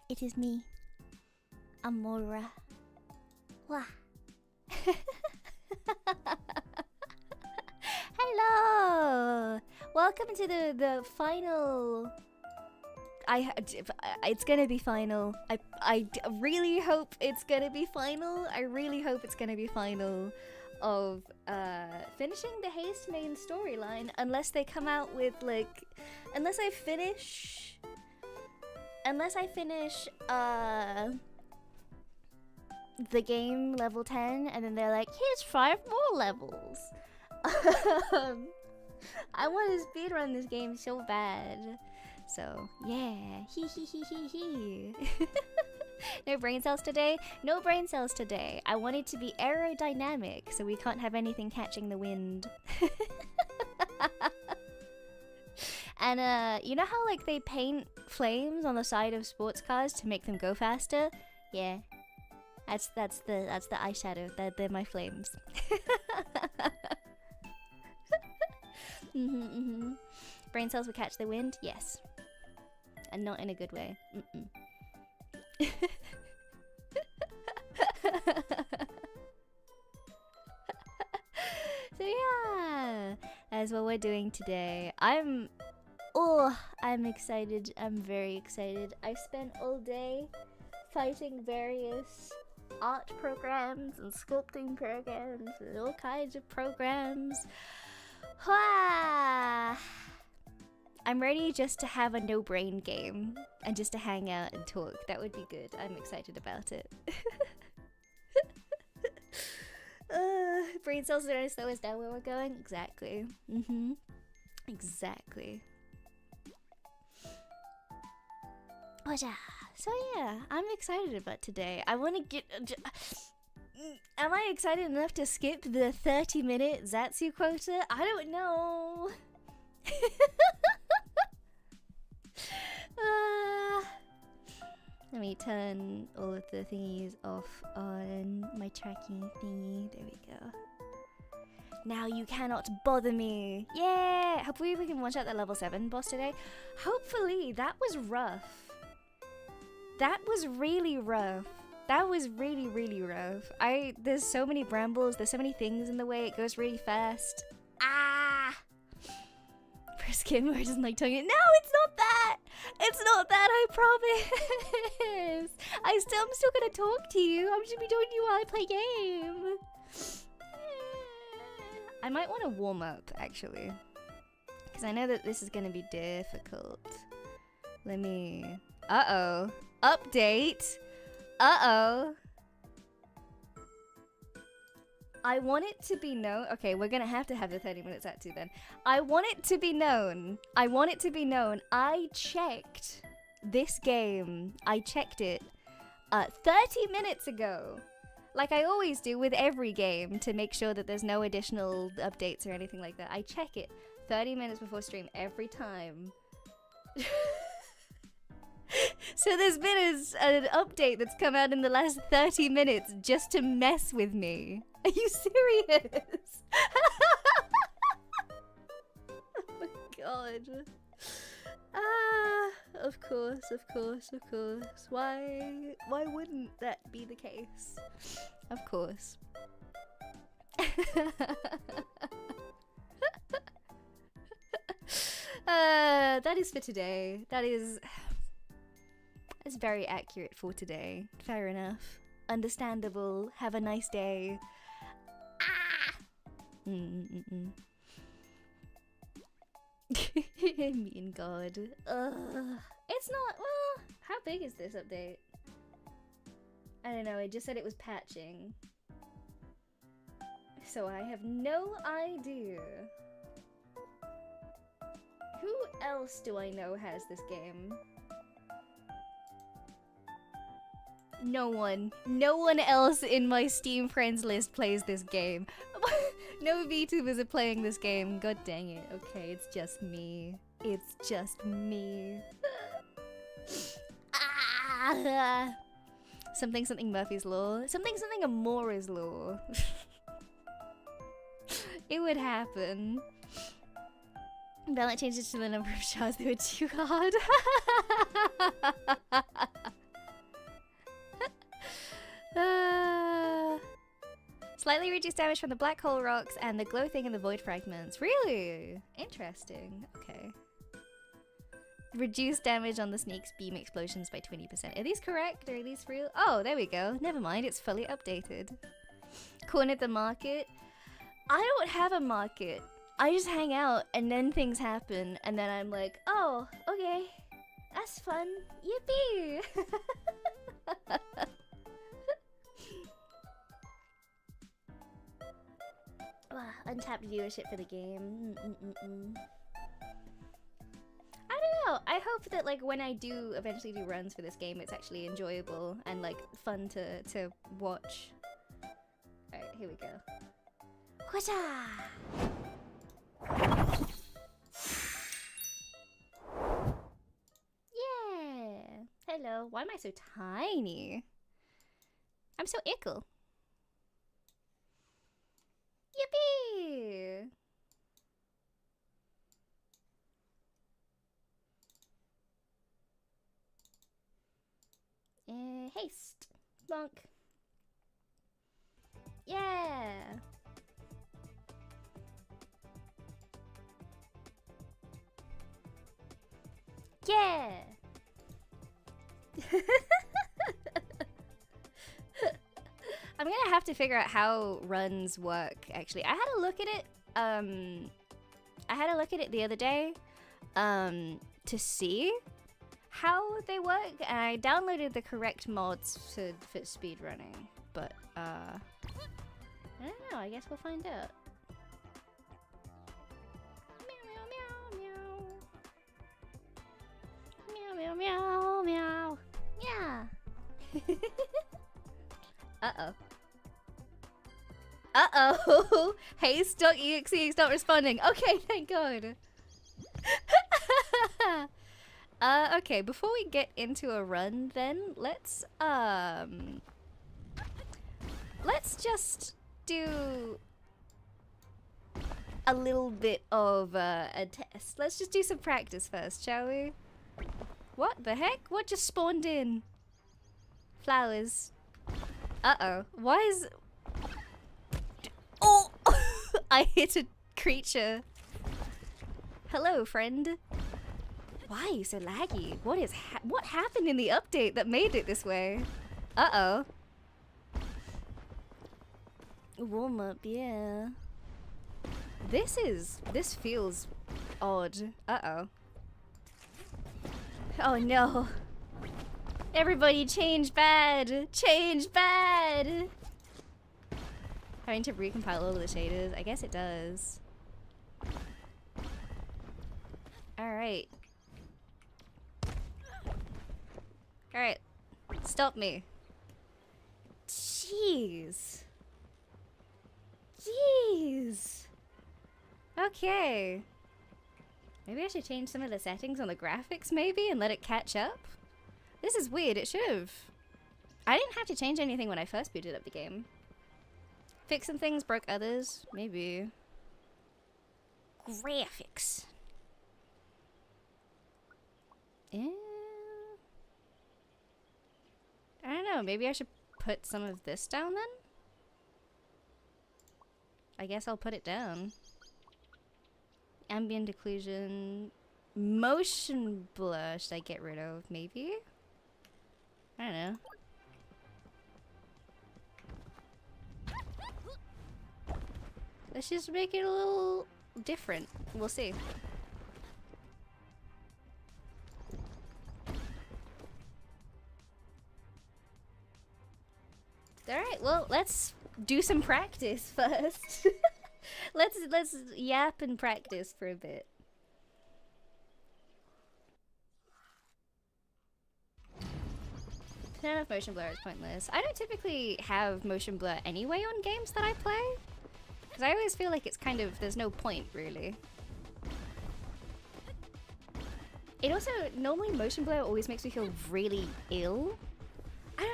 It is me, Amora. Wah. Hello! Welcome to the final... it's gonna be final. I really hope it's gonna be final. I really hope it's gonna be final of finishing the Haste main storyline, unless they come out with like... Unless I finish the game level 10 and then they're like, here's 5 more levels. I want to speedrun this game so bad. So yeah, hee. No brain cells today? No brain cells today. I want it to be aerodynamic so we can't have anything catching the wind. And you know how like they paint flames on the side of sports cars to make them go faster? Yeah. That's the eyeshadow. They're my flames. Brain cells will catch the wind? Yes. And not in a good way. So yeah, that's what we're doing today. I'm excited. I'm very excited. I spent all day fighting various art programs and sculpting programs and all kinds of programs. I'm ready just to have a no-brain game and just to hang out and talk. That would be good. I'm excited about it. Brain cells are gonna slow us down where we're going? Exactly. Exactly. So yeah, I'm excited about today. I want to get... Am I excited enough to skip the 30-minute Zatsu quota? I don't know. Let me turn all of the thingies off on my tracking thingy. There we go. Now you cannot bother me. Yeah! Hopefully we can watch out the level 7 boss today. Hopefully. That was rough. That was really rough. That was really, really rough. There's so many brambles, there's so many things in the way, it goes really fast. Ah! For skin where it doesn't like tongue it. No, it's not that! It's not that, I promise! I'm still gonna talk to you. I'm just gonna be talking to you while I play game. I might want to warm up, actually. Because I know that this is gonna be difficult. Let me... Uh-oh. Update! Uh-oh. I want it to be known... Okay, we're gonna have to have the 30 minutes at 2 then. I want it to be known. I checked this game. I checked it 30 minutes ago. Like I always do with every game to make sure that there's no additional updates or anything like that. I check it 30 minutes before stream every time. So there's been an update that's come out in the last 30 minutes just to mess with me. Are you serious? Oh my god. Of course. Why wouldn't that be the case? Of course. That is for today. It's very accurate for today. Fair enough. Understandable. Have a nice day. Ah! Mean God. It's not... Well, how big is this update? I don't know. It just said it was patching. So I have no idea. Who else do I know has this game? No one. No one else in my Steam friends list plays this game. No VTubers are playing this game. God dang it. Okay, it's just me. It's just me. Something Murphy's Law. Something Amora's Law. It would happen. Balance changes to the number of shots. They were too hard. Slightly reduced damage from the black hole rocks and the glow thing and the void fragments. Really? Interesting. Okay. Reduced damage on the snake's beam explosions by 20%. Are these correct? Are these real? Oh, there we go. Never mind, it's fully updated. Cornered the market. I don't have a market. I just hang out and then things happen and then I'm like, oh, okay. That's fun. Yippee! Untapped viewership for the game. I don't know. I hope that like when I do eventually do runs for this game, it's actually enjoyable and like fun to watch. Alright, here we go. Whatcha! Yeah! Hello. Why am I so tiny? I'm so ickle. Yippee! Haste. Bonk. Yeah! Yeah! I'm gonna have to figure out how runs work, actually. I had a look at it, the other day, to see how they work, and I downloaded the correct mods for speedrunning, but, I don't know, I guess we'll find out. Meow, meow, meow, meow. Yeah. Uh-oh. Uh-oh. Haste.exe is not responding. Okay, thank God. Okay, before we get into a run then, let's just do a little bit of a test. Let's just do some practice first, shall we? What the heck? What just spawned in? Flowers. Uh-oh. Why is... Oh! I hit a creature. Hello, friend. Why are you so laggy? What happened in the update that made it this way? Uh-oh. Warm up, yeah. This feels odd. Uh-oh. Oh no. Everybody change bad! Change bad! Having to recompile all of the shaders? I guess it does. Alright. Alright. Stop me. Jeez. Jeez. Okay. Maybe I should change some of the settings on the graphics maybe and let it catch up? This is weird, it should've... I didn't have to change anything when I first booted up the game. Fix some things, broke others, maybe. Graphics. Yeah. I don't know, maybe I should put some of this down then? I guess I'll put it down. Ambient occlusion. Motion blur should I get rid of, maybe? I don't know. Let's just make it a little different. We'll see. Alright, well, let's do some practice first. let's yap and practice for a bit. Turn off motion blur is pointless. I don't typically have motion blur anyway on games that I play. Because I always feel like it's kind of, there's no point really. It also, normally motion blur always makes me feel really ill.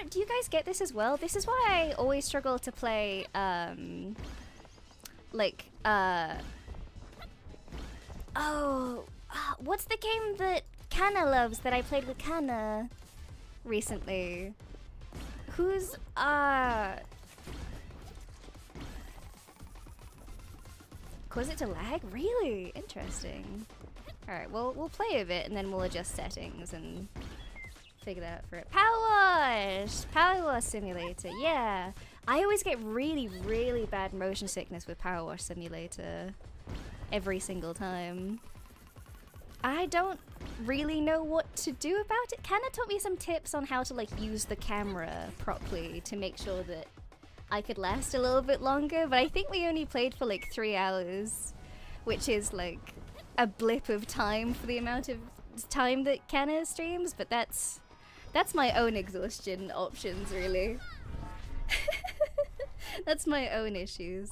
Do you guys get this as well? This is why I always struggle to play, what's the game that Kana loves that I played with Kana recently? Who's, cause it to lag? Really? Interesting. Alright, well, we'll play a bit and then we'll adjust settings and figure that out for it. Power Wash Simulator, yeah. I always get really, really bad motion sickness with Power Wash Simulator. Every single time. I don't really know what to do about it. Kanna taught me some tips on how to like use the camera properly to make sure that I could last a little bit longer, but I think we only played for like 3 hours, which is like a blip of time for the amount of time that Kanna streams, but that's my own exhaustion options, really. That's my own issues.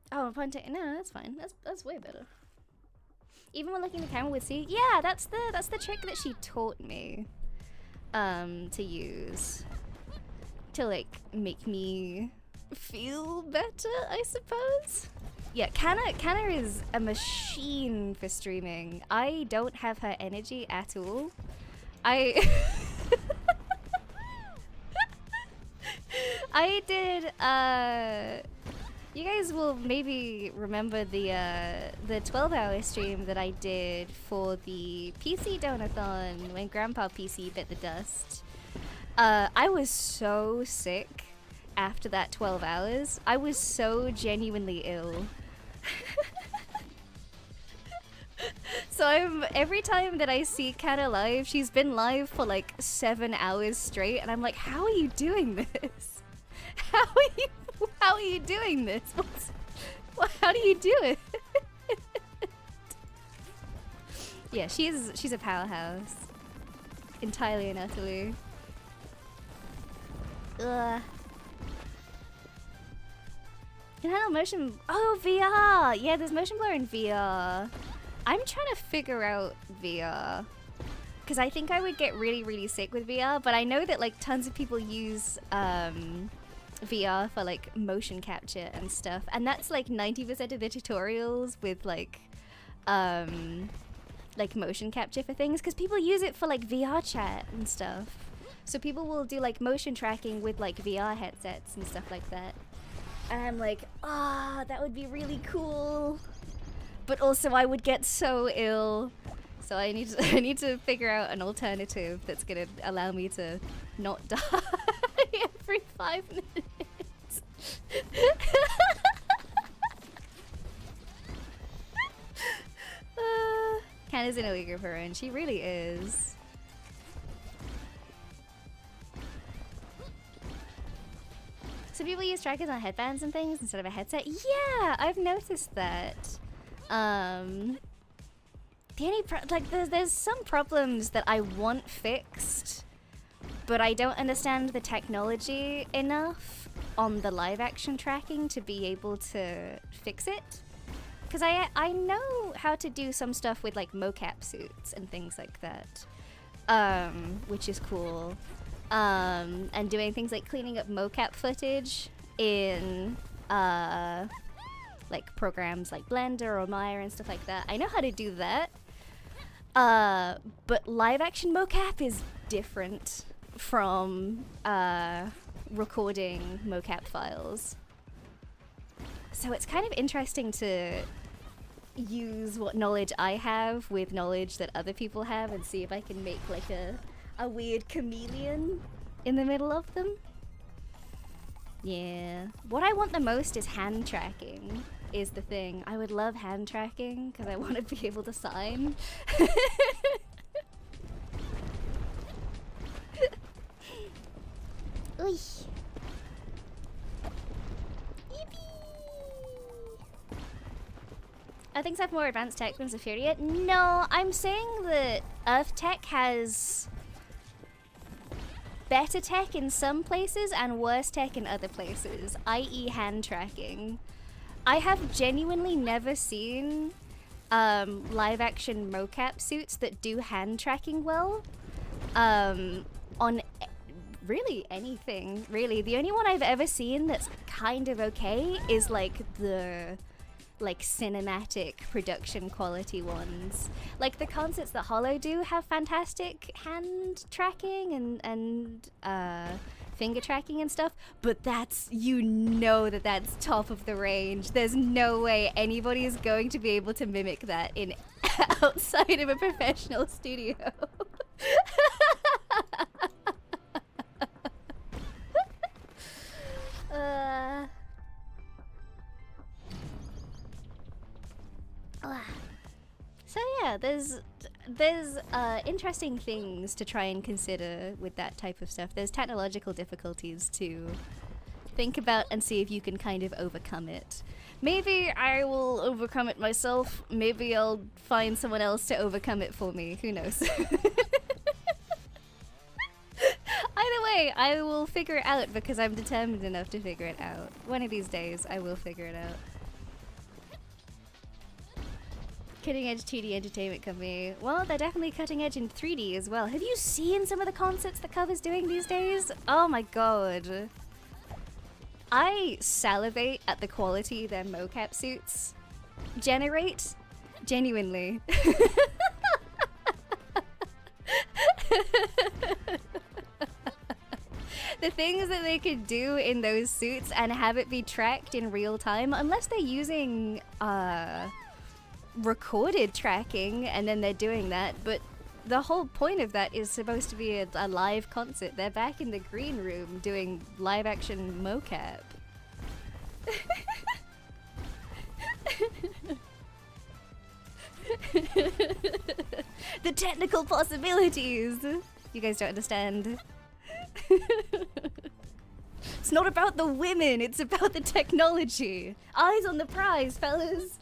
Oh, pointing. No, that's fine. That's way better. Even when looking at the camera with C, yeah, that's the trick that she taught me to use to like make me feel better, I suppose. Yeah, Kanna is a machine for streaming. I don't have her energy at all. I did you guys will maybe remember the 12-hour stream that I did for the PC Donathon when Grandpa PC bit the dust. I was so sick after that 12 hours. I was so genuinely ill. So every time that I see Kanna live, she's been live for like 7 hours straight, and I'm like, how are you doing this? How are you doing this? How do you do it? Yeah, she's a powerhouse. Entirely and utterly. Ugh. Can handle motion. Oh, VR! Yeah, there's motion blur in VR. I'm trying to figure out VR. Because I think I would get really, really sick with VR, but I know that like tons of people use VR for like motion capture and stuff, and that's like 90% of the tutorials with like motion capture for things, because people use it for like VR chat and stuff. So people will do like motion tracking with like VR headsets and stuff like that. And I'm like, ah, that would be really cool. But also I would get so ill. So I need to figure out an alternative that's gonna allow me to not die every 5 minutes. Kanna's in a league of her own. She really is. So people use trackers on headbands and things instead of a headset. Yeah, I've noticed that. The only there's some problems that I want fixed, but I don't understand the technology enough on the live action tracking to be able to fix it. Because I know how to do some stuff with like mocap suits and things like that, which is cool. And doing things like cleaning up mocap footage in like programs like Blender or Maya and stuff like that. I know how to do that. But live action mocap is different from recording mocap files. So it's kind of interesting to use what knowledge I have with knowledge that other people have and see if I can make like a weird chameleon in the middle of them. Yeah. What I want the most is hand tracking. Is the thing. I would love hand tracking because I want to be able to sign. Oy. Are things have more advanced tech than Zephyr yet? No, I'm saying that Earth Tech has better tech in some places and worse tech in other places, i.e. hand tracking. I have genuinely never seen live action mocap suits that do hand tracking well on really anything, really. The only one I've ever seen that's kind of okay is like the like cinematic production quality ones. Like the concerts that Hollow do have fantastic hand tracking and finger tracking and stuff, but that's, you know, that's top of the range. There's no way anybody is going to be able to mimic that in outside of a professional studio. So yeah, there's interesting things to try and consider with that type of stuff. There's technological difficulties to think about and see if you can kind of overcome it. Maybe I will overcome it myself. Maybe I'll find someone else to overcome it for me. Who knows? Either way, I will figure it out because I'm determined enough to figure it out. One of these days, I will figure it out. Cutting edge 2D entertainment company. Well, they're definitely cutting edge in 3D as well. Have you seen some of the concerts that Cover's doing these days? Oh my god. I salivate at the quality their mocap suits generate. Genuinely. The things that they could do in those suits and have it be tracked in real time, unless they're using recorded tracking and then they're doing that, but the whole point of that is supposed to be a live concert. They're back in the green room doing live action mocap. The technical possibilities! You guys don't understand. It's not about the women, it's about the technology. Eyes on the prize, fellas.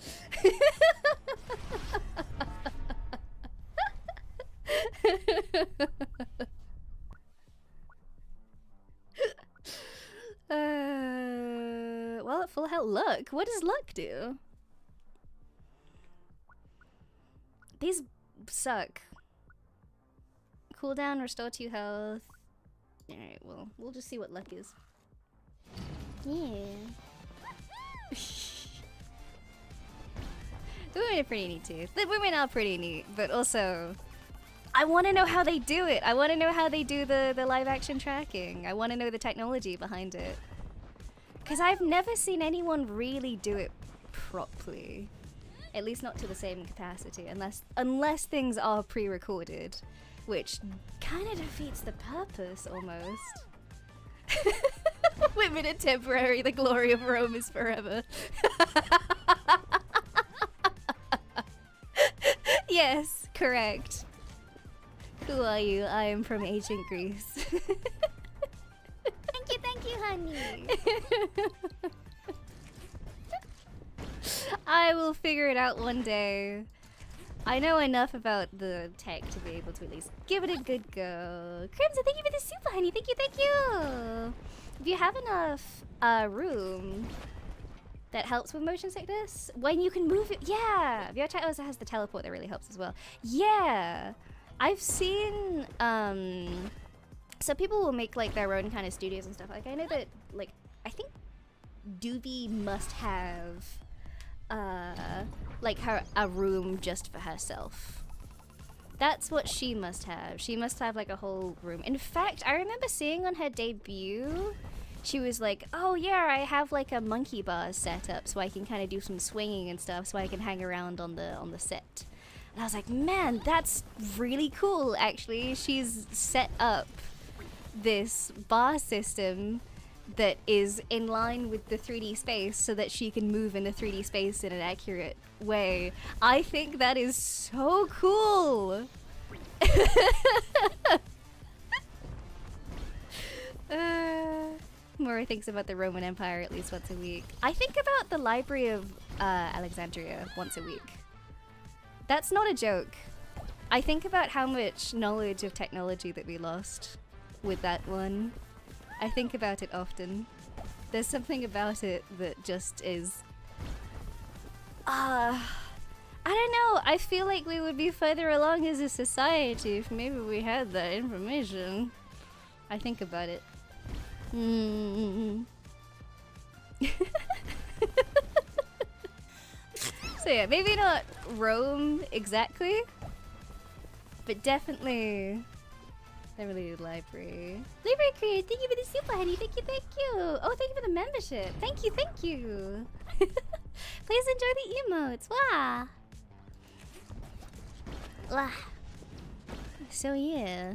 Well, at full health, luck. What does luck do? These suck. Cooldown, restore 2 health. Alright, well, we'll just see what luck is. Yeah. The women are pretty neat too. The women are pretty neat, but also I want to know how they do it. I want to know how they do the live action tracking. I want to know the technology behind it. Because I've never seen anyone really do it properly. At least not to the same capacity, unless things are pre-recorded, which kind of defeats the purpose almost. Women are temporary, the glory of Rome is forever. Yes, correct. Who are you? I am from ancient Greece. Thank you, honey. I will figure it out one day. I know enough about the tech to be able to at least give it a good go. Crimson, thank you for the super, honey. Thank you. If you have enough room that helps with motion sickness, when you can move it, yeah. VR chat also has the teleport that really helps as well. Yeah, I've seen some people will make like their own kind of studios and stuff. Like I know that, like I think Doobie must have like a room just for herself. That's what she must have. She must have like a whole room. In fact, I remember seeing on her debut, she was like, oh yeah, I have like a monkey bar set up so I can kind of do some swinging and stuff so I can hang around on the set. And I was like, man, that's really cool actually. She's set up this bar system that is in line with the 3D space so that she can move in the 3D space in an accurate way. I think that is so cool. Mora thinks about the Roman Empire at least once a week. I think about the Library of Alexandria once a week. That's not a joke. I think about how much knowledge of technology that we lost with that one. I think about it often. There's something about it that just is... I don't know, I feel like we would be further along as a society if maybe we had that information. I think about it. So yeah, maybe not Rome exactly, but definitely the library. Library creator, thank you for the super, honey. Thank you, thank you. Oh, thank you for the membership. Thank you, thank you. Please enjoy the emotes. Wow. Wow. So yeah.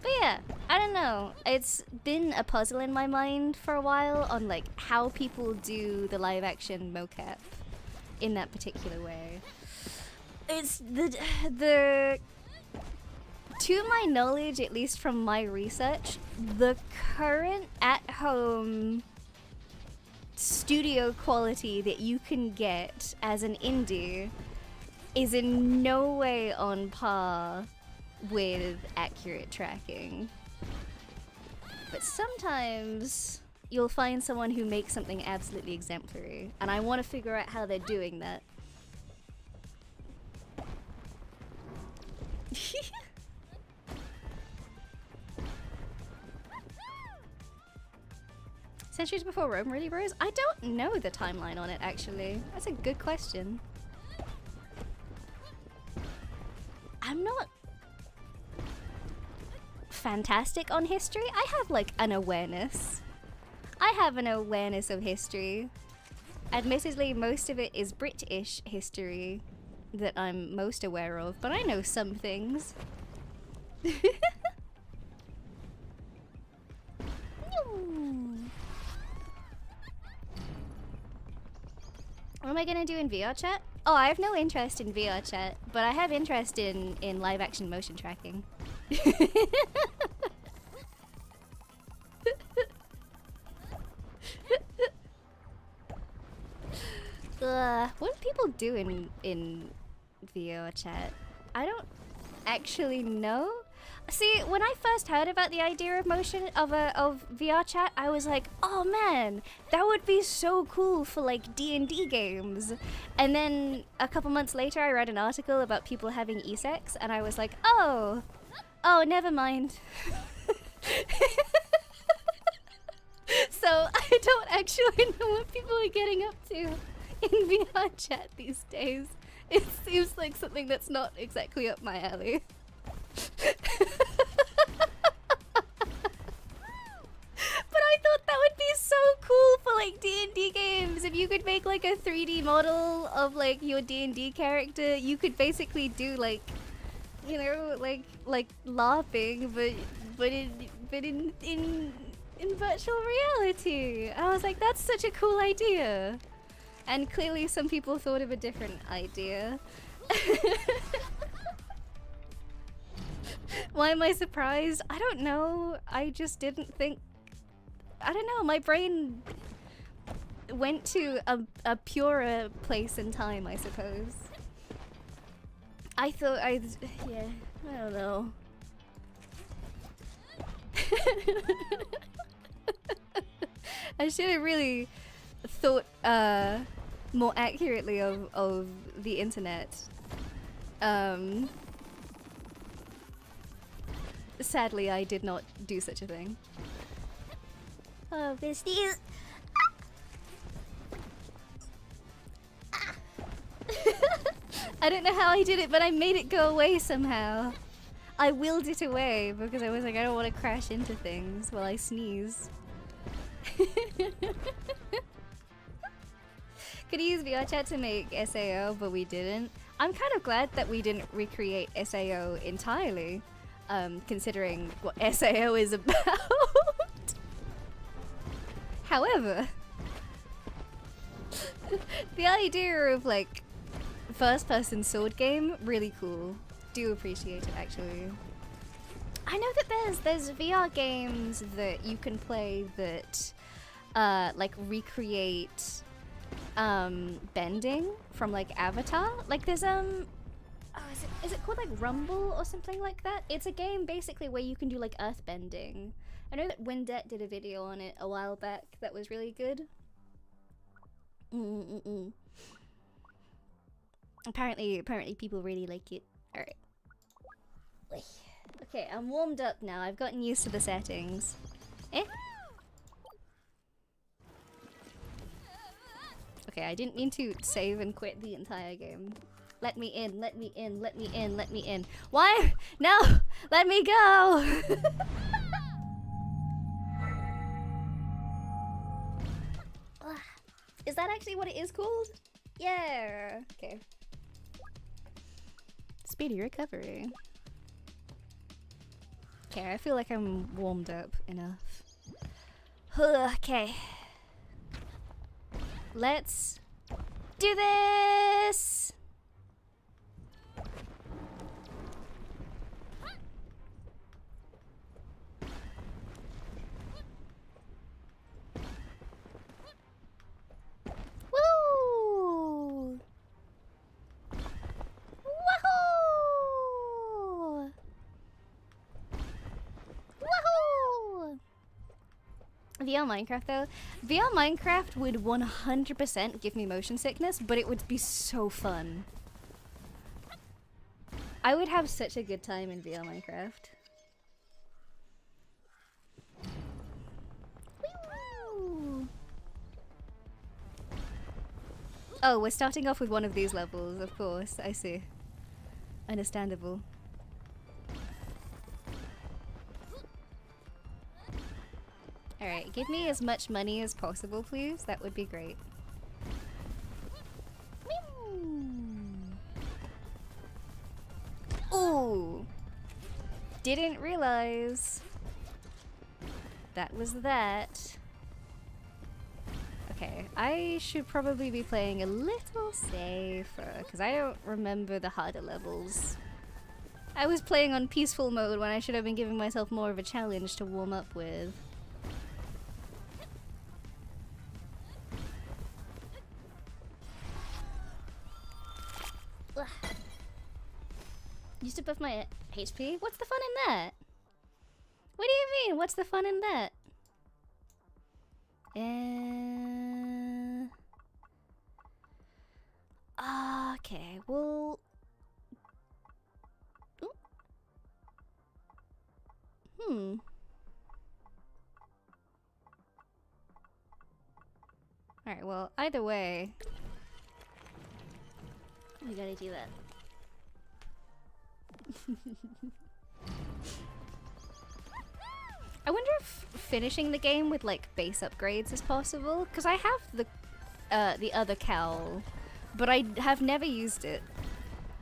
But yeah, I don't know. It's been a puzzle in my mind for a while on like how people do the live action mocap in that particular way. It's the to my knowledge, at least from my research, the current at-home studio quality that you can get as an indie is in no way on par with accurate tracking. But sometimes you'll find someone who makes something absolutely exemplary, and I want to figure out how they're doing that. Centuries before Rome really rose? I don't know the timeline on it, actually. That's a good question. I'm not fantastic on history. I have like an awareness. I have an awareness of history. Admittedly, most of it is British history that I'm most aware of, but I know some things. What am I gonna do in VR chat? Oh, I have no interest in VR chat, but I have interest in live action motion tracking. What do people do in VR chat? I don't actually know. See, when I first heard about the idea of motion of VR chat, I was like, oh man, that would be so cool for like D&D games. And then a couple months later, I read an article about people having e-sex, and I was like, oh, never mind. So I don't actually know what people are getting up to in VR chat these days. It seems like something that's not exactly up my alley. But I thought that would be so cool for like D&D games. If you could make like a 3D model of like your D&D character, you could basically do like, you know, like LARPing, but in virtual reality. I was like, that's such a cool idea. And clearly some people thought of a different idea. Why am I surprised? I don't know. I just didn't think... I don't know. My brain went to a purer place in time, I suppose. I thought yeah, I don't know. I should have really thought more accurately of the internet. Sadly, I did not do such a thing. Oh, besties! I don't know how I did it, but I made it go away somehow. I willed it away because I was like, I don't want to crash into things while I sneeze. Could use VR chat to make SAO, but we didn't. I'm kind of glad that we didn't recreate SAO entirely, considering what SAO is about. However, the idea of like first-person sword game, really cool. Do appreciate it, actually. I know that there's VR games that you can play that like recreate bending from like Avatar. Like there's oh, is it called like Rumble or something like that? It's a game basically where you can do like earth bending. I know that Windet did a video on it a while back that was really good. Apparently people really like it. Alright. Okay, I'm warmed up now. I've gotten used to the settings. Okay, Okay, I didn't mean to save and quit the entire game. Let me in, let me in, let me in, let me in. Why? No! Let me go! Is that actually what it is called? Yeah! Okay. Speedy recovery. Okay, I feel like I'm warmed up enough. Okay. Let's do this! Woo! Woohoo! Woohoo! VR Minecraft though, VR Minecraft would 100% give me motion sickness, but it would be so fun. I would have such a good time in VR Minecraft. Woo! Oh, we're starting off with one of these levels, of course, I see. Understandable. Alright, give me as much money as possible, please. That would be great. Ooh! Didn't realize that was that. Okay, I should probably be playing a little safer, because I don't remember the harder levels. I was playing on peaceful mode when I should have been giving myself more of a challenge to warm up with. Used to buff my HP? What's the fun in that? What do you mean? What's the fun in that? Okay, well... Ooh. Alright, well, either way... We gotta do that. I wonder if finishing the game with like base upgrades is possible, because I have the other cowl, but I have never used it.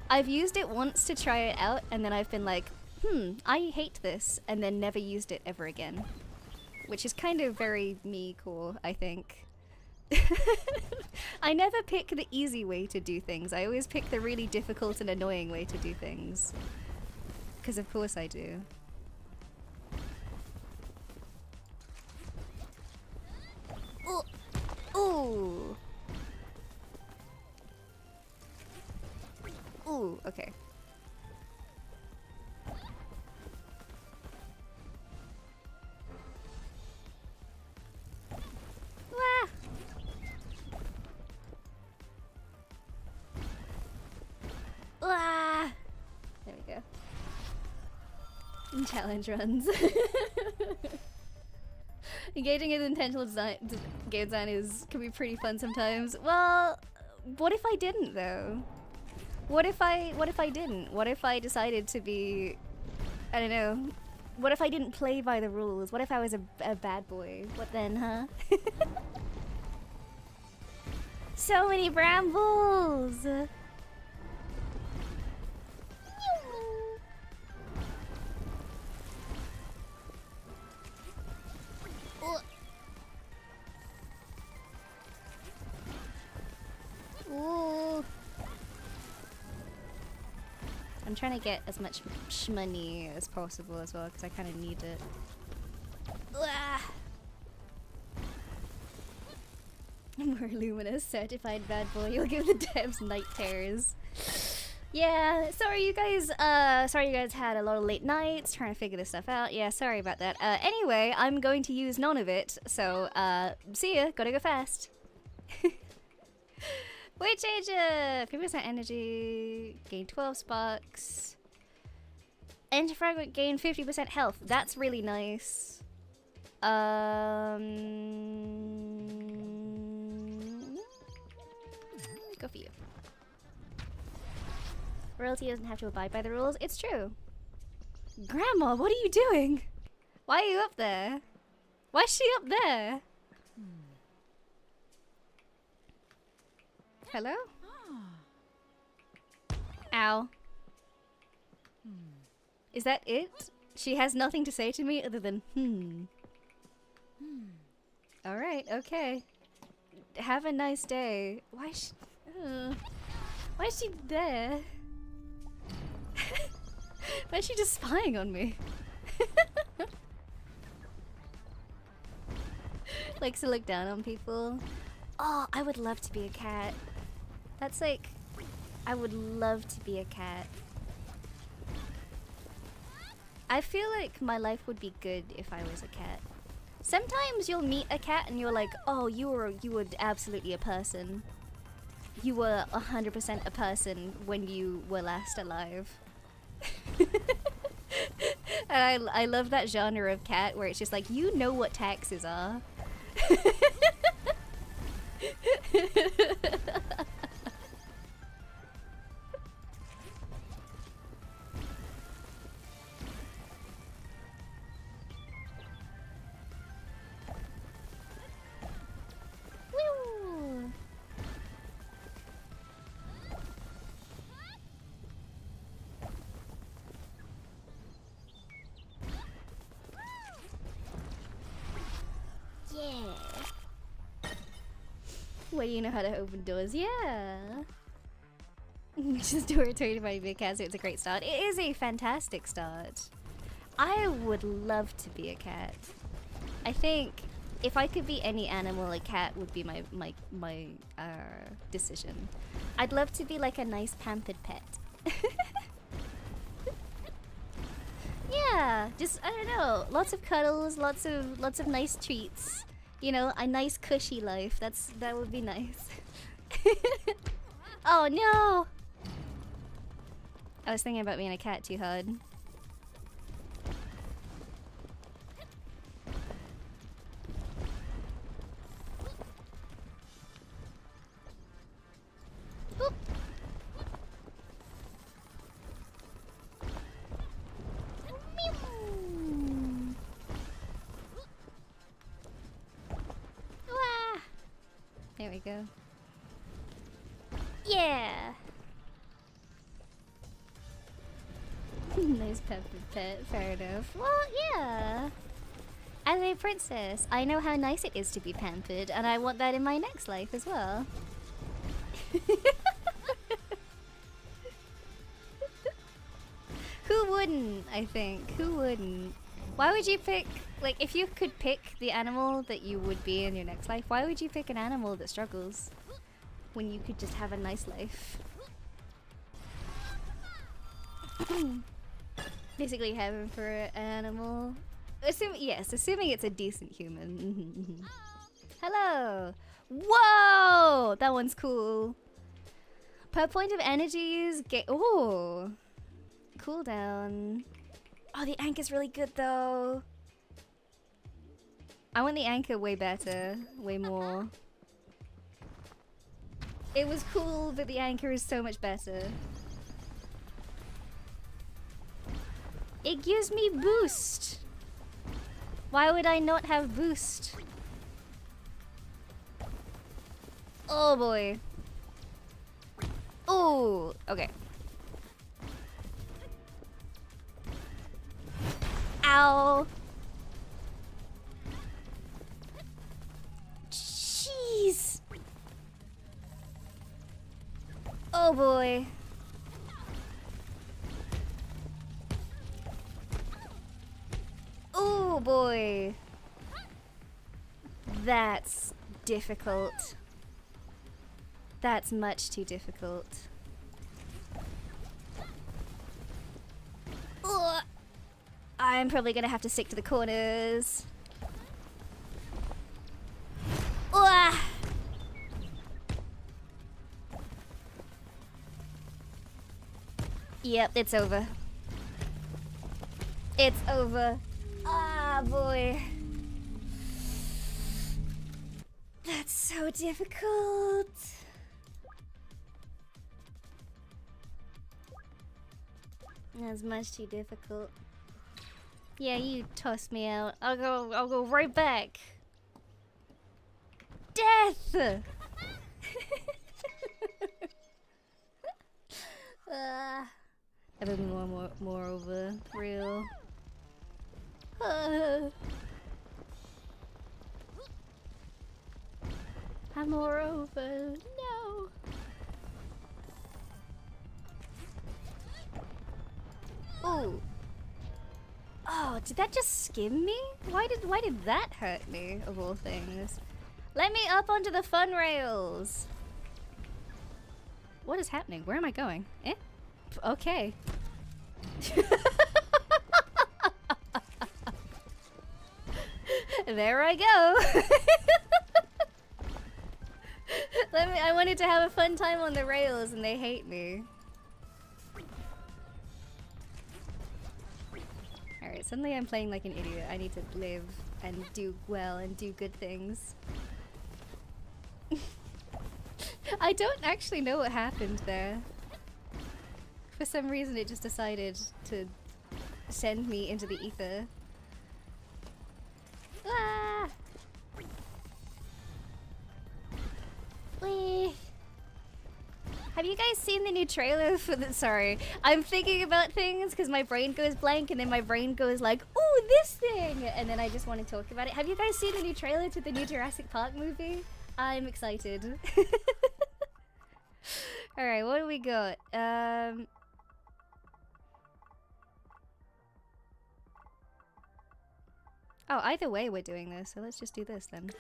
I've used it once to try it out, and then I've been like, I hate this, and then never used it ever again, which is kind of very me cool, I think. I never pick the easy way to do things. I always pick the really difficult and annoying way to do things. Because of course I do. Ooh! Ooh! Ooh, okay. Wah! Wah! There we go. Challenge runs. Engaging in intentional game design can be pretty fun sometimes. Well, what if I didn't though? What if I didn't? What if I decided to be, I don't know. What if I didn't play by the rules? What if I was a bad boy? What then, huh? So many brambles! Ooh. I'm trying to get as much shmoney as possible as well, because I kind of need it. More luminous, certified bad boy. You'll give the devs night terrors. Yeah, sorry you guys had a lot of late nights trying to figure this stuff out. Yeah, sorry about that. Anyway, I'm going to use none of it, so see ya. Gotta go fast. Weight changer! 50% energy, gain 12 sparks. Anti-fragment, gain 50% health. That's really nice. Good for you. Royalty doesn't have to abide by the rules. It's true. Grandma, what are you doing? Why are you up there? Why is she up there? Hello? Ow. Is that it? She has nothing to say to me other than, Alright, okay. Have a nice day. Why is she there? Why is she just spying on me? Likes to look down on people. Oh, I would love to be a cat. That's like... I would love to be a cat. I feel like my life would be good if I was a cat. Sometimes you'll meet a cat and you're like, oh, you were absolutely a person. You were 100% a person when you were last alive. And I love that genre of cat where it's just like, you know what taxes are. Woo! Yeah. Well, you know how to open doors, yeah. Just do a 25 big cat, so it's a great start. It is a fantastic start. I would love to be a cat. I think if I could be any animal, a cat would be my decision. I'd love to be like a nice pampered pet. Yeah, just I don't know, lots of cuddles, lots of nice treats. You know, a nice cushy life. That would be nice. Oh no! I was thinking about being a cat too hard. Oop. Wah. There we go. Yeah! Nice pet, fair enough. Well, yeah. As a princess, I know how nice it is to be pampered, and I want that in my next life as well. Who wouldn't, I think? Who wouldn't? Why would you pick, like, if you could pick the animal that you would be in your next life, why would you pick an animal that struggles when you could just have a nice life? Basically heaven for an animal. Assuming it's a decent human. Hello! Whoa! That one's cool. Per point of energies, ooh! Cooldown. Oh, the anchor's really good though. I want the anchor way better. Way more. It was cool, but the anchor is so much better. It gives me boost. Why would I not have boost? Oh boy. Oh, okay. Ow. Jeez. Oh boy. Oh boy. That's difficult. That's much too difficult. Ugh. I'm probably gonna have to stick to the corners. Ugh. Yep, it's over. It's over. Ah, boy. That's so difficult. That's much too difficult. Yeah, you toss me out. I'll go right back. Death! I've been more over real. I'm more over. No. Ooh. Oh, did that just skim me? Why did that hurt me, of all things? Let me up onto the fun rails! What is happening? Where am I going? Eh? Okay. There I go! I wanted to have a fun time on the rails and they hate me. Alright, suddenly I'm playing like an idiot. I need to live and do well and do good things. I don't actually know what happened there. For some reason it just decided to send me into the ether. Ah! Wee. Have you guys seen the new trailer for the— sorry, I'm thinking about things because my brain goes blank and then my brain goes like, ooh, this thing! And then I just want to talk about it. Have you guys seen the new trailer to the new Jurassic Park movie? I'm excited. Alright, what do we got? Oh, either way we're doing this, so let's just do this then.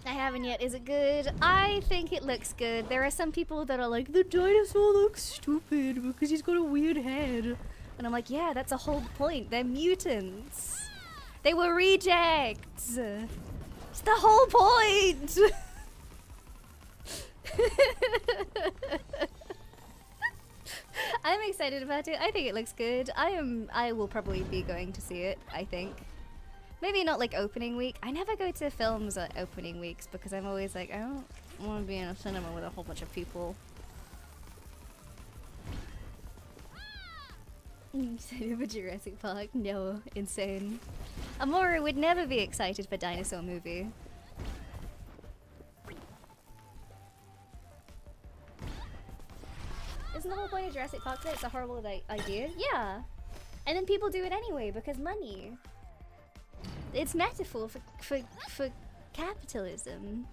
I haven't yet. Is it good? I think it looks good. There are some people that are like, the dinosaur looks stupid because he's got a weird head. And I'm like, yeah, that's a whole point. They're mutants. They were rejects. It's the whole point. I'm excited about it. I think it looks good. I will probably be going to see it, I think. Maybe not like opening week. I never go to films at opening weeks because I'm always like, I don't want to be in a cinema with a whole bunch of people. Excited for Jurassic Park? No, insane. Amora would never be excited for dinosaur movie. Isn't the whole point of Jurassic Park that it's a horrible idea? Yeah. And then people do it anyway because money. It's metaphor for capitalism.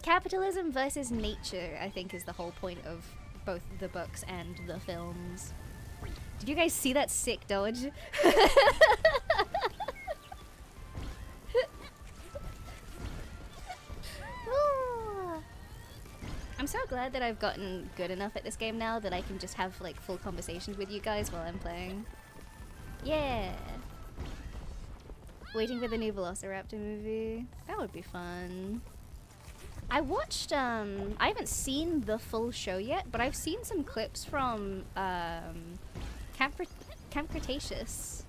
Capitalism versus nature, I think, is the whole point of both the books and the films. Did you guys see that sick dodge? I'm so glad that I've gotten good enough at this game now that I can just have like full conversations with you guys while I'm playing. Yeah. Waiting for the new Velociraptor movie. That would be fun. I watched, I haven't seen the full show yet, but I've seen some clips from Camp Cretaceous,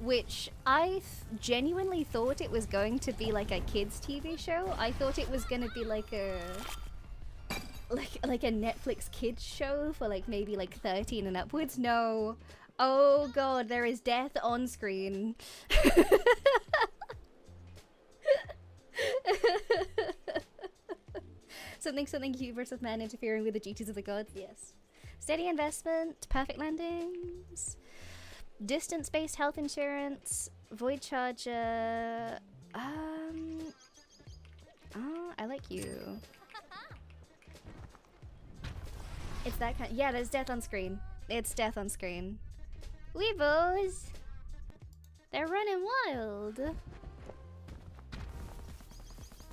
which I genuinely thought it was going to be like a kids TV show. I thought it was gonna be like a Netflix kids show for like maybe like 13 and upwards. No. Oh god, there is death on screen. Something cute versus man interfering with the duties of the gods. Yes. Steady investment, perfect landings, distance-based health insurance, void charger. Oh, I like you. It's that kind. Yeah, there's death on screen. It's death on screen. Weebos! They're running wild.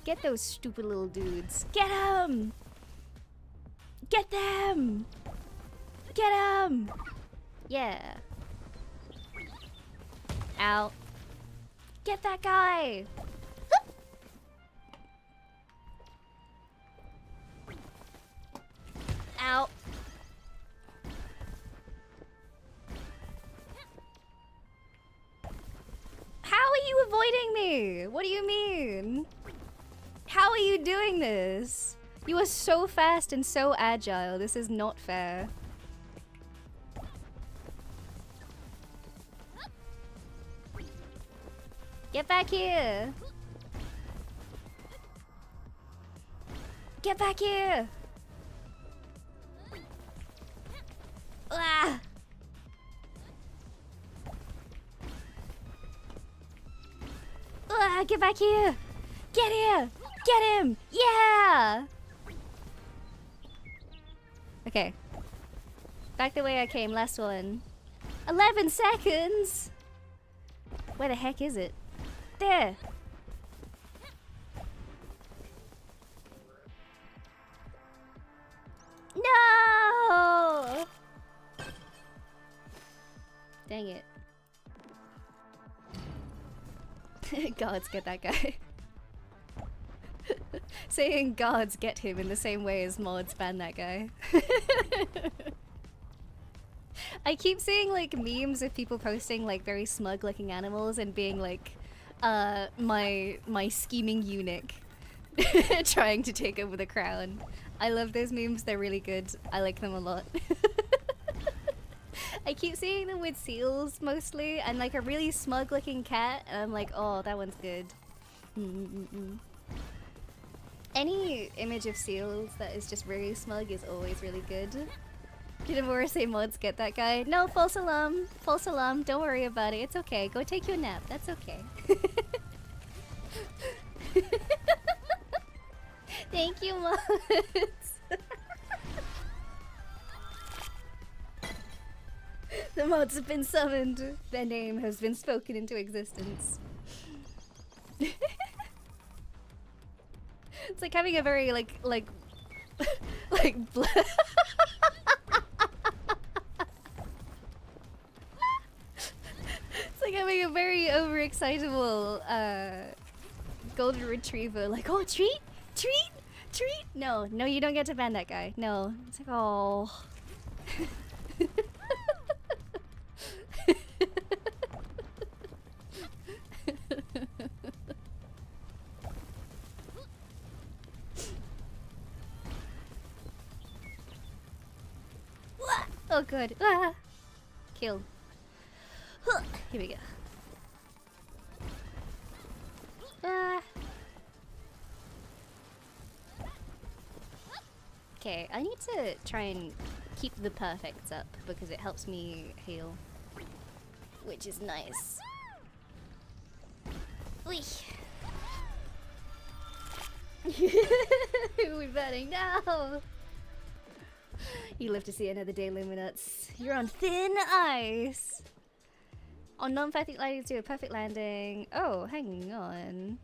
Get those stupid little dudes. Get them! Get them! Get them! Yeah. Ow. Get that guy! Ow. How are you avoiding me? What do you mean? How are you doing this? You are so fast and so agile. This is not fair. Get back here. Get back here. Ah. Ah, get back here. Get here. Get him. Yeah. Okay. Back the way I came, last one. 11 seconds? Where the heck is it? There. No! Dang it. Guards, get that guy. Saying guards get him in the same way as mods ban that guy. I keep seeing like memes of people posting like very smug looking animals and being like, my scheming eunuch trying to take over the crown. I love those memes, they're really good. I like them a lot. I keep seeing them with seals mostly and like a really smug looking cat and I'm like, oh, that one's good. Any image of seals that is just very smug is always really good. Did Amora say mods get that guy? No, false alarm. False alarm. Don't worry about it. It's okay. Go take your nap. That's okay. Thank you, mods. The mods have been summoned. Their name has been spoken into existence. It's like having a very like it's like having a very overexcitable golden retriever. Like, oh, treat, treat, treat. No, no, you don't get to ban that guy. No, it's like, oh. Oh good. Ah. Kill. Here we go. Ah. Okay, I need to try and keep the perfects up because it helps me heal, which is nice. Wee. We're burning now. You live to see another day, Luminats. You're on thin ice. On non-perfect landings, do a perfect landing. Oh, hang on.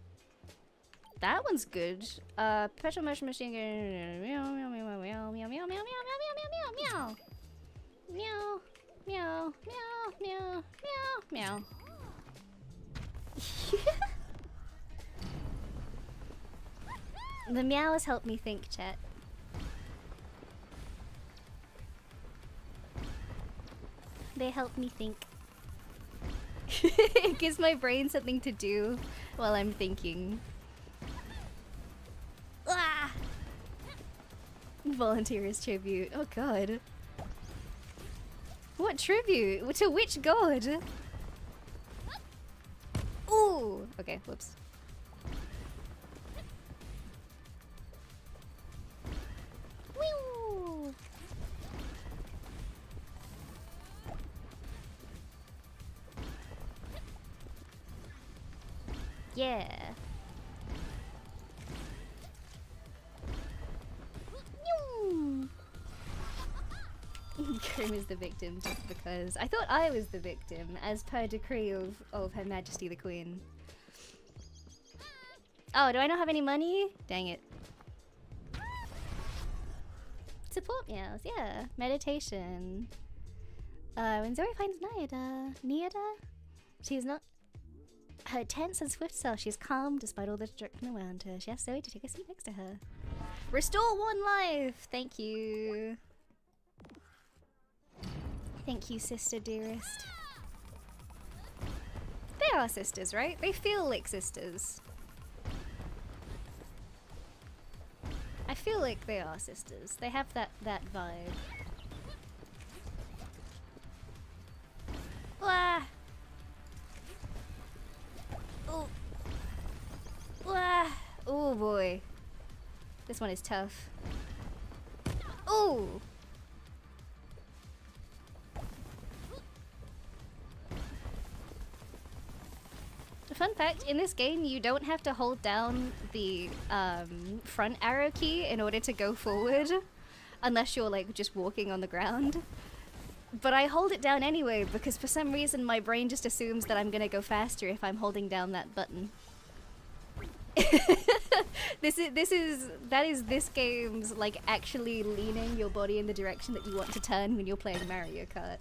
That one's good. Perpetual motion machine gun. Meow, meow, meow, meow, meow, meow, meow, meow, meow, meow, meow, meow, meow, meow, meow, meow. The meows help me think, chat. They help me think. It gives my brain something to do while I'm thinking. Ah! Volunteer's tribute. Oh god. What tribute? To which god? Ooh! Okay, whoops. Whew! Yeah. Grim is the victim just because. I thought I was the victim, as per decree of Her Majesty the Queen. Oh, do I not have any money? Dang it. Support meows, yeah. Meditation. When Zoe finds Niada, she's not... Her tense and swift self, she's calm despite all the destruction around her. She asks Zoe to take a seat next to her. Restore one life! Thank you. Thank you, sister dearest. They are sisters, right? They feel like sisters. feel like they are sisters. They have that vibe. Wah! Oh. Wah! Oh boy. This one is tough. Oh! Fun fact, in this game you don't have to hold down the front arrow key in order to go forward, unless you're like just walking on the ground. But I hold it down anyway because for some reason my brain just assumes that I'm gonna go faster if I'm holding down that button. That is this game's like actually leaning your body in the direction that you want to turn when you're playing Mario Kart.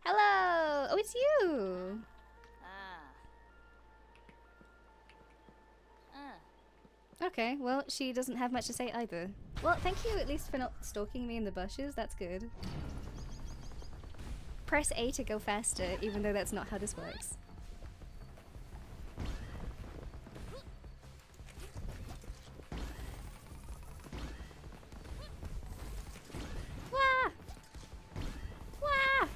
Hello! Oh, it's you! Okay, well, she doesn't have much to say either. Well, thank you at least for not stalking me in the bushes, that's good. Press A to go faster, even though that's not how this works. Wah! Wah!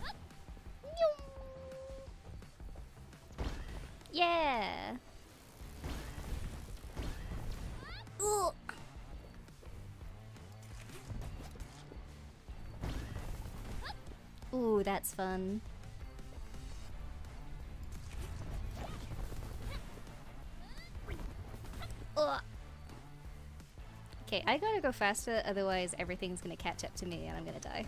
Yeah! Ooh. Ooh, that's fun. Ugh. Okay, I gotta go faster, otherwise everything's gonna catch up to me and I'm gonna die.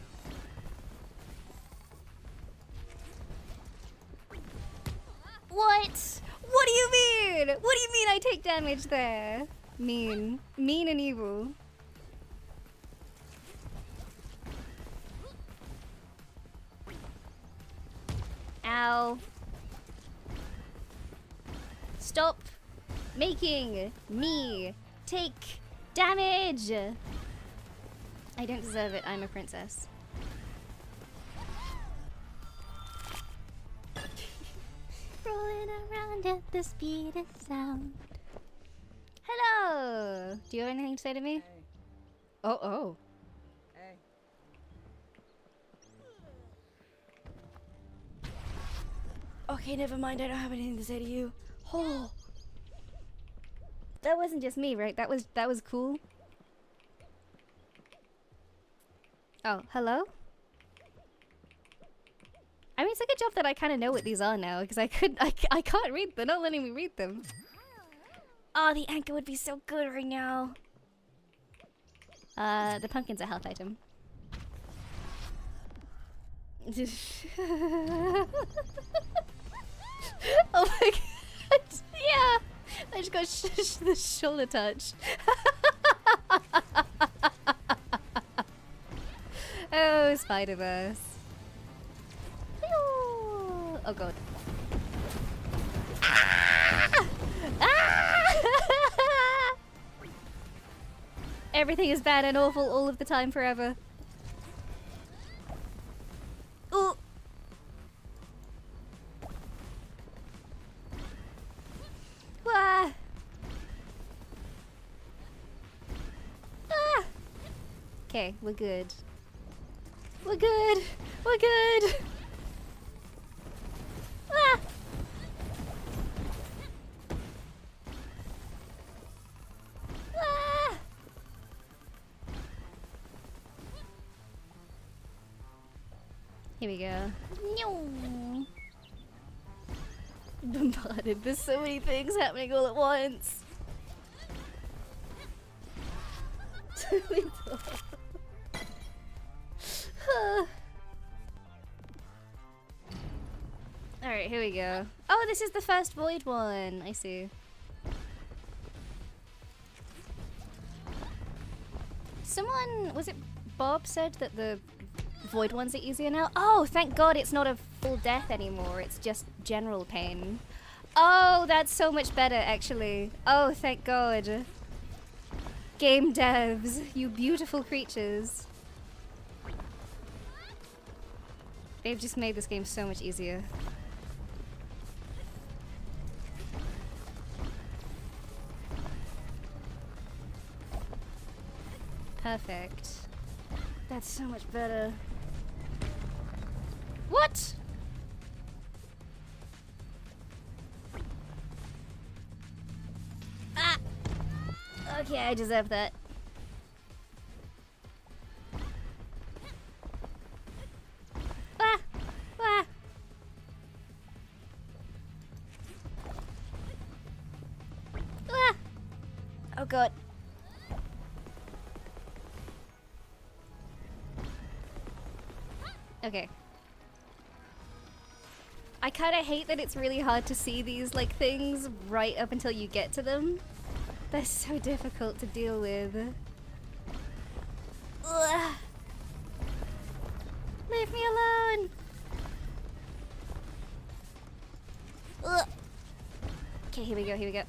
What? What do you mean? What do you mean I take damage there? Mean. Mean and evil. Ow. Stop making me take damage! I don't deserve it, I'm a princess. Rolling around at the speed of sound. Hello! Do you have anything to say to me? Hey. Oh. Hey. Okay, never mind, I don't have anything to say to you. Oh! That wasn't just me, right? That was cool. Oh, hello? I mean, it's a good job that I kind of know what these are now, because I can't read them. They're not letting me read them. Oh, the anchor would be so good right now. The pumpkin's a health item. Oh my god. Yeah. I just got the shoulder touch. Oh, Spider-Verse. Oh god. Ah! Ah! Everything is bad and awful all of the time forever. Ooh. Ah. Ah. Okay, we're good. We're good. We're good. Ah. Ah. Here we go. Bombarded. There's so many things happening all at once. Alright, here we go. Oh, this is the first void one. I see. Someone, was it Bob, said that the void ones are easier now? Oh, thank god it's not a full death anymore. It's just general pain. Oh, that's so much better, actually. Oh, thank god. Game devs, you beautiful creatures. They've just made this game so much easier. Perfect. That's so much better. What? Ah! Okay, I deserve that. Ah! Ah! Ah! Oh god. Okay. I kind of hate that it's really hard to see these like things right up until you get to them. They're so difficult to deal with. Ugh. Leave me alone. Ugh. Okay, here we go, here we go.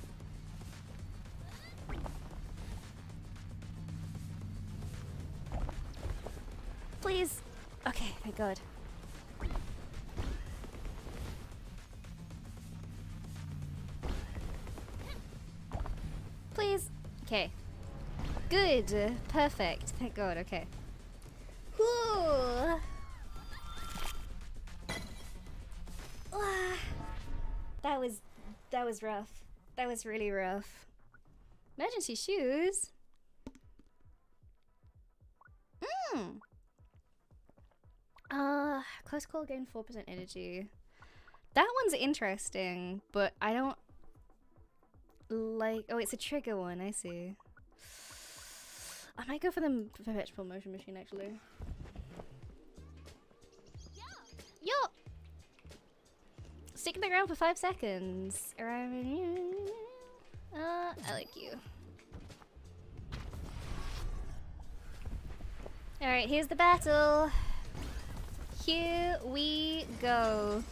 Please. Okay, thank God. Please. Okay. Good. Perfect. Thank God. Okay. Whew. That was rough. That was really rough. Emergency shoes. Close call gain 4% energy. That one's interesting, but I don't like. Oh, it's a trigger one. I see. I might go for the perpetual motion machine actually. Yo! Stick in the ground for 5 seconds. I like you. Alright, here's the battle. Here we go.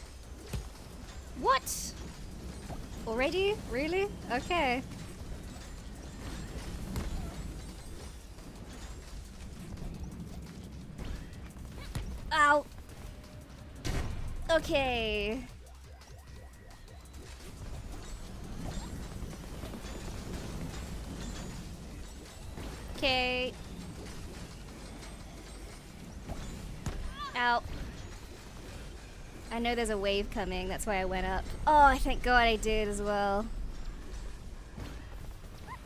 What? Already? Really? Okay. Ow! Okay. Okay. Ow. I know there's a wave coming, that's why I went up. Oh, thank God I did as well.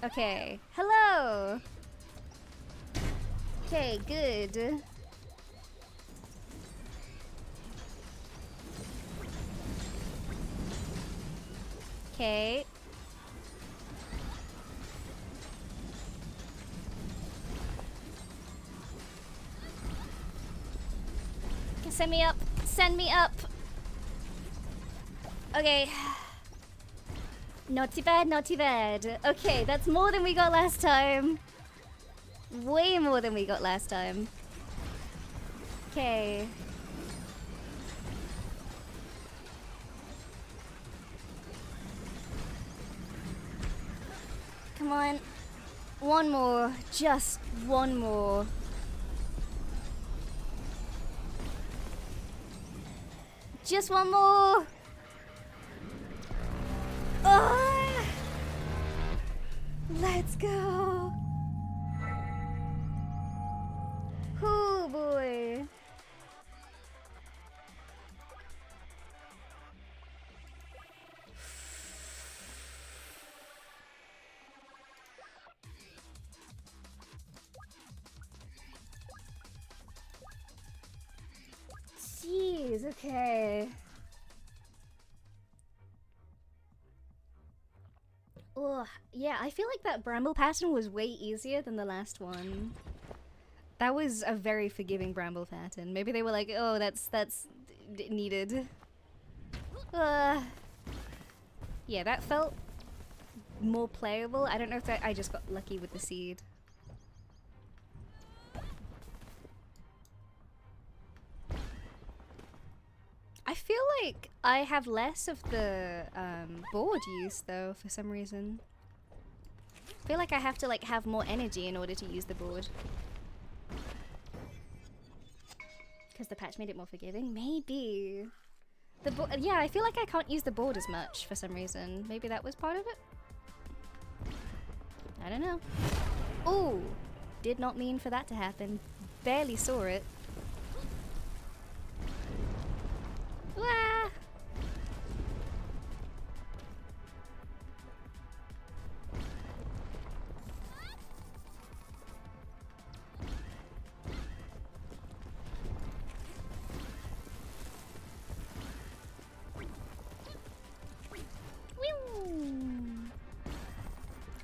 Okay. Hello! Okay, good. Okay. Send me up. Send me up. Okay. Not too bad, not too bad. Okay, that's more than we got last time. Way more than we got last time. Okay. Come on. One more. Just one more. Just one more. Oh, let's go. Oh boy. Jeez, okay. Oh, yeah, I feel like that bramble pattern was way easier than the last one. That was a very forgiving bramble pattern. Maybe they were like, oh, that's needed. Yeah, that felt more playable. I don't know if that I just got lucky with the seed. I feel like I have less of the board use though for some reason. I feel like I have to like have more energy in order to use the board. Because the patch made it more forgiving? Maybe. Yeah, I feel like I can't use the board as much for some reason. Maybe that was part of it? I don't know. Ooh. did not mean for that to happen. Barely saw it. Wah!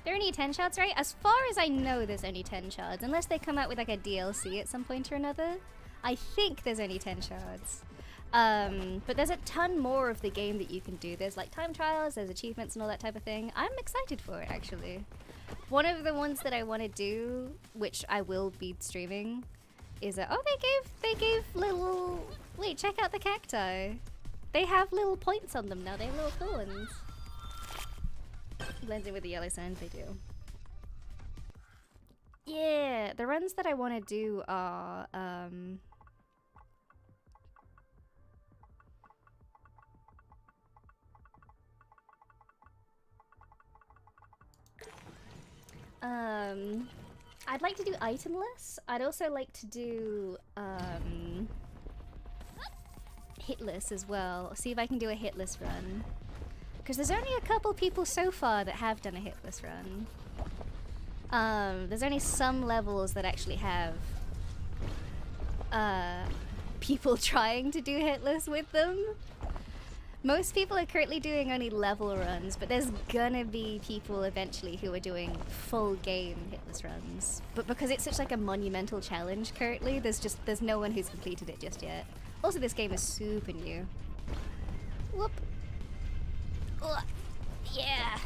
There are only 10 shards, right? As far as I know, there's only 10 shards. Unless they come out with like a DLC at some point or another. I think there's only 10 shards. But there's a ton more of the game that you can do. There's like time trials, there's achievements and all that type of thing. I'm excited for it, actually. One of the ones that I want to do, which I will be streaming, is oh, they gave little... Wait, check out the cacti. They have little points on them now. They have little thorns. Blends in with the yellow sand, they do. Yeah, the runs that I want to do are I'd like to do itemless. I'd also like to do hitless as well. See if I can do a hitless run. Because there's only a couple people so far that have done a hitless run. There's only some levels that actually have people trying to do hitless with them. Most people are currently doing only level runs, but there's gonna be people eventually who are doing full game hitless runs. But because it's such like a monumental challenge currently, there's no one who's completed it just yet. Also, this game is super new. Whoop. Ugh. Yeah.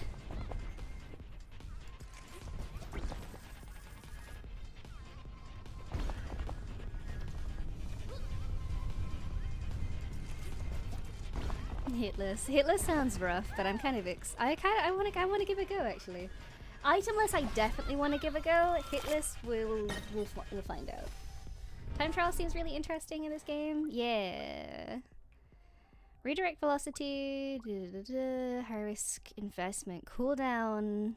Hitless. Hitless sounds rough, but I'm kind of I want to give it a go actually. Itemless, I definitely want to give a go. Hitless, we'll find out. Time trial seems really interesting in this game. Yeah. Redirect velocity, high risk investment, cooldown.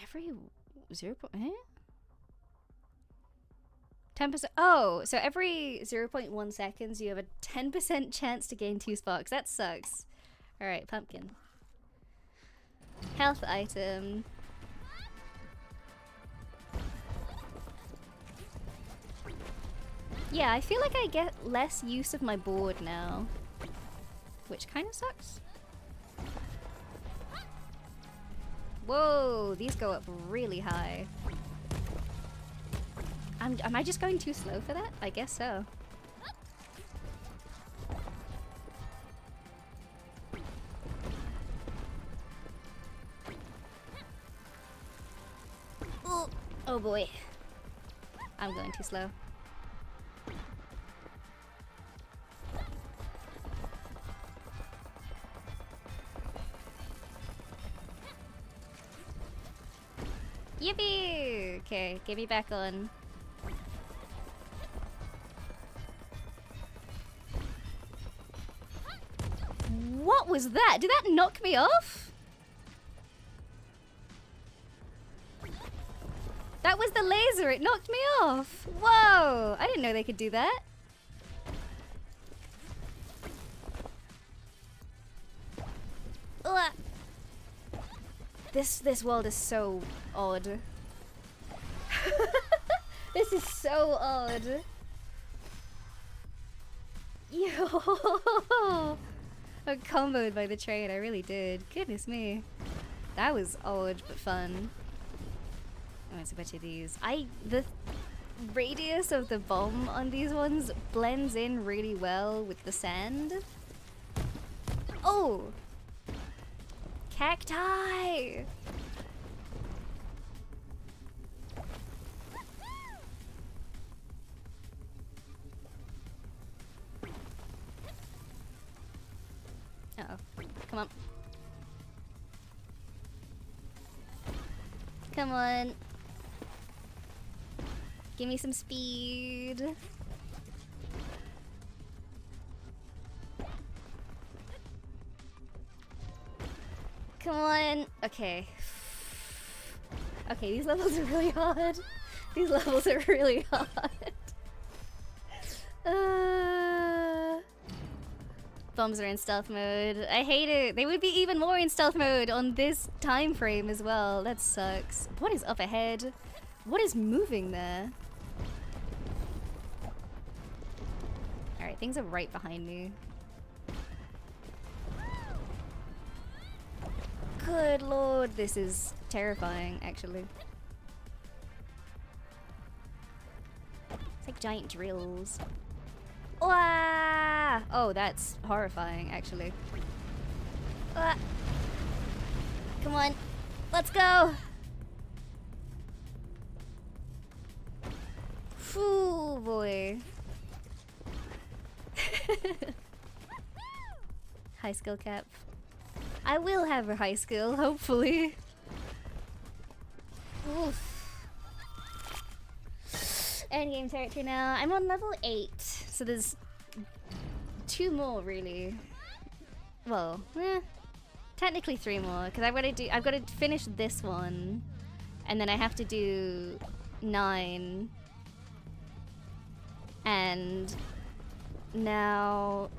Every 10%. Oh, so every 0.1 seconds you have a 10% chance to gain 2 sparks. That sucks. Alright, pumpkin. Health item. Yeah, I feel like I get less use of my board now. Which kind of sucks. Whoa, these go up really high. Am I just going too slow for that? I guess so. Ooh. Oh boy. I'm going too slow. Yippee! Okay, get me back on. What was that? Did that knock me off? That was the laser, it knocked me off. Whoa, I didn't know they could do that. Ugh. This world is so odd. This is so odd. Yo. I got comboed by the train, I really did. Goodness me. That was odd but fun. Oh, it's a bunch of these. The radius of the bomb on these ones blends in really well with the sand. Oh! Cacti! Uh-oh. Come on. Come on. Give me some speed. Come on. Okay. Okay, these levels are really hard. These levels are really hard. Bombs are in stealth mode. I hate it. They would be even more in stealth mode on this time frame as well. That sucks. What is up ahead? What is moving there? Alright, things are right behind me. Good lord, this is terrifying, actually. It's like giant drills. Wah! Oh, that's horrifying, actually. Wah! Come on, let's go! Ooh, boy. High skill cap. I will have a high skill, hopefully. Oof. Endgame territory now. I'm on level 8, so there's 2 more really. Well, technically 3 more, because I've got to finish this one, and then I have to do 9, and now.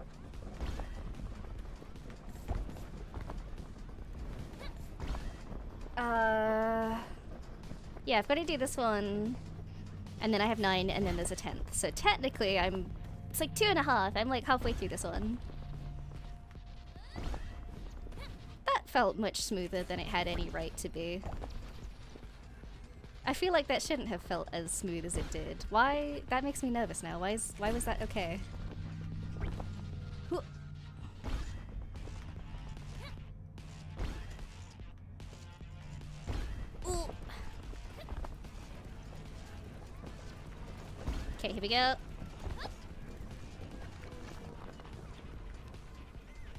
Yeah, I've got to do this one, and then I have 9, and then there's a 10th. So technically, it's like 2.5. I'm like halfway through this one. That felt much smoother than it had any right to be. I feel like that shouldn't have felt as smooth as it did. Why? That makes me nervous now. Why was that okay? Okay, here we go.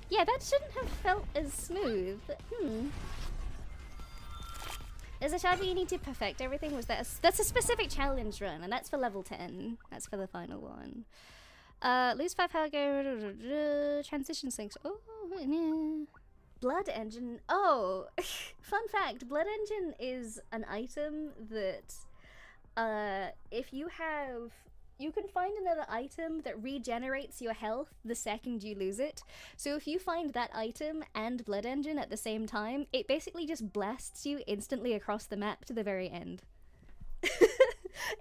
Yeah, that shouldn't have felt as smooth. There's a challenge where you need to perfect everything. That's a specific challenge run, and that's for level 10. That's for the final one. Lose 5 power, go transition sinks. Oh, yeah. Blood engine. Oh, fun fact. Blood engine is an item that if you have, you can find another item that regenerates your health the second you lose it. So if you find that item and Blood Engine at the same time, it basically just blasts you instantly across the map to the very end.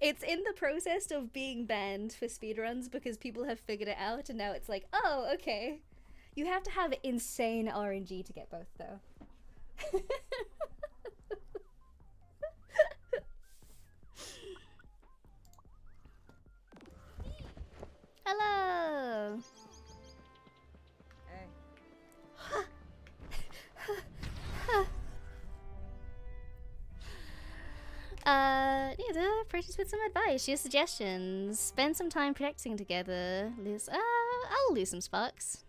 It's in the process of being banned for speedruns because people have figured it out, and now it's like, oh, okay. You have to have insane RNG to get both, though. Hello! Hey. Need to practice with some advice. Your suggestions. Spend some time practicing together. I'll lose some sparks.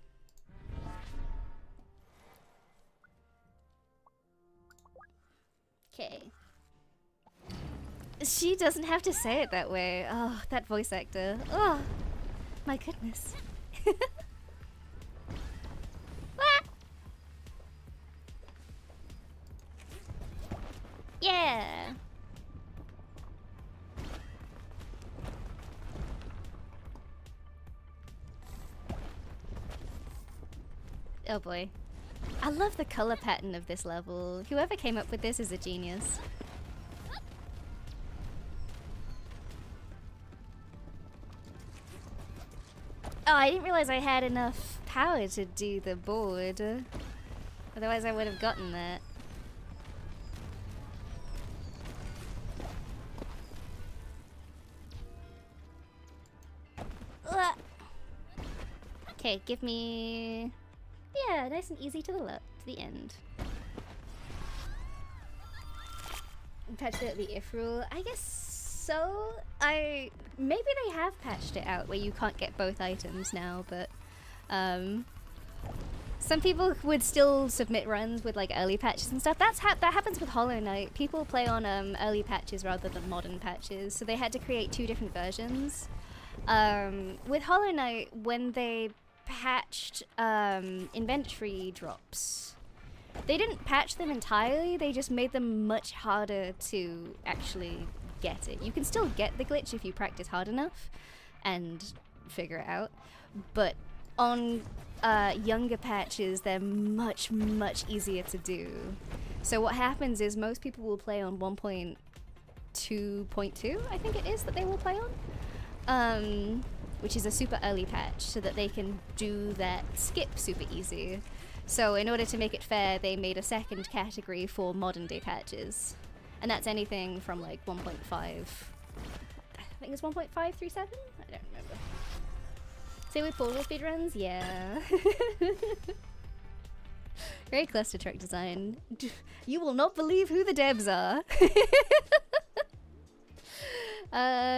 Okay. She doesn't have to say it that way. Oh, that voice actor. Oh, my goodness. Yeah. Oh boy. I love the color pattern of this level. Whoever came up with this is a genius. Oh, I didn't realize I had enough power to do the board. Otherwise I would have gotten that. Okay, give me... Yeah, nice and easy to the left, to the end. Patched out the if rule. I guess so. Maybe they have patched it out where you can't get both items now, but some people would still submit runs with like early patches and stuff. That happens with Hollow Knight. People play on early patches rather than modern patches, so they had to create 2 different versions. With Hollow Knight, when they patched inventory drops, They didn't patch them entirely, they just made them much harder to actually get it. You can still get the glitch if you practice hard enough and figure it out, but on younger patches they're much easier to do. So what happens is most people will play on 1.2.2, I think it is, that they will play on, which is a super early patch, so that they can do that skip super easy. So in order to make it fair, they made a second category for modern day patches, and that's anything from like 1.5, I think it's 1.537? I don't remember. Say with portal speedruns? Yeah. Very cluster truck design. You will not believe who the devs are.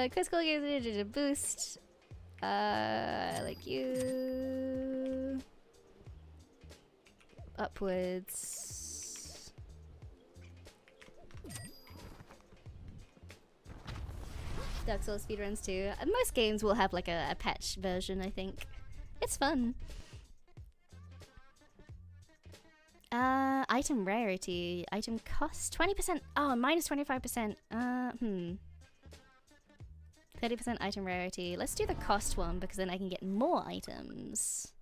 Critical gives a boost. Like you. Upwards. Dark Souls speedruns too. Most games will have like a patch version, I think. It's fun. Item rarity. Item cost. 20%. Oh, minus 25%. 30% item rarity. Let's do the cost one because then I can get more items.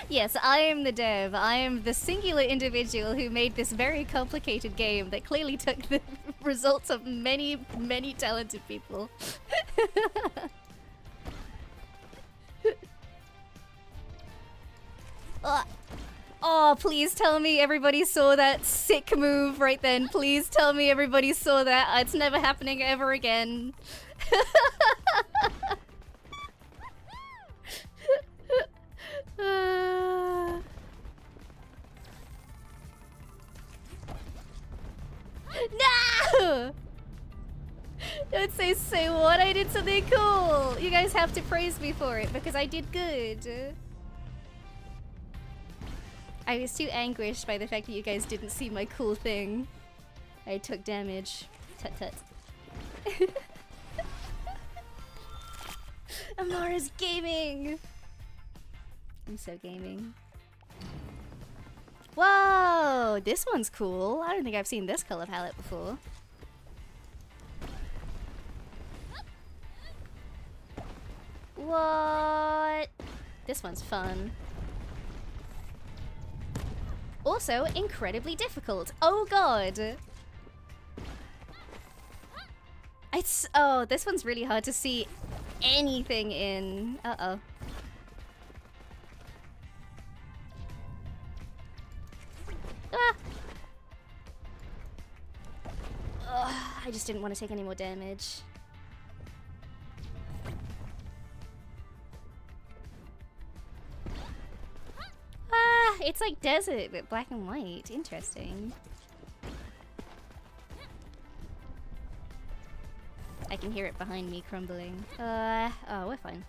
Yes, I am the dev. I am the singular individual who made this very complicated game that clearly took the results of many talented people. Oh, please tell me everybody saw that sick move right then. Please tell me everybody saw that. It's never happening ever again. No! Don't say what? I did something cool. You guys have to praise me for it because I did good. I was too anguished by the fact that you guys didn't see my cool thing. I took damage. Tut tut. Amora's gaming! I'm so gaming. Whoa! This one's cool. I don't think I've seen this color palette before. What? This one's fun. Also, incredibly difficult. Oh god! Oh, this one's really hard to see anything in. Uh-oh. Ah! Ugh, I just didn't want to take any more damage. Ah, it's like desert, but black and white. Interesting. I can hear it behind me crumbling. Oh, we're fine.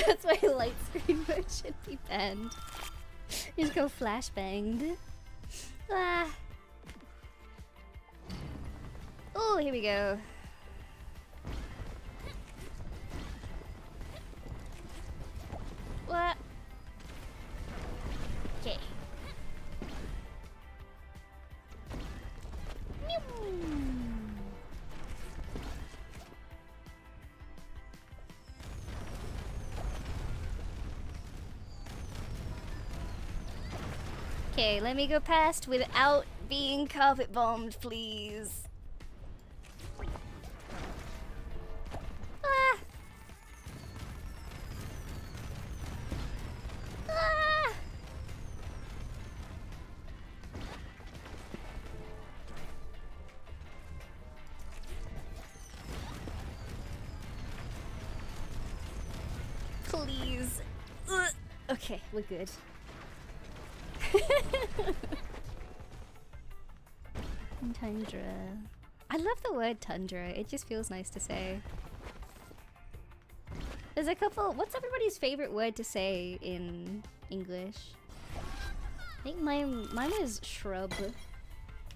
That's why light screen mode should be banned. Just go flashbanged. Ah. Oh, here we go. What? Okay. Okay, let me go past without being carpet bombed, please. Ah. Ah. Please. Ugh. Okay, we're good. Tundra. I love the word tundra. It just feels nice to say. There's a couple. What's everybody's favorite word to say in English? I think mine was shrub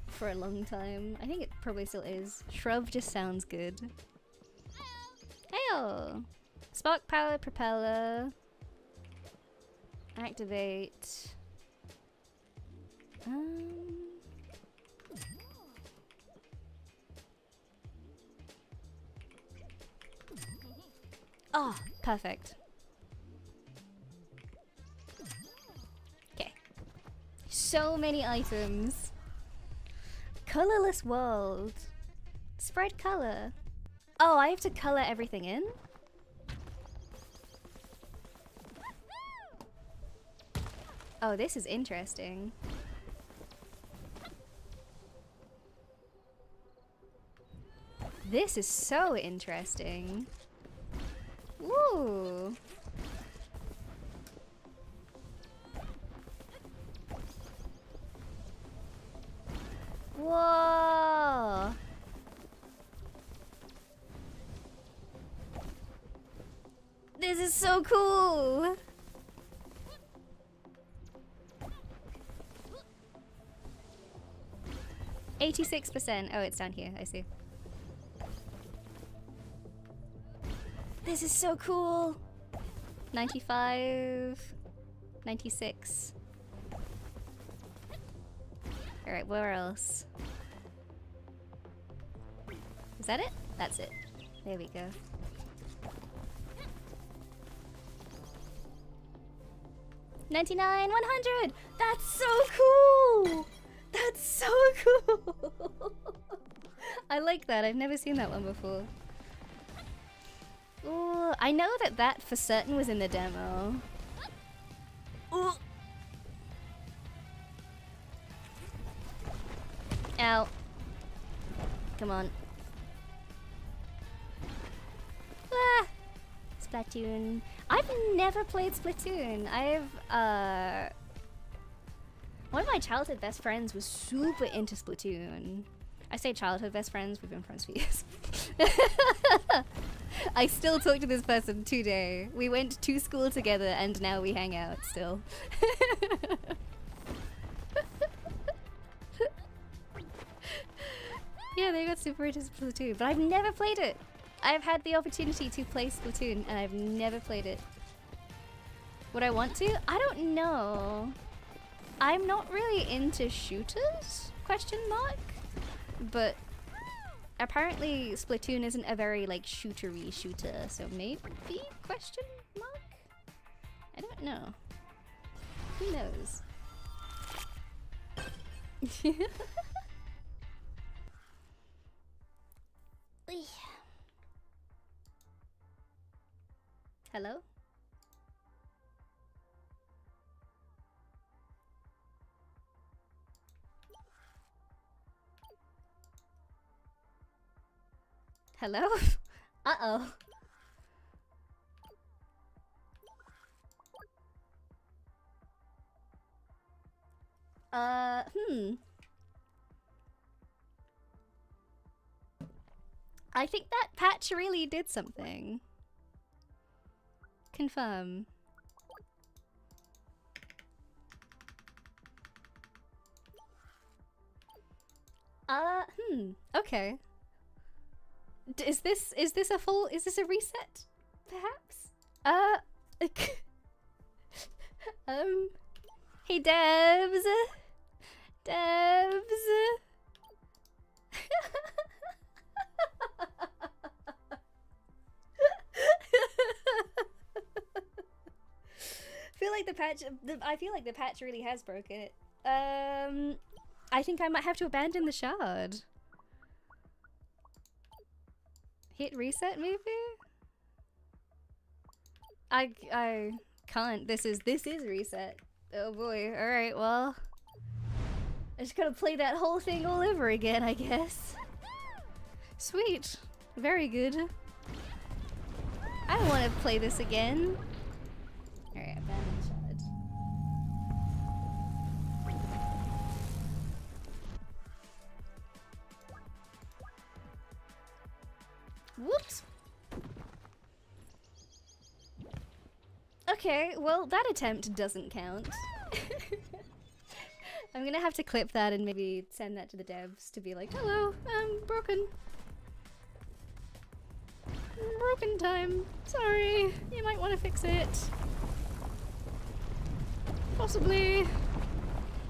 for a long time. I think it probably still is. Shrub just sounds good. Heyo! Spark power propeller. Activate. Oh, perfect. Okay. So many items. Colorless world. Spread color. Oh, I have to color everything in? Oh, this is interesting. This is so interesting. Woo! Whoa! This is so cool! %. Oh, it's down here. I see. This is so cool. 95. 96. Alright, where else? Is that it? That's it. There we go. $99, 100! That's so cool! That's so cool! I like that. I've never seen that one before. Ooh, I know that for certain was in the demo. Ooh. Ow. Come on. Ah! Splatoon. I've never played Splatoon. One of my childhood best friends was super into Splatoon. I say childhood best friends, we've been friends for years. I still talk to this person today. We went to school together and now we hang out still. Yeah, they got super into Splatoon, but I've never played it. I've had the opportunity to play Splatoon and I've never played it. Would I want to? I don't know. I'm not really into shooters, ? But apparently Splatoon isn't a very like shootery shooter, so maybe ? I don't know. Who knows? Hello? Hello? Uh-oh. I think that patch really did something. Confirm. Okay. Is this a reset? Perhaps? Hey Debs! Debs! I feel like the patch really has broken it. I think I might have to abandon the shard. Hit reset maybe? I can't. This is reset. Oh boy. Alright, well. I just gotta play that whole thing all over again, I guess. Sweet. Very good. I don't want to play this again. Alright, abandon the shard. Whoops. Okay, well, that attempt doesn't count. I'm gonna have to clip that and maybe send that to the devs to be like, hello, broken. Broken time. Sorry, you might want to fix it. Possibly.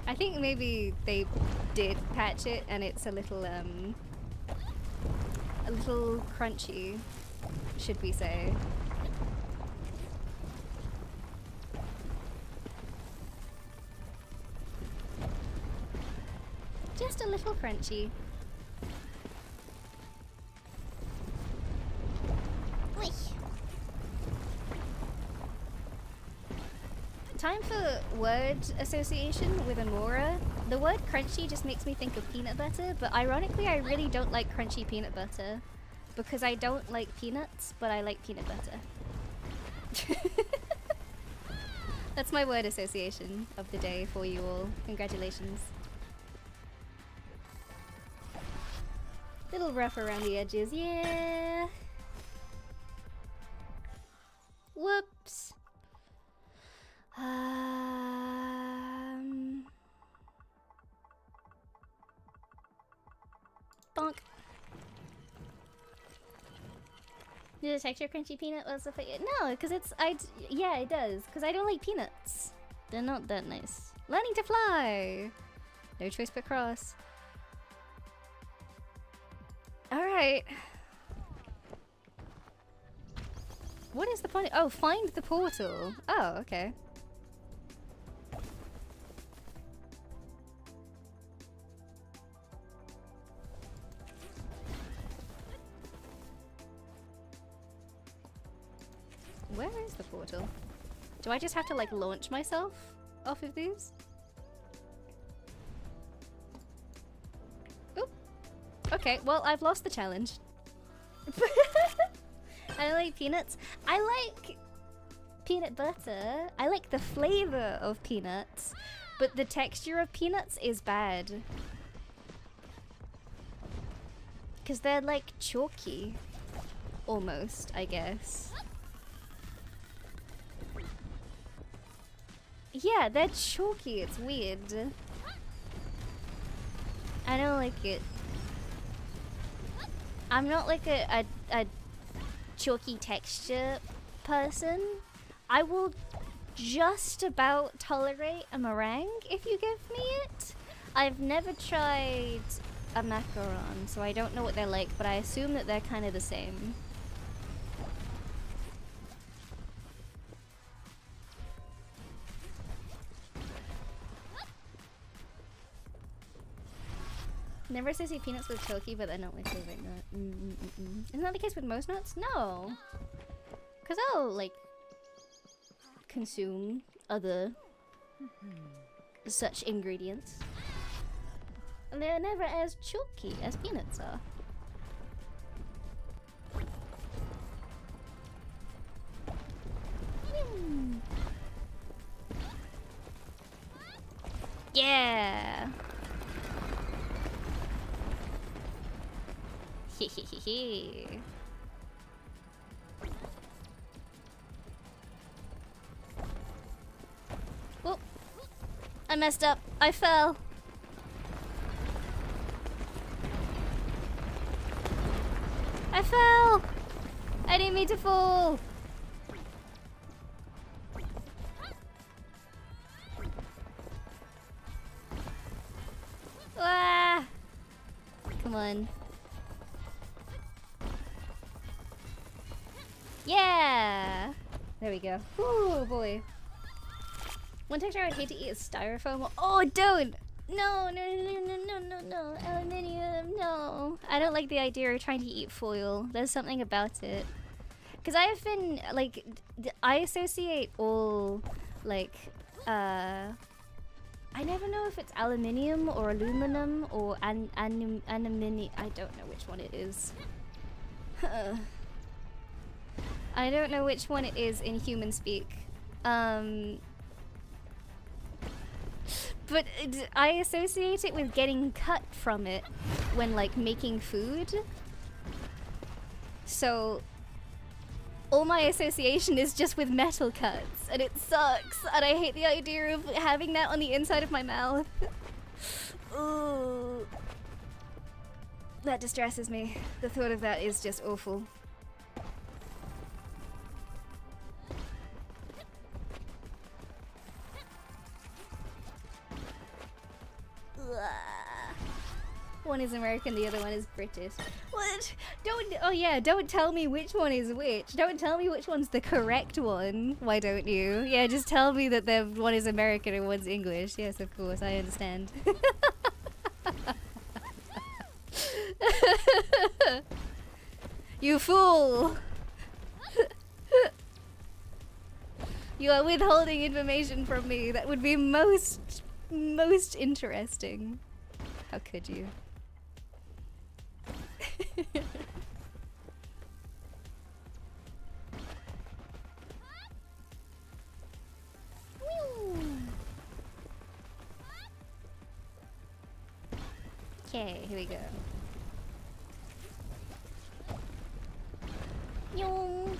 I think maybe they did patch it and it's a little crunchy, should we say. Just a little crunchy. Oi. Time for word association with Amora. The word crunchy just makes me think of peanut butter, but ironically I really don't like crunchy peanut butter. Because I don't like peanuts, but I like peanut butter. That's my word association of the day for you all. Congratulations. Little rough around the edges, yeah. Whoops. Bonk. Did the texture crunchy peanut was the no, because it's yeah, it does, because I don't like peanuts. They're not that nice. Learning to fly. No choice but cross. All right. What is the point? Oh, find the portal. Oh, okay. Where is the portal? Do I just have to like launch myself off of these? Oop. Okay, well I've lost the challenge. I don't like peanuts. I like peanut butter. I like the flavor of peanuts, but the texture of peanuts is bad. Because they're like chalky. Almost, I guess. Yeah, they're chalky. It's weird. I don't like it. I'm not like a chalky texture person. I will just about tolerate a meringue if you give me it. I've never tried a macaron, so I don't know what they're like, but I assume that they're kind of the same. Never associate peanuts with chalky, but they're not my favorite nut. Isn't that the case with most nuts? No. Because I'll, like, consume other such ingredients. And they're never as chalky as peanuts are. Yeah! Hehehehe. Oh, I messed up. I fell. I fell. I didn't mean to fall. Ah! Come on. Yeah! There we go. Oh boy. One texture I would hate to eat is styrofoam. Oh, don't! No, no, no, no, no, no, no. Aluminium, no. I don't like the idea of trying to eat foil. There's something about it. Because I have been, like, I associate all, like, I never know if it's aluminium or aluminum or antimony. I don't know which one it is. I don't know which one it is in human speak. But I associate it with getting cut from it when, like, making food. So all my association is just with metal cuts, and it sucks, and I hate the idea of having that on the inside of my mouth. Ooh. That distresses me. The thought of that is just awful. One is American, the other one is British. What? Don't. Oh yeah, don't tell me which one is which. Don't tell me which one's the correct one. Why don't you? Yeah, just tell me that the one is American and one's English. Yes, of course, I understand. You fool! You are withholding information from me that would be most interesting. How could you? Okay, here we go. Nyong,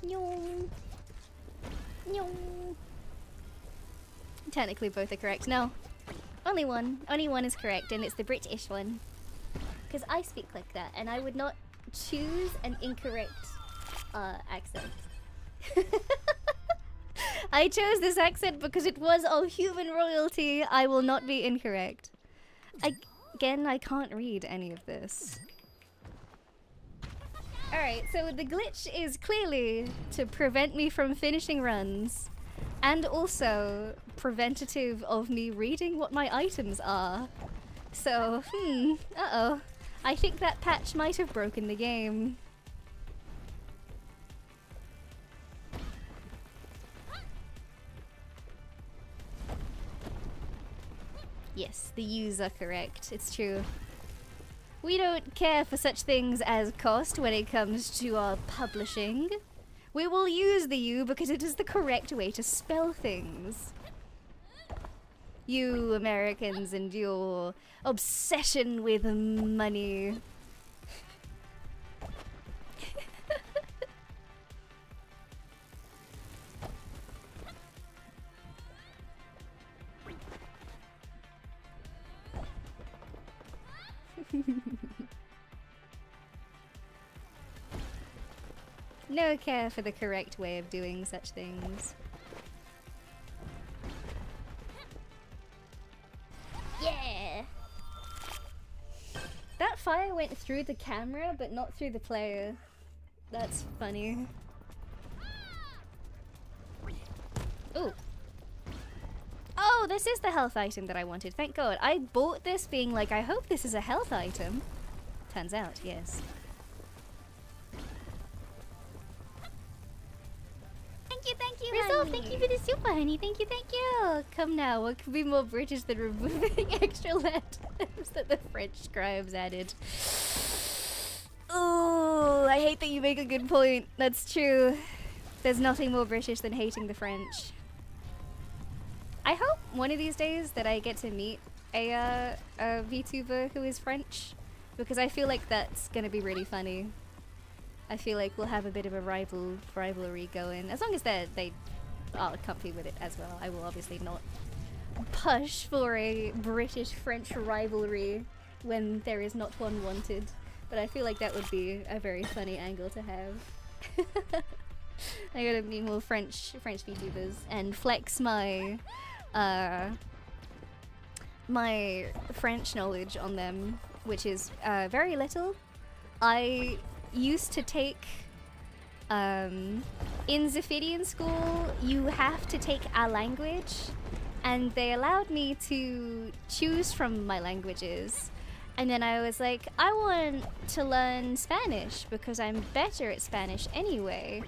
nyong, nyong. Technically both are correct. No. Only one. Only one is correct, and it's the British one. Because I speak like that, and I would not choose an incorrect accent. I chose this accent because it was all human royalty. I will not be incorrect. Again, I can't read any of this. Alright, so the glitch is clearly to prevent me from finishing runs, and also preventative of me reading what my items are. So, uh-oh. I think that patch might have broken the game. Yes, the U's are correct. It's true. We don't care for such things as cost when it comes to our publishing. We will use the U because it is the correct way to spell things. You Americans and your obsession with money. No care for the correct way of doing such things. Yeah! That fire went through the camera, but not through the player. That's funny. Ooh. Oh, this is the health item that I wanted. Thank God. I bought this being like, I hope this is a health item. Turns out, yes. Thank you, Resolve, honey. Thank you for the super, honey. Thank you, thank you. Come now, what could be more British than removing extra letters that the French scribes added? Oh, I hate that you make a good point. That's true. There's nothing more British than hating the French. I hope one of these days that I get to meet a VTuber who is French, because I feel like that's gonna be really funny. I feel like we'll have a bit of a rivalry going, as long as they are comfy with it as well. I will obviously not push for a British-French rivalry when there is not one wanted, but I feel like that would be a very funny angle to have. I gotta meet more French VTubers and flex my my French knowledge on them, which is very little. I used to take in Zephidian school you have to take a language, and they allowed me to choose from my languages, and then I was like, I want to learn Spanish because I'm better at Spanish anyway,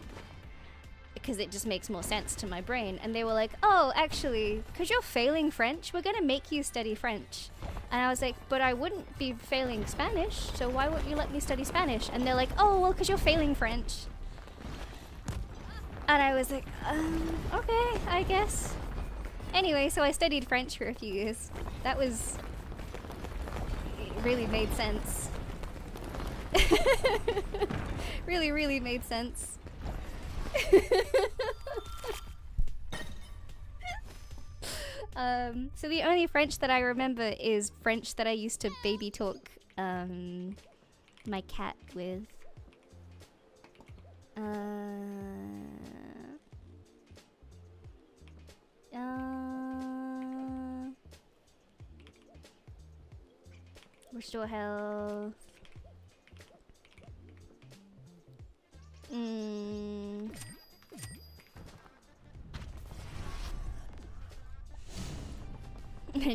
because it just makes more sense to my brain. And they were like, oh, actually, because you're failing French, we're gonna make you study French. And I was like, but I wouldn't be failing Spanish, so why won't you let me study Spanish? And they're like, oh, well, because you're failing French. And I was like, okay, I guess. Anyway, so I studied French for a few years. That was... it really made sense. really made sense. So the only French that I remember is French that I used to baby talk my cat with. Restore health. I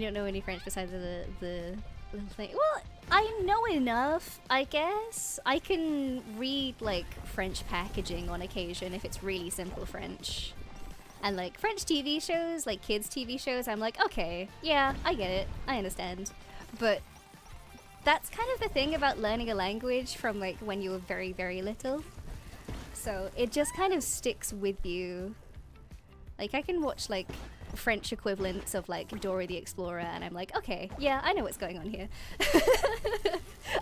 don't know any French besides the little thing. Well, I know enough, I guess. I can read like French packaging on occasion if it's really simple French. And like French TV shows, like kids TV shows, I'm like, okay, yeah, I get it. I understand. But that's kind of the thing about learning a language from like when you were very, very little. So it just kind of sticks with you. Like I can watch like French equivalents of like Dora the Explorer and I'm like, okay, yeah, I know what's going on here.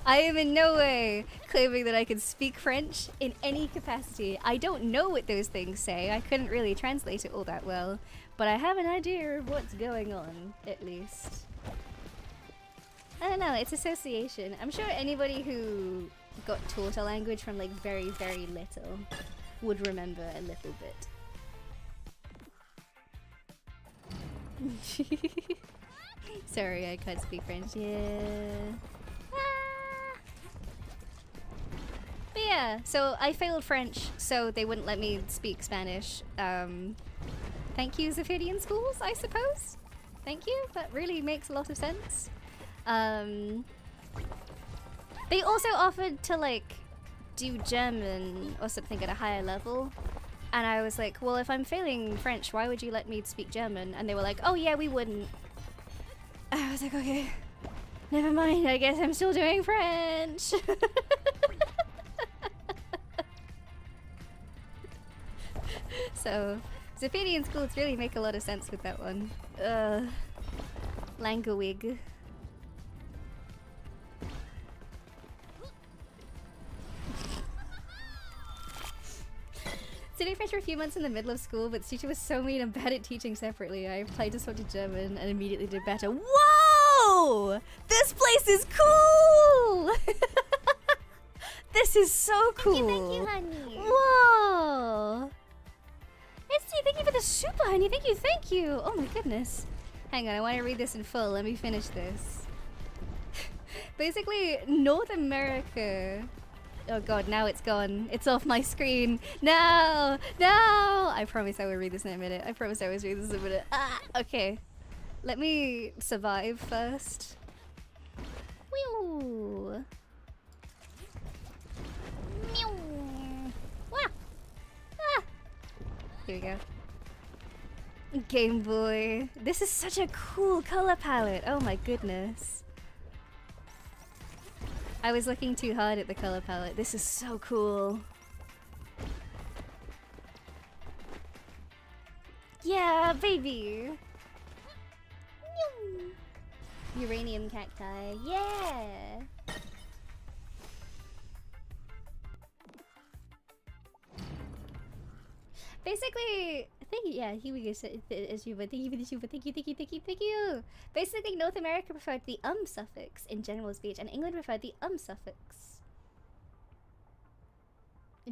I am in no way claiming that I can speak French in any capacity. I don't know what those things say. I couldn't really translate it all that well, but I have an idea of what's going on, at least. I don't know, it's association. I'm sure anybody who got taught a language from like very, very little would remember a little bit. Sorry, I can't speak French. Yeah. Ah. But yeah, so I failed French, so they wouldn't let me speak Spanish. Thank you, Zephidian schools, I suppose. Thank you. That really makes a lot of sense. They also offered to like do German or something at a higher level. And I was like, well, if I'm failing French, why would you let me speak German? And they were like, oh yeah, we wouldn't. I was like, okay, never mind, I guess I'm still doing French. So, Zephidian schools really make a lot of sense with that one. Langawig. Studied French for a few months in the middle of school, but the teacher was so mean and bad at teaching separately. I applied to switch to German and immediately did better. Whoa! This place is cool! This is so cool! Thank you, honey! Whoa! Esty, thank you for the super, honey! Thank you! Oh my goodness. Hang on, I want to read this in full. Let me finish this. Basically, North America... Oh god, now it's gone. It's off my screen. No! No! I promise I will read this in a minute. I promise I will read this in a minute. Ah! Okay. Let me survive first. Whew! Meow! Wah! Ah! Here we go. Game Boy. This is such a cool color palette. Oh my goodness. I was looking too hard at the color palette. This is so cool. Yeah, baby. Uranium cacti. Yeah. Basically, thank you. Yeah, here we go. Thank you for the super. Thank you. Basically, North America preferred the suffix in general speech, and England preferred the suffix.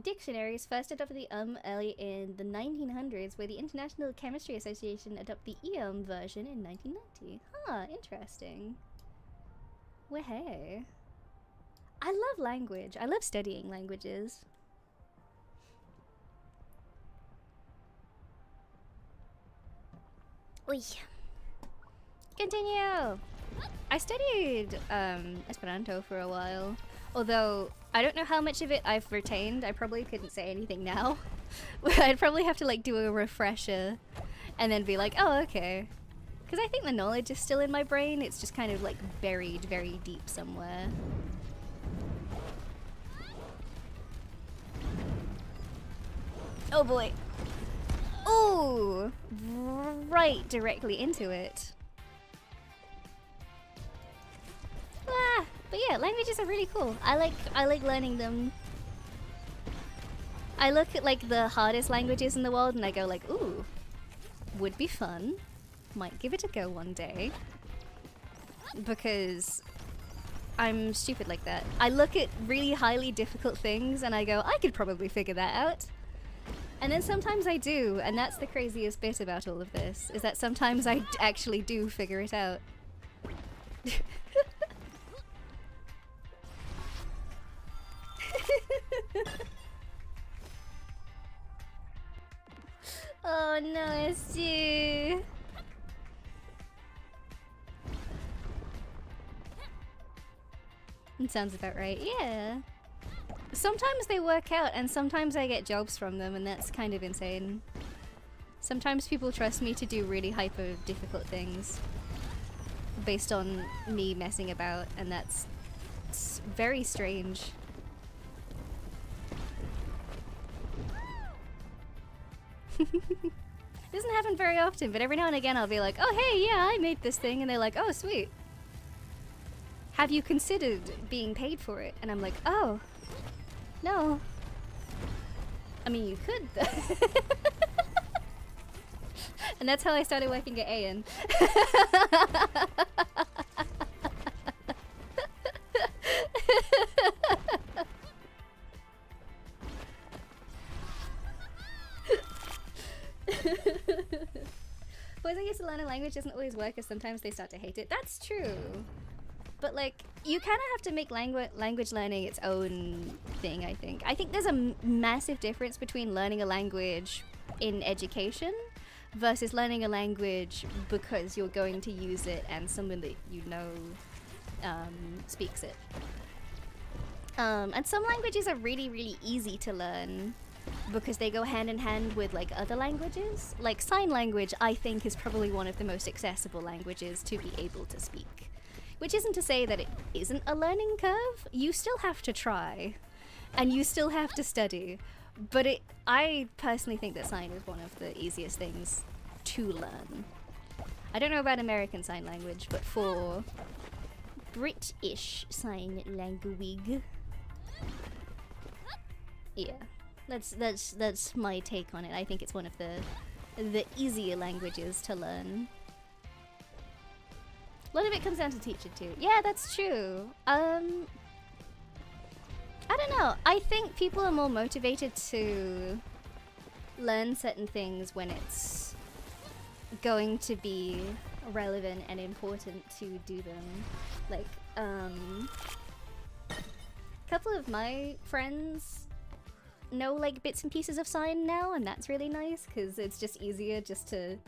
Dictionaries first adopted the early in the 1900s, where the International Chemistry Association adopted the version in 1990. Huh, interesting. Well, hey. I love language. I love studying languages. Oi. Continue! I studied Esperanto for a while, although I don't know how much of it I've retained. I probably couldn't say anything now. I'd probably have to like do a refresher and then be like, oh, okay. Because I think the knowledge is still in my brain, it's just kind of like buried very deep somewhere. Oh boy. Ooh, right directly into it. Ah, but yeah, languages are really cool. I like learning them. I look at like the hardest languages in the world and I go like, ooh, would be fun. Might give it a go one day. Because I'm stupid like that. I look at really highly difficult things and I go, I could probably figure that out. And then sometimes I do, and that's the craziest bit about all of this, is that sometimes I actually do figure it out. Oh no, SG. It sounds about right, yeah. Sometimes they work out and sometimes I get jobs from them and that's kind of insane. Sometimes people trust me to do really hyper difficult things based on me messing about, and that's very strange. Doesn't happen very often, but every now and again I'll be like, oh hey, yeah, I made this thing, and they're like, oh sweet. Have you considered being paid for it? And I'm like, oh, no. I mean, you could though. And that's how I started working at AN. Boys I used to learn a language doesn't always work, as sometimes they start to hate it. That's true. But like, you kind of have to make language learning its own thing, I think. I think there's a massive difference between learning a language in education versus learning a language because you're going to use it and someone that you know speaks it. And some languages are really, really easy to learn because they go hand in hand with like other languages. Like sign language, I think, is probably one of the most accessible languages to be able to speak. Which isn't to say that it isn't a learning curve. You still have to try, and you still have to study. But I personally think that sign is one of the easiest things to learn. I don't know about American Sign Language, but for British Sign Language, yeah, that's my take on it. I think it's one of the easier languages to learn. A lot of it comes down to teacher too. Yeah, that's true. I don't know. I think people are more motivated to learn certain things when it's going to be relevant and important to do them. Like, a couple of my friends know like bits and pieces of sign now, and that's really nice because it's just easier just to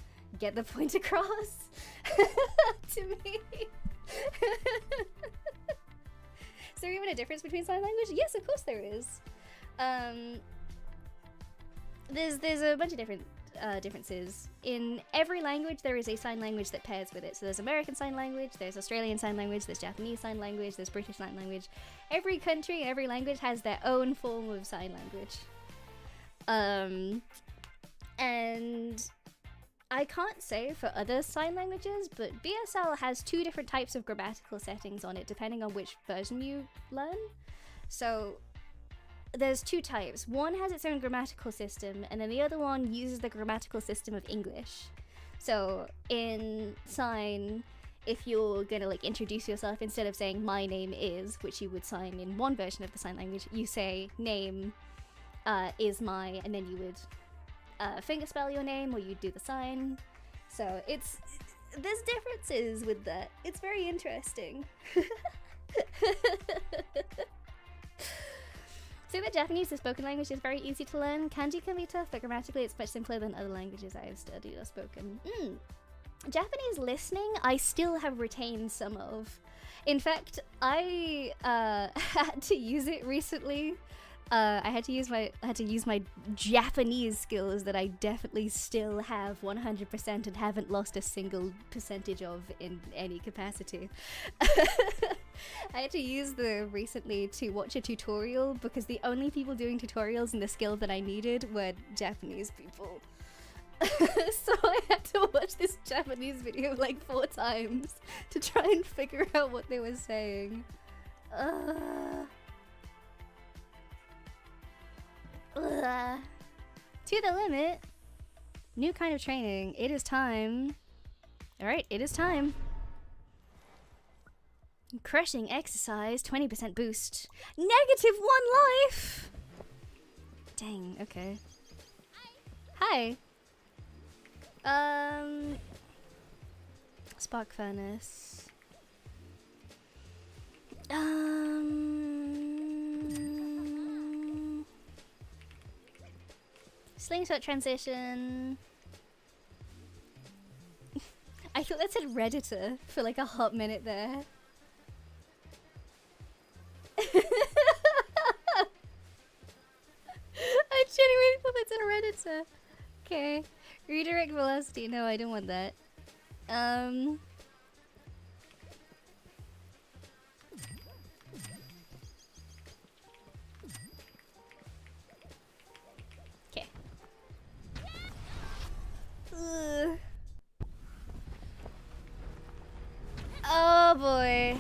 get the point across to me. Is there even a difference between sign language? Yes, of course there is. There's a bunch of different differences. In every language there is a sign language that pairs with it. So there's American Sign Language, there's Australian Sign Language, there's Japanese Sign Language, there's British Sign Language. Every country, every language has their own form of sign language. And I can't say for other sign languages, but BSL has two different types of grammatical settings on it depending on which version you learn. So there's two types. One has its own grammatical system, and then the other one uses the grammatical system of English. So in sign, if you're gonna like introduce yourself, instead of saying my name is, which you would sign in one version of the sign language, you say name is my, and then you would finger spell your name, or you do the sign. So there's differences with that. It's very interesting. So the Japanese, the spoken language, is very easy to learn. Kanji can be tough, but grammatically it's much simpler than other languages I have studied or spoken. Japanese listening, I still have retained some of. In fact, I had to use it recently. I had to use my Japanese skills that I definitely still have 100% and haven't lost a single percentage of in any capacity. I had to use them recently to watch a tutorial because the only people doing tutorials in the skill that I needed were Japanese people. So I had to watch this Japanese video like 4 times to try and figure out what they were saying. To the limit. New kind of training. It is time. Alright, it is time. Crushing exercise, 20% boost. -1 life! Dang, okay. Hi. Spark furnace. Slingshot transition. I thought that said Redditor for like a hot minute there. I genuinely thought that said Redditor. Okay. Redirect velocity. No, I don't want that. Okay. Oh boy.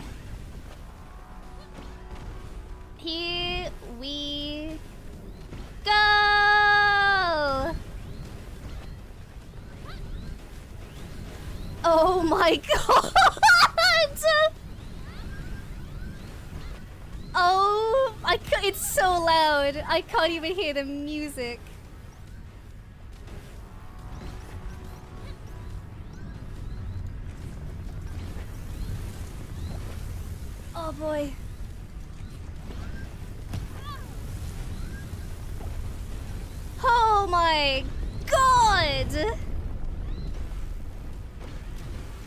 Here we go! Oh my god! Oh, it's so loud. I can't even hear the music. Oh boy. Oh my god!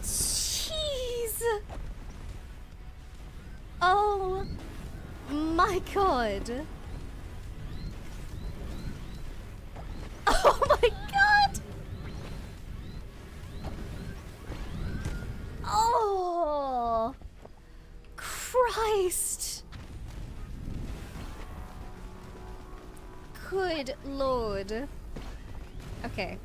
Jeez! Oh my god! Oh my god! Oh! Christ! Good lord. Okay.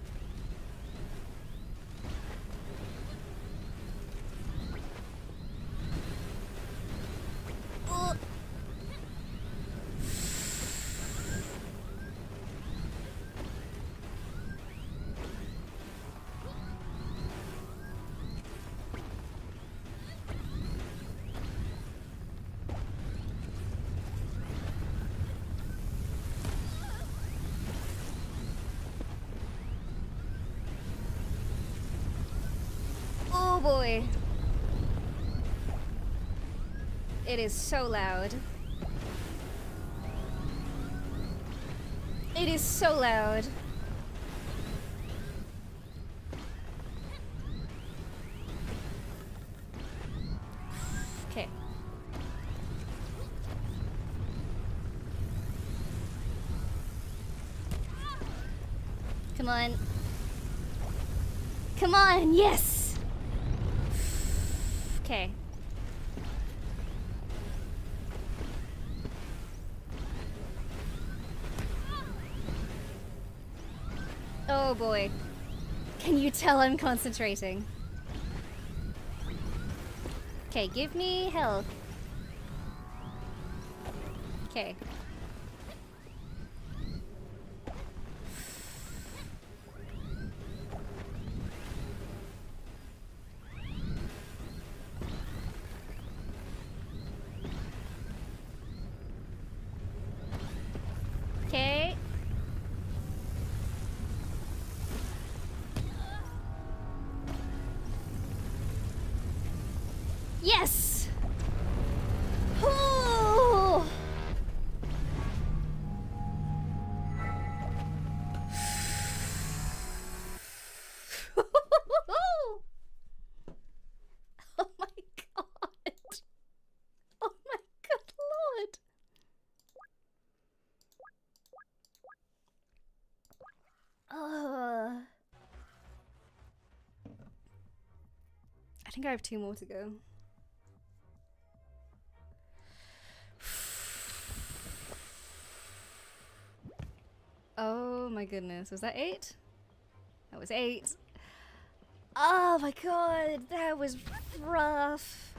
Oh boy. It is so loud. It is so loud. Okay. Come on. Come on, yes! Okay. Oh boy. Can you tell I'm concentrating? Okay, give me health. Okay. Okay. Yes! Oh! Oh my god! Oh my good lord! I think I have 2 more to go. Oh my goodness, was that 8? That was 8. Oh my god, that was rough.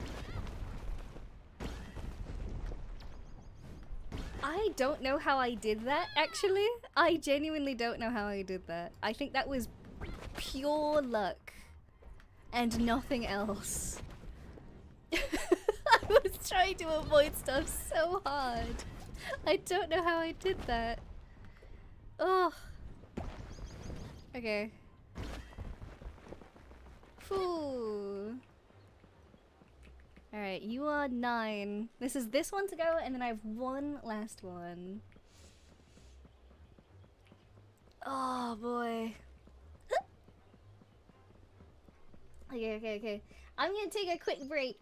I don't know how I did that, actually. I genuinely don't know how I did that. I think that was pure luck and nothing else. I was trying to avoid stuff so hard. I don't know how I did that. Oh. Okay. Phew. Alright, you are 9. This is this one to go, and then I have one last one. Oh boy. Okay. I'm gonna take a quick break.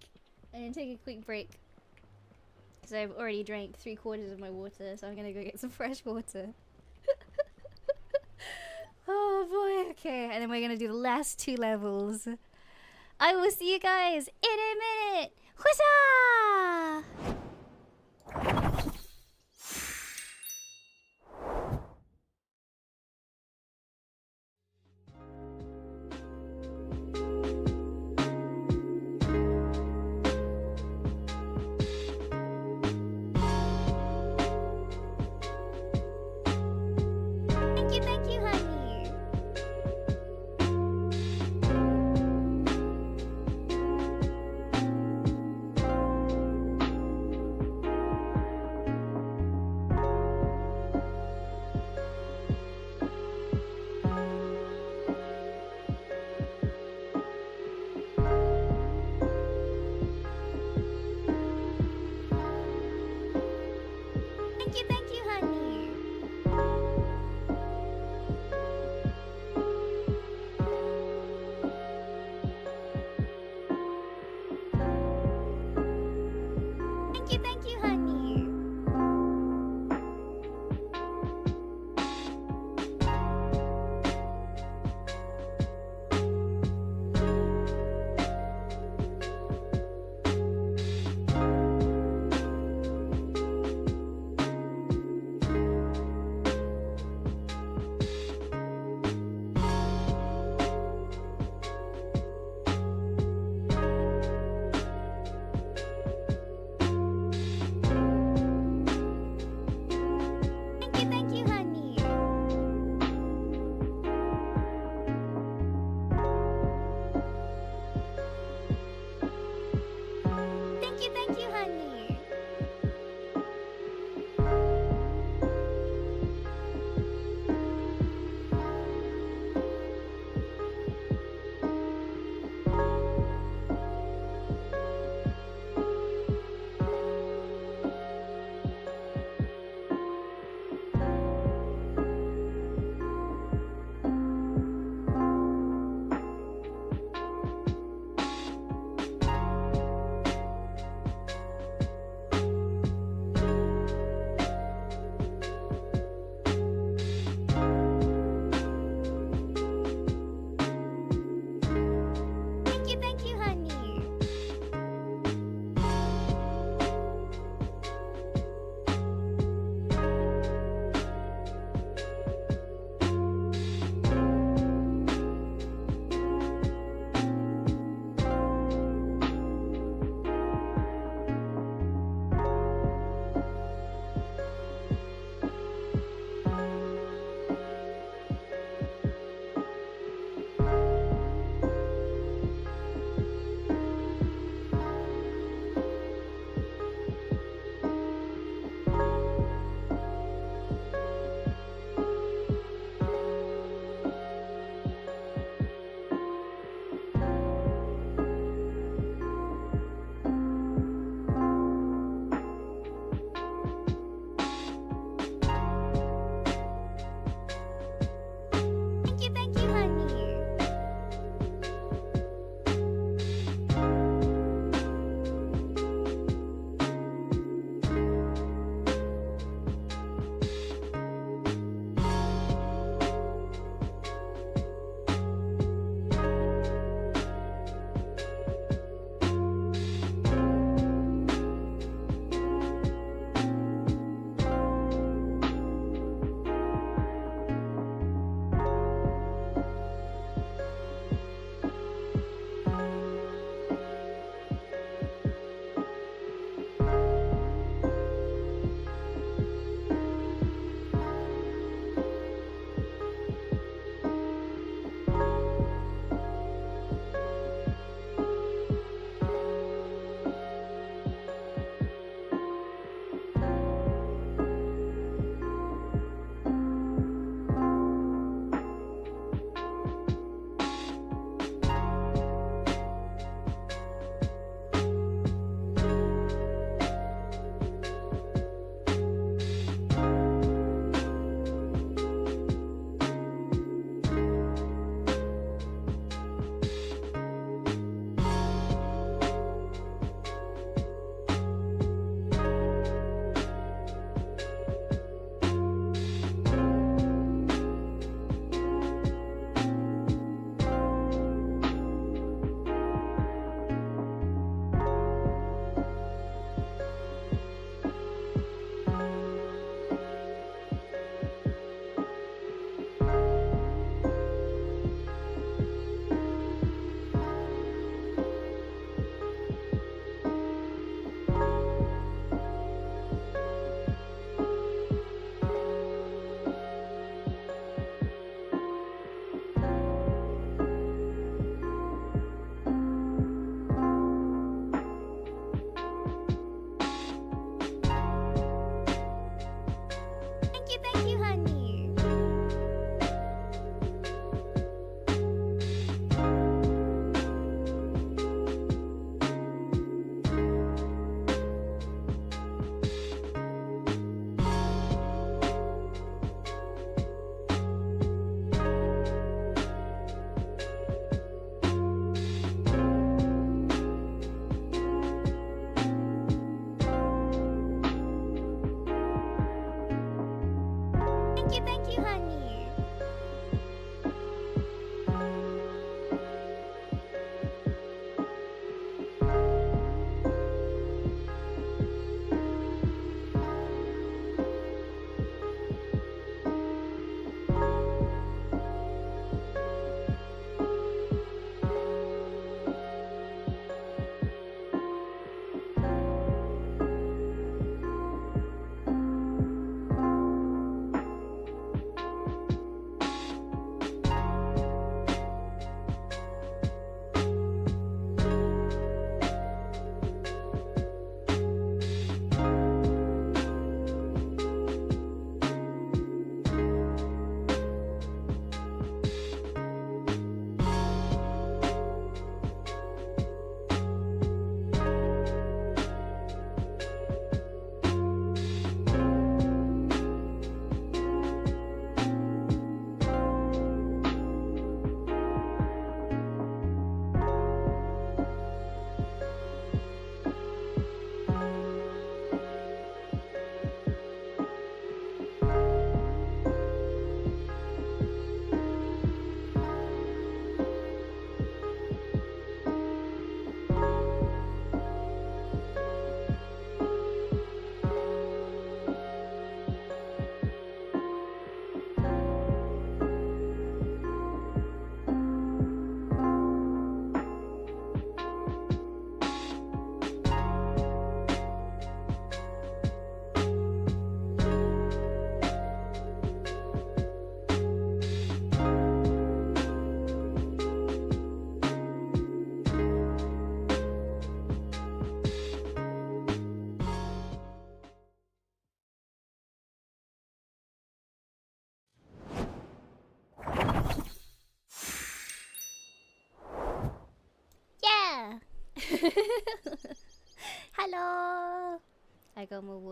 Because I've already drank 3/4 of my water, so I'm gonna go get some fresh water. Oh boy, okay. And then we're gonna do the last 2 levels. I will see you guys in a minute. Huzzah! Thank you, honey. Thank you, honey. Thank you, honey. Thank you, honey. Thank you, honey.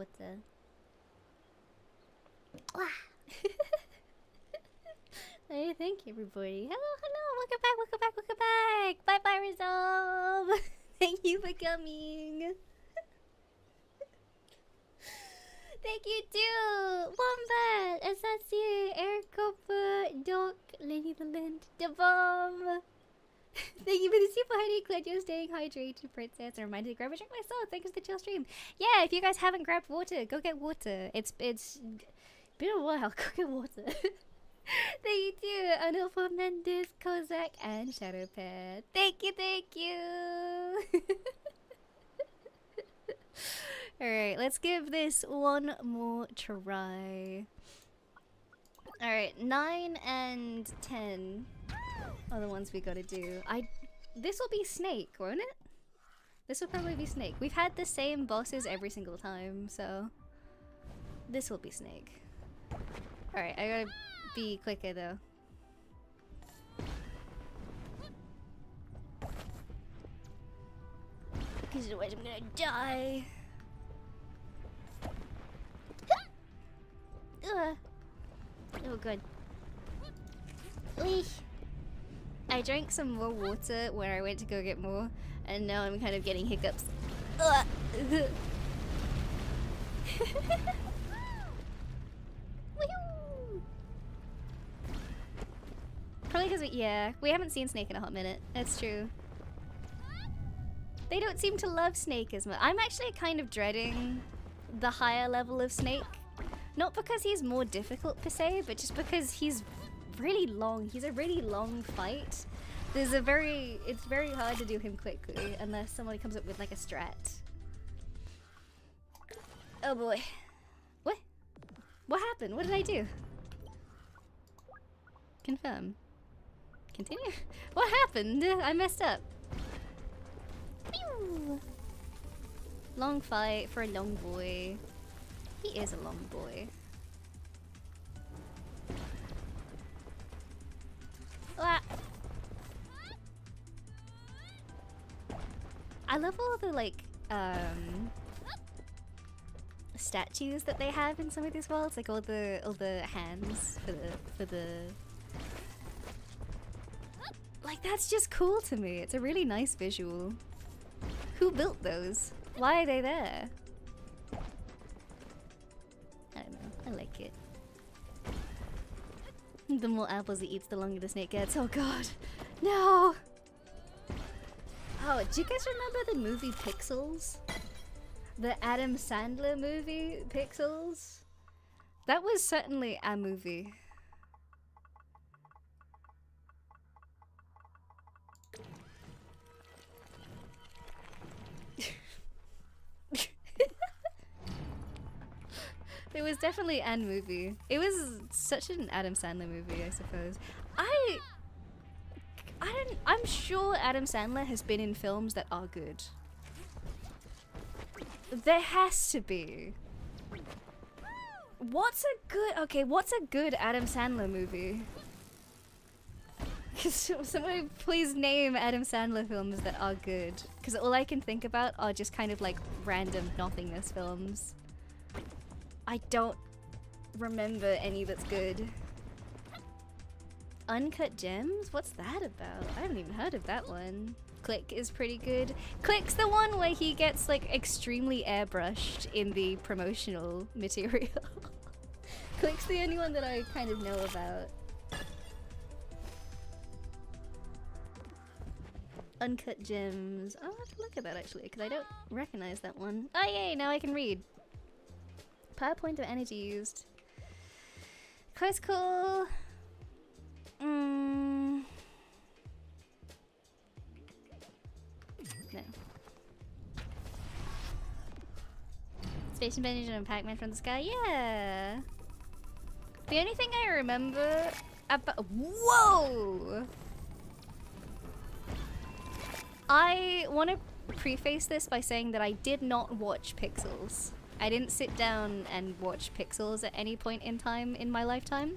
water. Hey, thank you, everybody. Hello, hello. Welcome back, welcome back, welcome back. Bye bye, Resolve. Thank you for coming. Thank you too. Wombat, Assassin, Eric Copper, Doc, Lady the Lind, the Bomb. Thank you for the super honey. Glad you're staying hydrated, princess. A reminder to grab a drink myself. Thanks for the chill stream. Yeah, if you guys haven't grabbed water, go get water. It's been a while. Go get water. Thank you too, Anil Mendes, Kozak, and Shadowpad. Thank you, thank you. Alright, let's give this one more try. Alright, 9 and 10 are the ones we gotta do. This will be Snake, won't it? This will probably be Snake. We've had the same bosses every single time, so this will be Snake. Alright, I gotta be quicker though. Because otherwise I'm gonna die. Oh good. Whee! I drank some more water when I went to go get more, and now I'm kind of getting hiccups. Probably because we haven't seen Snake in a hot minute. That's true. They don't seem to love Snake as much. I'm actually kind of dreading the higher level of Snake. Not because he's more difficult per se, but just because he's really long. He's a really long fight. It's very hard to do him quickly unless somebody comes up with like a strat. Oh boy. What? What happened? What did I do? Confirm. Continue? What happened? I messed up. Pew! Long fight for a long boy. He is a long boy. Ah. I love all the like statues that they have in some of these worlds, like all the hands for the like, that's just cool to me. It's a really nice visual. Who built those? Why are they there? I don't know. I like it. The more apples he eats, the longer the snake gets. Oh god. No! Oh, do you guys remember the movie Pixels? The Adam Sandler movie Pixels? That was certainly a movie. It was definitely an movie. It was such an Adam Sandler movie, I suppose. I'm sure Adam Sandler has been in films that are good. There has to be. What's a good Adam Sandler movie? Somebody please name Adam Sandler films that are good. Because all I can think about are just kind of like random nothingness films. I don't remember any that's good. Uncut Gems? What's that about? I haven't even heard of that one. Click is pretty good. Click's the one where he gets like extremely airbrushed in the promotional material. Click's the only one that I kind of know about. Uncut Gems. I'll have to look at that actually, because I don't recognize that one. Oh yay, now I can read. PowerPoint of energy used. Close call. No. Space Invasion and Pac-Man from the sky? Yeah. The only thing I remember about— Whoa! I want to preface this by saying that I did not watch Pixels. I didn't sit down and watch Pixels at any point in time in my lifetime.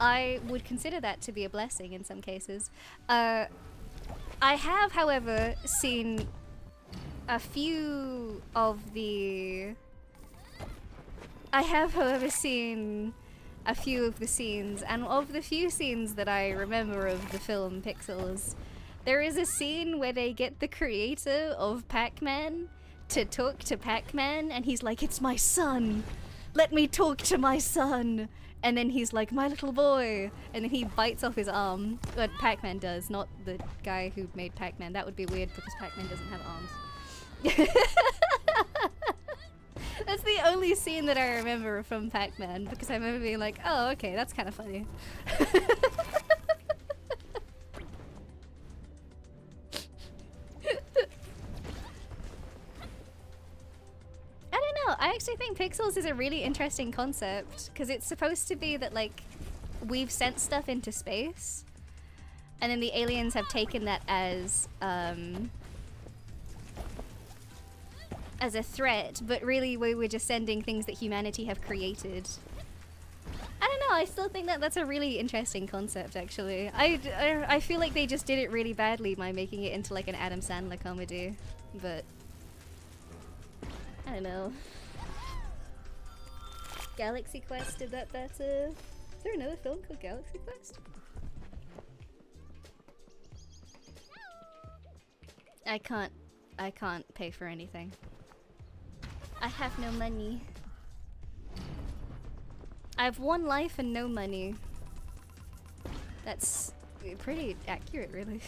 I would consider that to be a blessing in some cases. I have, however, seen a few of the I have, however, seen a few of the scenes, and of the few scenes that I remember of the film Pixels, there is a scene where they get the creator of Pac-Man to talk to Pac-Man, and he's like, "It's my son! Let me talk to my son!" And then he's like, "My little boy!" And then he bites off his arm. But Pac-Man does, not the guy who made Pac-Man. That would be weird because Pac-Man doesn't have arms. That's the only scene that I remember from Pac-Man, because I remember being like, oh, okay, that's kind of funny. I don't know, I actually think Pixels is a really interesting concept, because it's supposed to be that, like, we've sent stuff into space, and then the aliens have taken that as a threat, but really we were just sending things that humanity have created. I don't know, I still think that that's a really interesting concept, actually. I feel like they just did it really badly by making it into like an Adam Sandler comedy, but I don't know. Galaxy Quest did that better. Is there another film called Galaxy Quest? I can't pay for anything. I have no money. I have one life and no money. That's pretty accurate, really.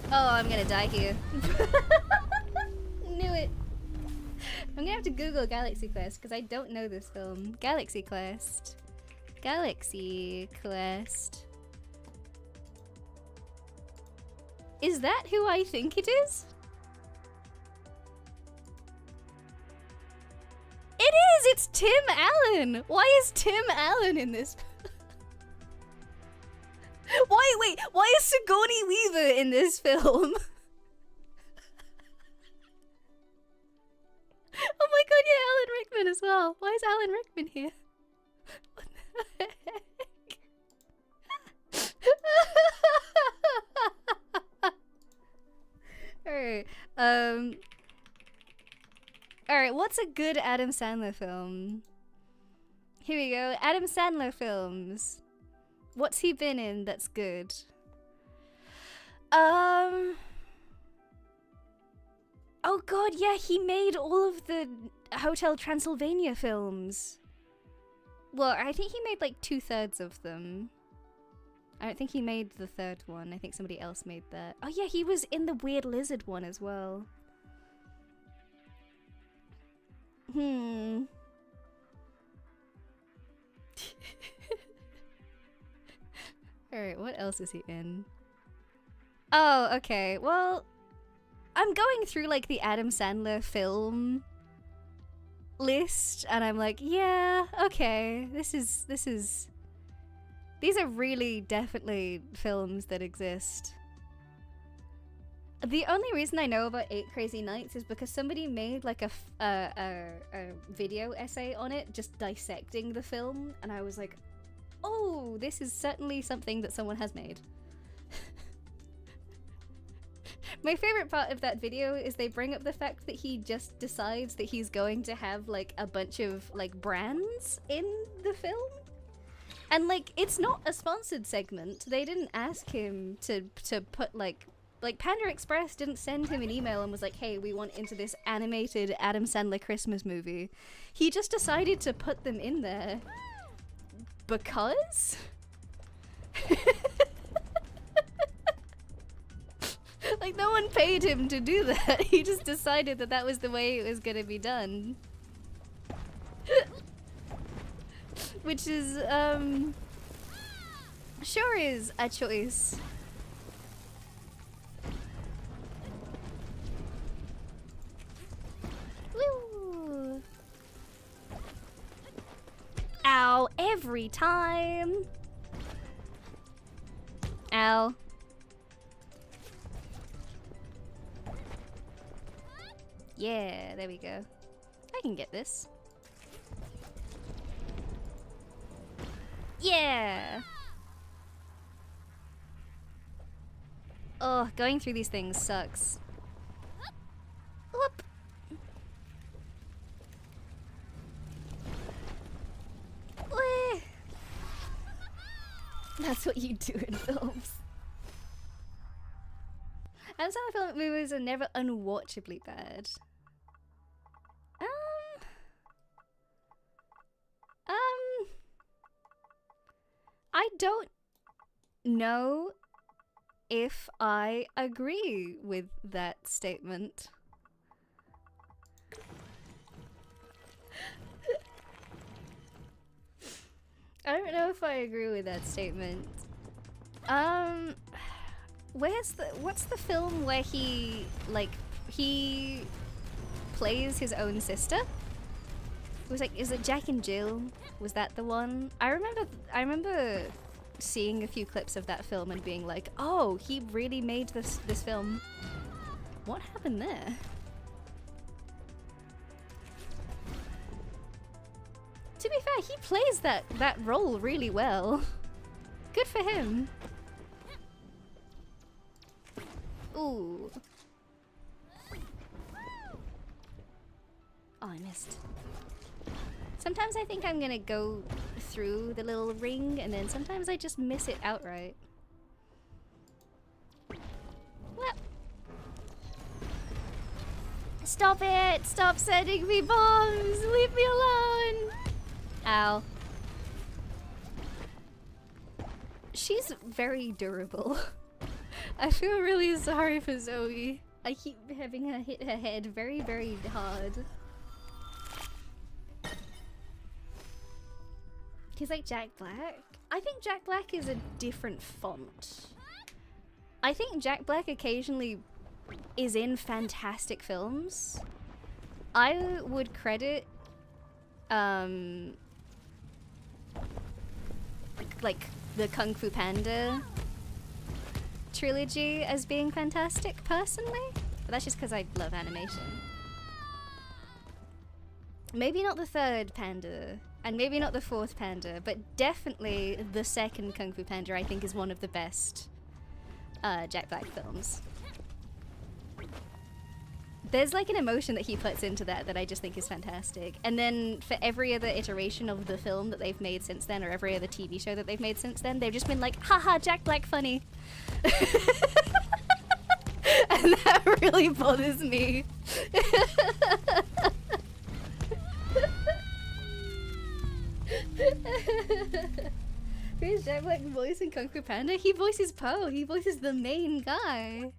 Oh, I'm gonna die here. Knew it. I'm gonna have to Google Galaxy Quest because I don't know this film. Galaxy Quest. Galaxy Quest. Is that who I think it is? It is! It's Tim Allen! Why is Tim Allen in this? Why is Sigourney Weaver in this film? Oh my god, yeah, Alan Rickman as well. Why is Alan Rickman here? What the heck? Alright, alright, what's a good Adam Sandler film? Here we go, Adam Sandler films. What's he been in that's good? Oh god, yeah, he made all of the Hotel Transylvania films. Well, I think he made like 2/3 of them. I don't think he made the third one. I think somebody else made that. Oh yeah, he was in the Weird Lizard one as well. Alright, what else is he in? Oh, okay. Well, I'm going through like the Adam Sandler film list and I'm like, yeah, okay. These are really definitely films that exist. The only reason I know about 8 Crazy Nights is because somebody made like a video essay on it, just dissecting the film, and I was like, oh, this is certainly something that someone has made. My favorite part of that video is they bring up the fact that he just decides that he's going to have like a bunch of like brands in the film. And like, it's not a sponsored segment. They didn't ask him to put like Panda Express didn't send him an email and was like, hey, we want into this animated Adam Sandler Christmas movie. He just decided to put them in there. Because? Like, no one paid him to do that. He just decided that that was the way it was gonna be done. Which is, sure is a choice. Woo! Ow, every time! Ow. Yeah, there we go. I can get this. Yeah! Oh, going through these things sucks. That's what you do in films. And some film movies are never unwatchably bad. I don't know if I agree with that statement. I don't know if I agree with that statement. What's the film where he plays his own sister? It was like, is it Jack and Jill? Was that the one? I remember seeing a few clips of that film and being like, oh, he really made this film. What happened there? To be fair, he plays that role really well. Good for him. Ooh. Oh, I missed. Sometimes I think I'm gonna go through the little ring, and then sometimes I just miss it outright. What? Stop it! Stop sending me bombs! Leave me alone! Ow. She's very durable. I feel really sorry for Zoe. I keep having her hit her head very, very hard. He's like Jack Black. I think Jack Black is a different font. I think Jack Black occasionally is in fantastic films. I would credit like the Kung Fu Panda trilogy as being fantastic personally, but that's just because I love animation. Maybe not the third Panda, and maybe not the fourth Panda, but definitely the second Kung Fu Panda I think is one of the best Jack Black films. There's like an emotion that he puts into that I just think is fantastic. And then for every other iteration of the film that they've made since then, or every other TV show that they've made since then, they've just been like, haha, Jack Black funny. And that really bothers me. Who's Jack Black voice in Kung Fu Panda? He voices Po. He voices the main guy.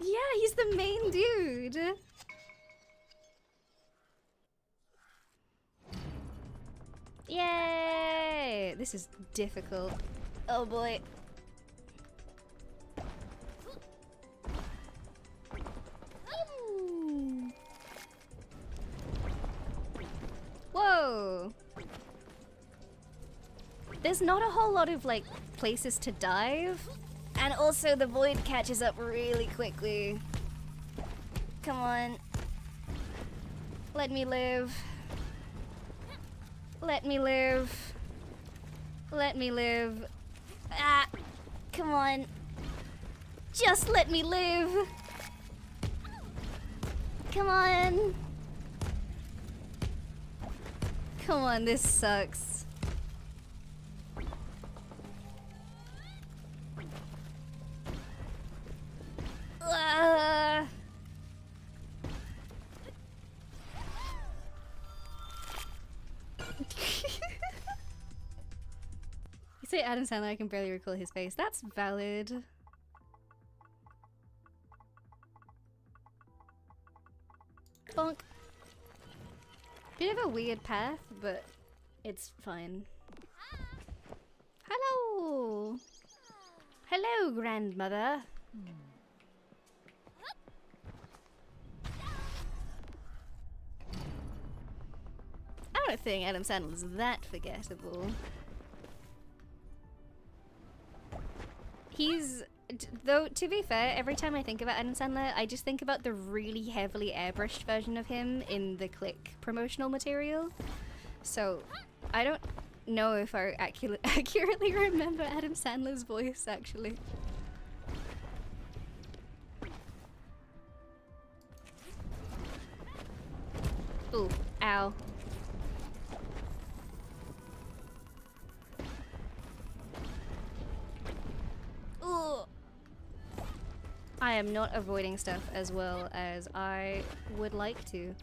Yeah, he's the main dude. Yay! This is difficult. Oh boy. Whoa! There's not a whole lot of like places to dive, and also the void catches up really quickly. Come on. Let me live. Let me live. Let me live. Ah! Come on. Just let me live. Come on. Come on, this sucks. You say Adam Sandler, I can barely recall his face. That's valid. Bonk. Bit of a weird path, but it's fine. Hello! Hello, grandmother. I don't think Adam Sandler's that forgettable. He's... Though, to be fair, every time I think about Adam Sandler, I just think about the really heavily airbrushed version of him in the Click promotional material. So, I don't know if I accurately remember Adam Sandler's voice, actually. Ooh, ow. Ooh. I am not avoiding stuff as well as I would like to.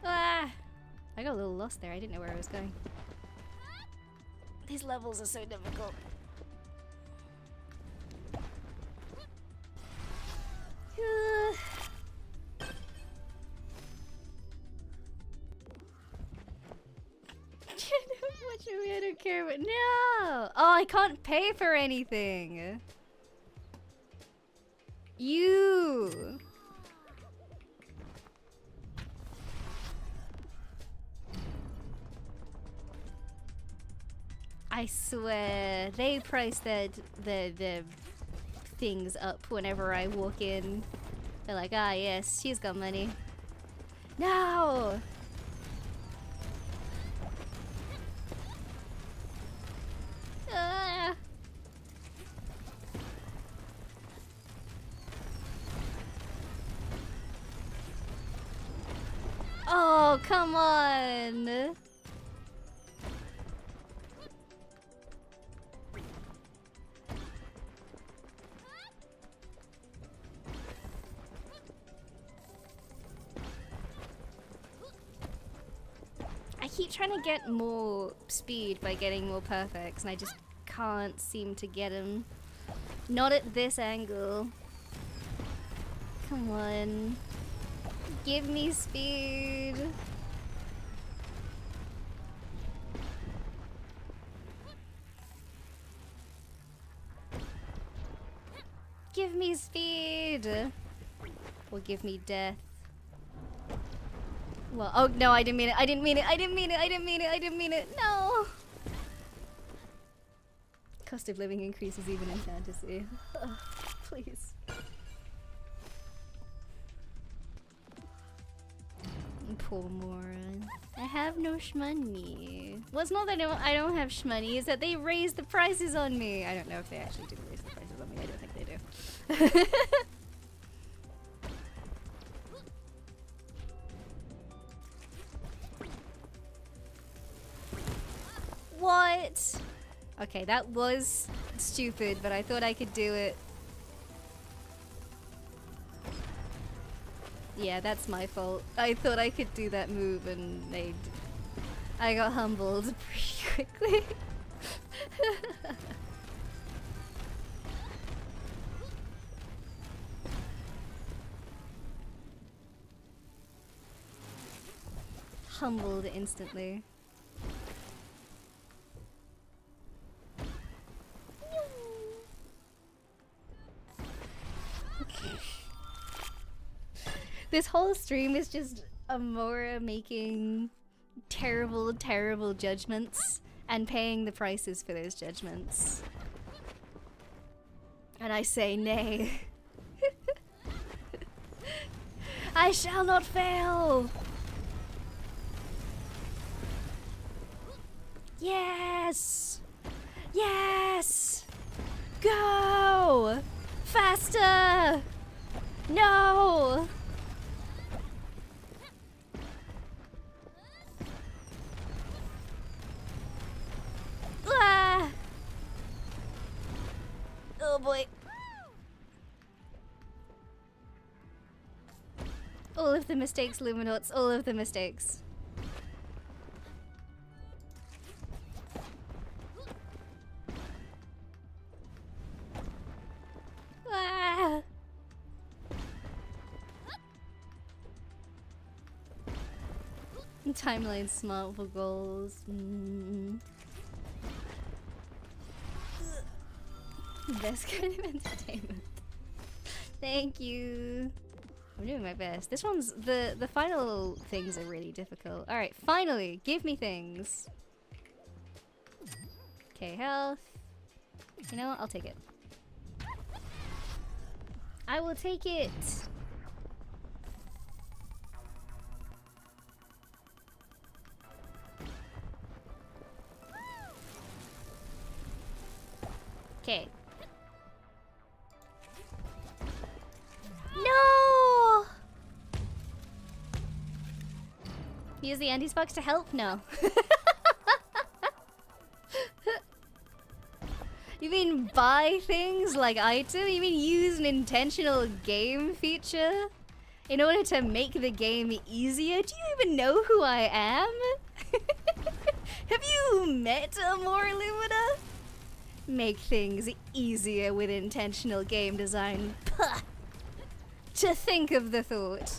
Ah! I got a little lost there. I didn't know where I was going. These levels are so difficult. I don't care, but no! Oh, I can't pay for anything! You! I swear, they price the things up whenever I walk in. They're like, ah yes, she's got money. No! Ah. Oh, come on! I keep trying to get more speed by getting more perfects, and I just can't seem to get him. Not at this angle. Come on. Give me speed. Give me speed. Or give me death. Well, oh no, I didn't mean it. I didn't mean it. I didn't mean it. I didn't mean it. I didn't mean it. No. Cost of living increases even in fantasy. Ugh, please. Poor moron. I have no shmoney. Well, it's not that I don't have shmoney, it's that they raised the prices on me. I don't know if they actually did raise the prices on me. I don't think they do. What? Okay, that was stupid, but I thought I could do it. Yeah, that's my fault. I thought I could do that move and I got humbled pretty quickly. Humbled instantly. This whole stream is just Amora making terrible, terrible judgments and paying the prices for those judgments. And I say nay. I shall not fail! Yes! Yes! Go! Faster! No! Ah! Oh boy. All of the mistakes, Luminauts, all of the mistakes. Ah! Timeline smart for goals. Best kind of entertainment. Thank you. I'm doing my best. This one's the final things are really difficult. Alright, finally, give me things. Okay, health. You know what? I'll take it. I will take it. Okay. Use the anti-box to help? No. You mean buy things like item? You mean use an intentional game feature in order to make the game easier? Do you even know who I am? Have you met Amora Lumina? Make things easier with intentional game design. Puh. To think of the thought.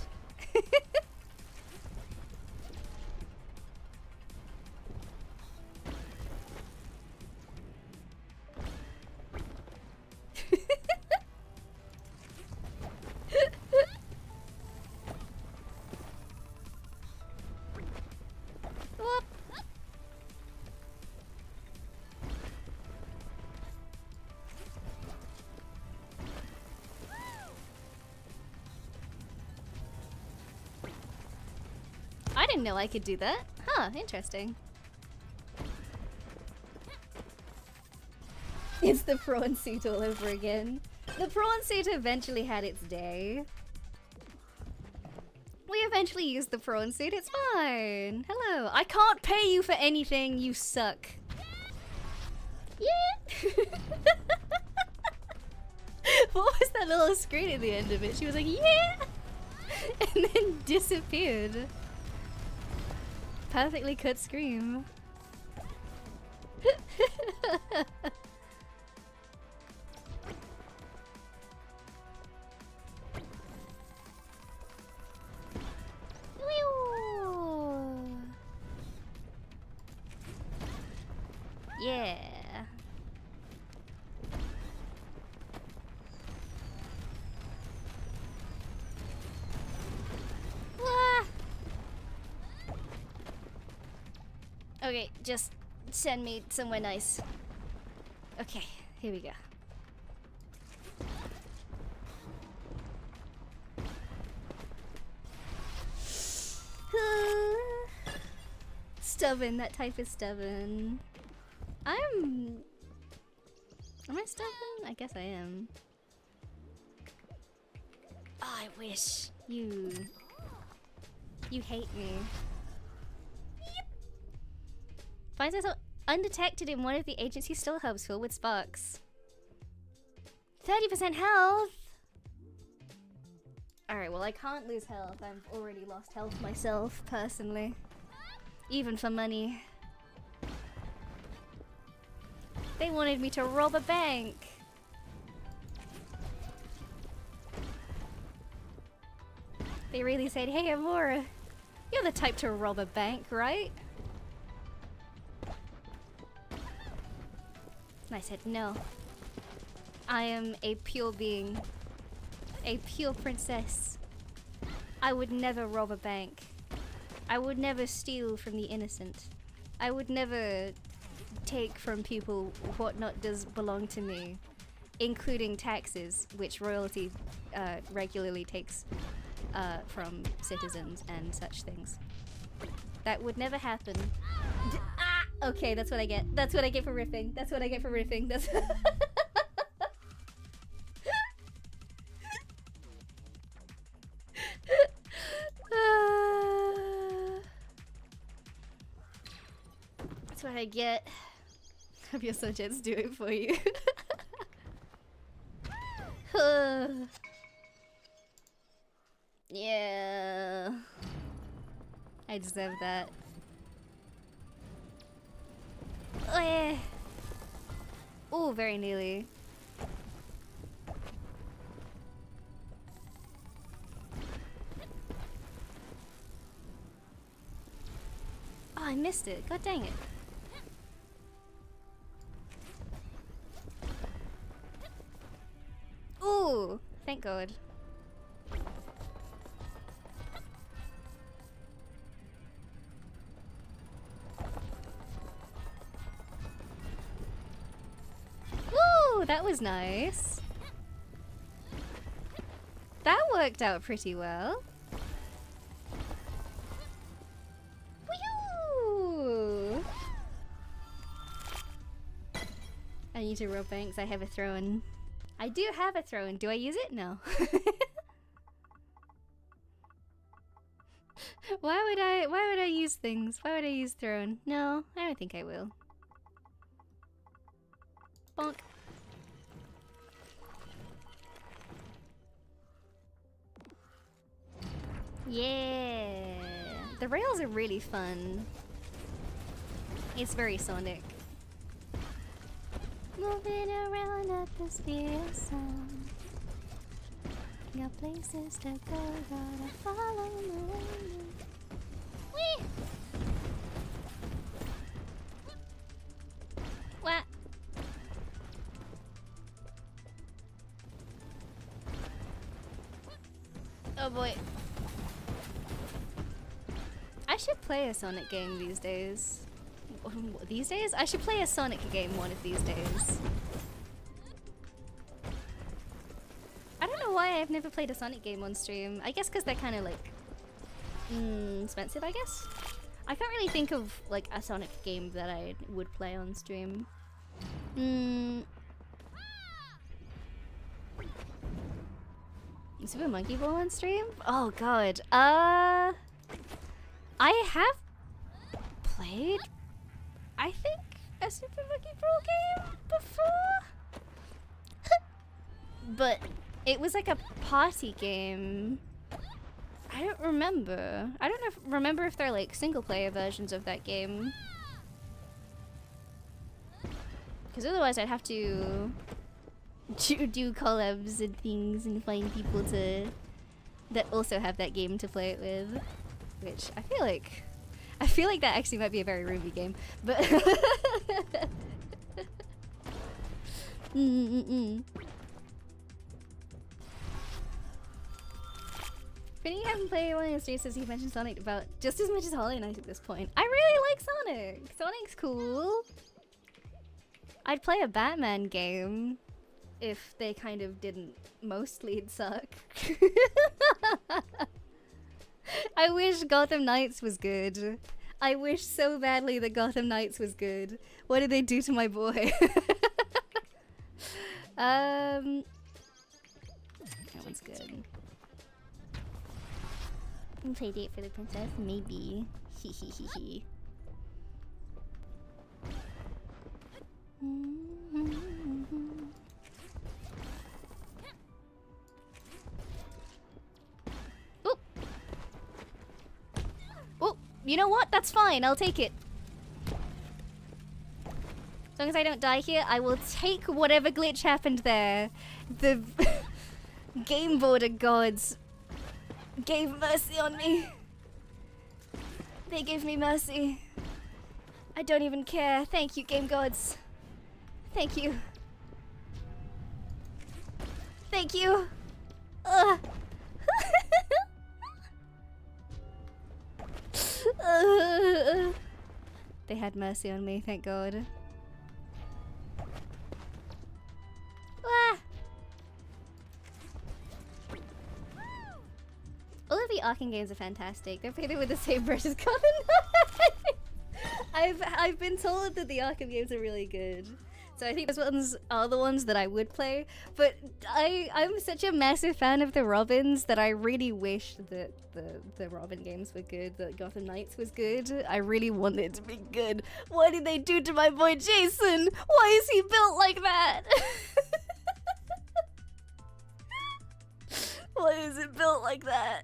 Whoop. I didn't know I could do that. Huh, interesting. It's the prawn suit all over again. The prawn suit eventually had its day. We eventually used the prawn suit, it's fine. Hello. I can't pay you for anything, you suck. Yeah. What was that little screen at the end of it? She was like, yeah! And then disappeared. Perfectly cut scream. Yeah. Wah. Okay, just send me somewhere nice. Okay, here we go. Stubborn, that type is stubborn. Am I stubborn? I guess I am. Oh, I wish you hate me. Yep. Finds herself undetected in one of the agency still hubs filled with sparks. 30% health! Alright, well I can't lose health. I've already lost health myself, personally. Even for money. They wanted me to rob a bank. They really said, hey Amora, you're the type to rob a bank, right? And I said, no. I am a pure being. A pure princess. I would never rob a bank. I would never steal from the innocent. I would never take from people what not does belong to me, including taxes, which royalty regularly takes from citizens and such things. That would never happen. Okay, that's what I get. That's what I get for riffing. That's what I get for riffing. That's that's what I get. Hope your subjects do it for you. Yeah. I deserve that. Oh, yeah. Ooh, very nearly. Oh, I missed it. God dang it. Ooh, thank God. Ooh, that was nice. That worked out pretty well. Woo! I need to rob banks. I have a throw-in. I do have a throw-in. Do I use it? No. Why would I use things? Why would I use throne? No, I don't think I will. Bonk. Yeah. The rails are really fun. It's very Sonic. Moving around at the speed of sound. Got places to go, gotta follow the wind. Whee! What? Oh boy. I should play a Sonic game these days. These days? I should play a Sonic game one of these days. I don't know why I've never played a Sonic game on stream. I guess because they're kind of like expensive, I guess. I can't really think of like a Sonic game that I would play on stream. Super Monkey Ball on stream? Oh god. I have played, I think, a Super Monkey Ball game before? But it was like a party game. I don't remember. I don't remember if they're like single player versions of that game. Because otherwise I'd have to do collabs and things and find people that also have that game to play it with. Which I feel like that actually might be a very Ruby game. But Finny haven't played one of the streams since he mentioned Sonic about just as much as Holly and I at this point. I really like Sonic. Sonic's cool. I'd play a Batman game if they kind of didn't mostly suck. I wish Gotham Knights was good. I wish so badly that Gotham Knights was good. What did they do to my boy? That one's good. Play date for the princess? Maybe. Hee hee hee hee. Oop! Oh, you know what? That's fine. I'll take it. As long as I don't die here, I will take whatever glitch happened there. The game border gods gave mercy on me. They gave me mercy. I don't even care. Thank you, game gods. Thank you. Thank you. They had mercy on me, thank God. All of the Arkham games are fantastic. They're played with the same brush as Gotham Knights. I've been told that the Arkham games are really good. So I think those ones are the ones that I would play. But I'm such a massive fan of the Robins that I really wish that the Robin games were good, that Gotham Knights was good. I really want it to be good. What did they do to my boy Jason? Why is he built like that? Why is it built like that?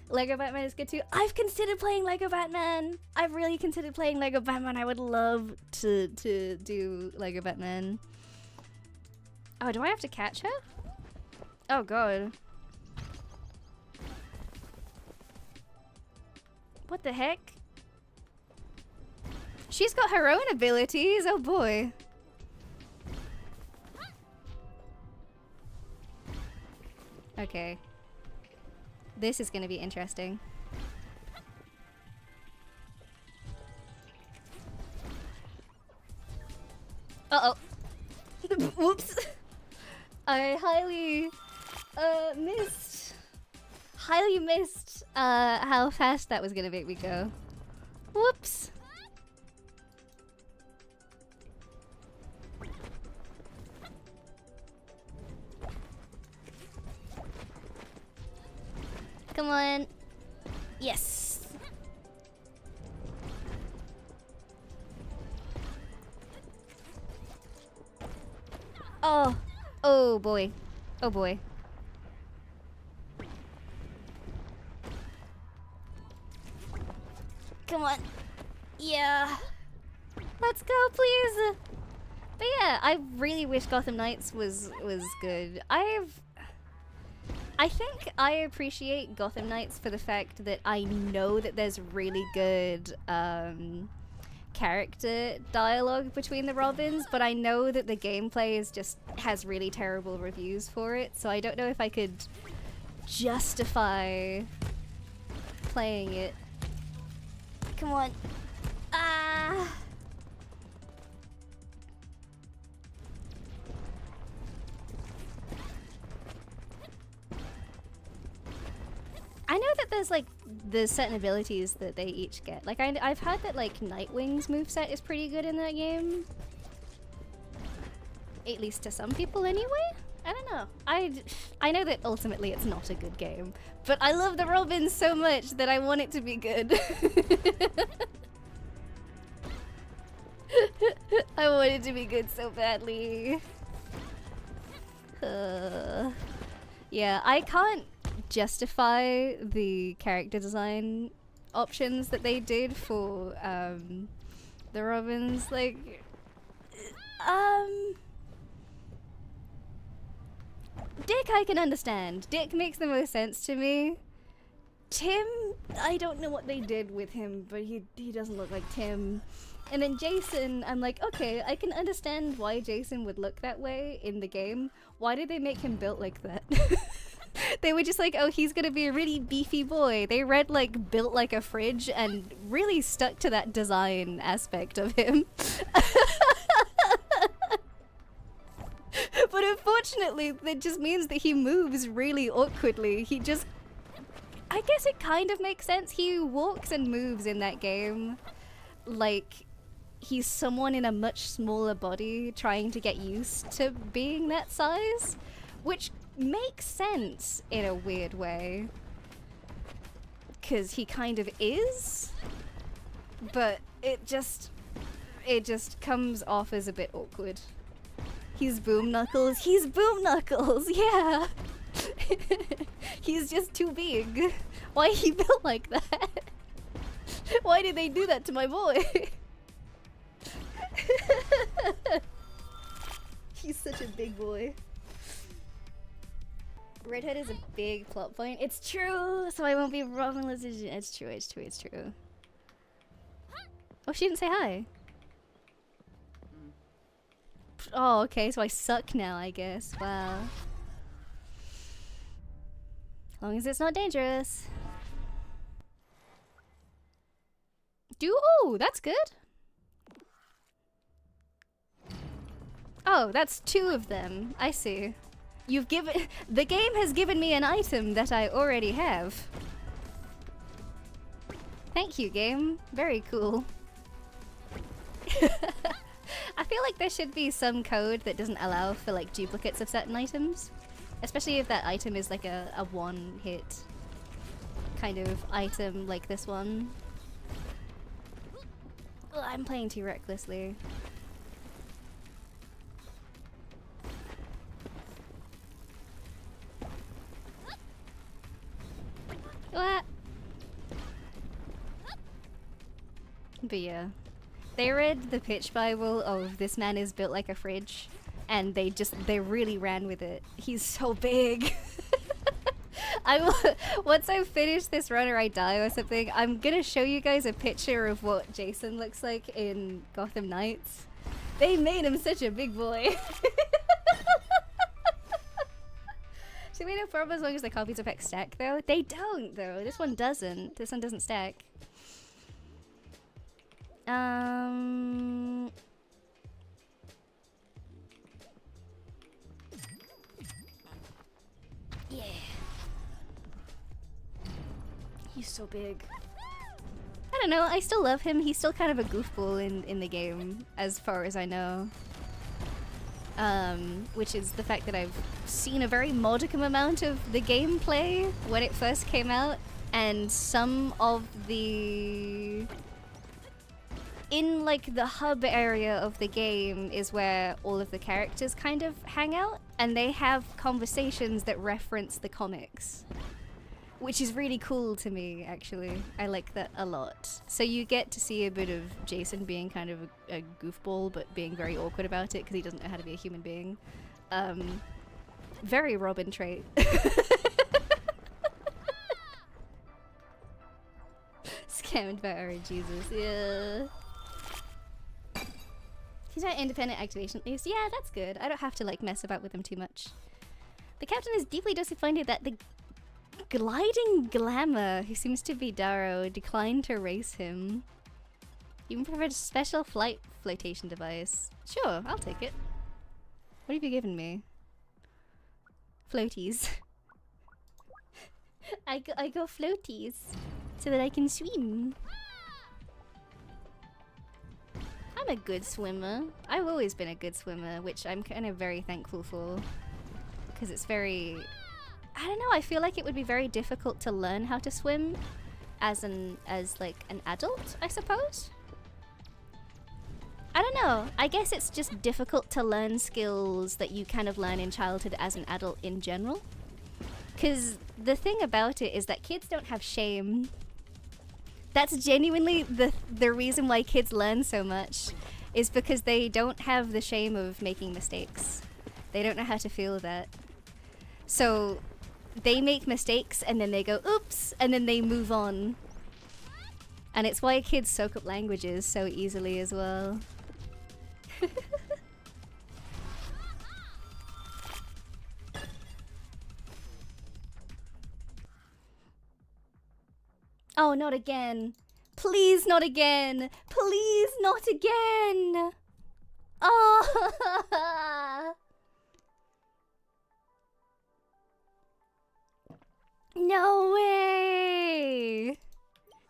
Lego Batman is good too. I've considered playing Lego Batman. I've really considered playing Lego Batman. I would love to do Lego Batman. Oh, do I have to catch her? Oh god. What the heck? She's got her own abilities. Oh boy. Okay. This is gonna be interesting. Uh-oh. Whoops. I highly missed how fast that was gonna make me go. Whoops. Come on. Yes. Oh. Oh boy. Oh boy. Come on. Yeah. Let's go, please. But yeah, I really wish Gotham Knights was good. I think I appreciate Gotham Knights for the fact that I know that there's really good character dialogue between the Robins, but I know that the gameplay has really terrible reviews for it, so I don't know if I could justify playing it. Come on. Ah. I know that there's like the certain abilities that they each get. Like I've heard that like Nightwing's moveset is pretty good in that game. At least to some people anyway. I don't know. I know that ultimately it's not a good game, but I love the Robins so much that I want it to be good. I want it to be good so badly. Yeah, I can't justify the character design options that they did for the Robins. Like, Dick I can understand. Dick makes the most sense to me. Tim, I don't know what they did with him, but he doesn't look like Tim. And then Jason, I'm like, okay, I can understand why Jason would look that way in the game. Why did they make him built like that? They were just like, oh, he's gonna be a really beefy boy. They read like built like a fridge and really stuck to that design aspect of him. But unfortunately, that just means that he moves really awkwardly. He just... I guess it kind of makes sense. He walks and moves in that game like he's someone in a much smaller body trying to get used to being that size, which makes sense in a weird way. Because he kind of is, but it just comes off as a bit awkward. He's Boom Knuckles. He's Boom Knuckles, yeah! He's just too big. Why he built like that? Why did they do that to my boy? He's such a big boy. Redhead is a big plot point. It's true, so I won't be wrong unless it's true, it's true, it's true. Oh, she didn't say hi. Oh, okay, so I suck now, I guess. Wow. As long as it's not dangerous. Oh, that's good. Oh, that's 2 of them. I see. You've given... The game has given me an item that I already have. Thank you, game. Very cool. I feel like there should be some code that doesn't allow for like duplicates of certain items. Especially if that item is like a one-hit kind of item like this one. Ugh, I'm playing too recklessly. What? But yeah. They read the pitch bible of this man is built like a fridge, and they really ran with it. He's so big. Once I finish this run or I die or something, I'm gonna show you guys a picture of what Jason looks like in Gotham Knights. They made him such a big boy. She made no problem as long as the copies of X stack though. They don't though. This one doesn't. This one doesn't stack. Yeah. He's so big. I don't know, I still love him. He's still kind of a goofball in the game, as far as I know. which is the fact that I've seen a very modicum amount of the gameplay when it first came out, and some of the... In, like, the hub area of the game is where all of the characters kind of hang out, and they have conversations that reference the comics. Which is really cool to me, actually. I like that a lot. So you get to see a bit of Jason being kind of a goofball, but being very awkward about it because he doesn't know how to be a human being. Very Robin trait. Scammed by RNGesus, yeah. He's not independent activation at least. Yeah, that's good. I don't have to like mess about with him too much. The captain is deeply disappointed that the gliding glamour, who seems to be Darrow, declined to race him. Even preferred a special flight flotation device. Sure, I'll take it. What have you given me? Floaties. I go floaties so that I can swim. I'm a good swimmer. I've always been a good swimmer, which I'm kind of very thankful for. Because it's very... I don't know, I feel like it would be very difficult to learn how to swim as like an adult, I suppose. I don't know. I guess it's just difficult to learn skills that you kind of learn in childhood as an adult in general. Because the thing about it is that kids don't have shame. That's genuinely the reason why kids learn so much, is because they don't have the shame of making mistakes. They don't know how to feel that. So they make mistakes and then they go, oops, and then they move on. And it's why kids soak up languages so easily as well. Oh, not again. Please, not again. Please, not again. Oh. No way.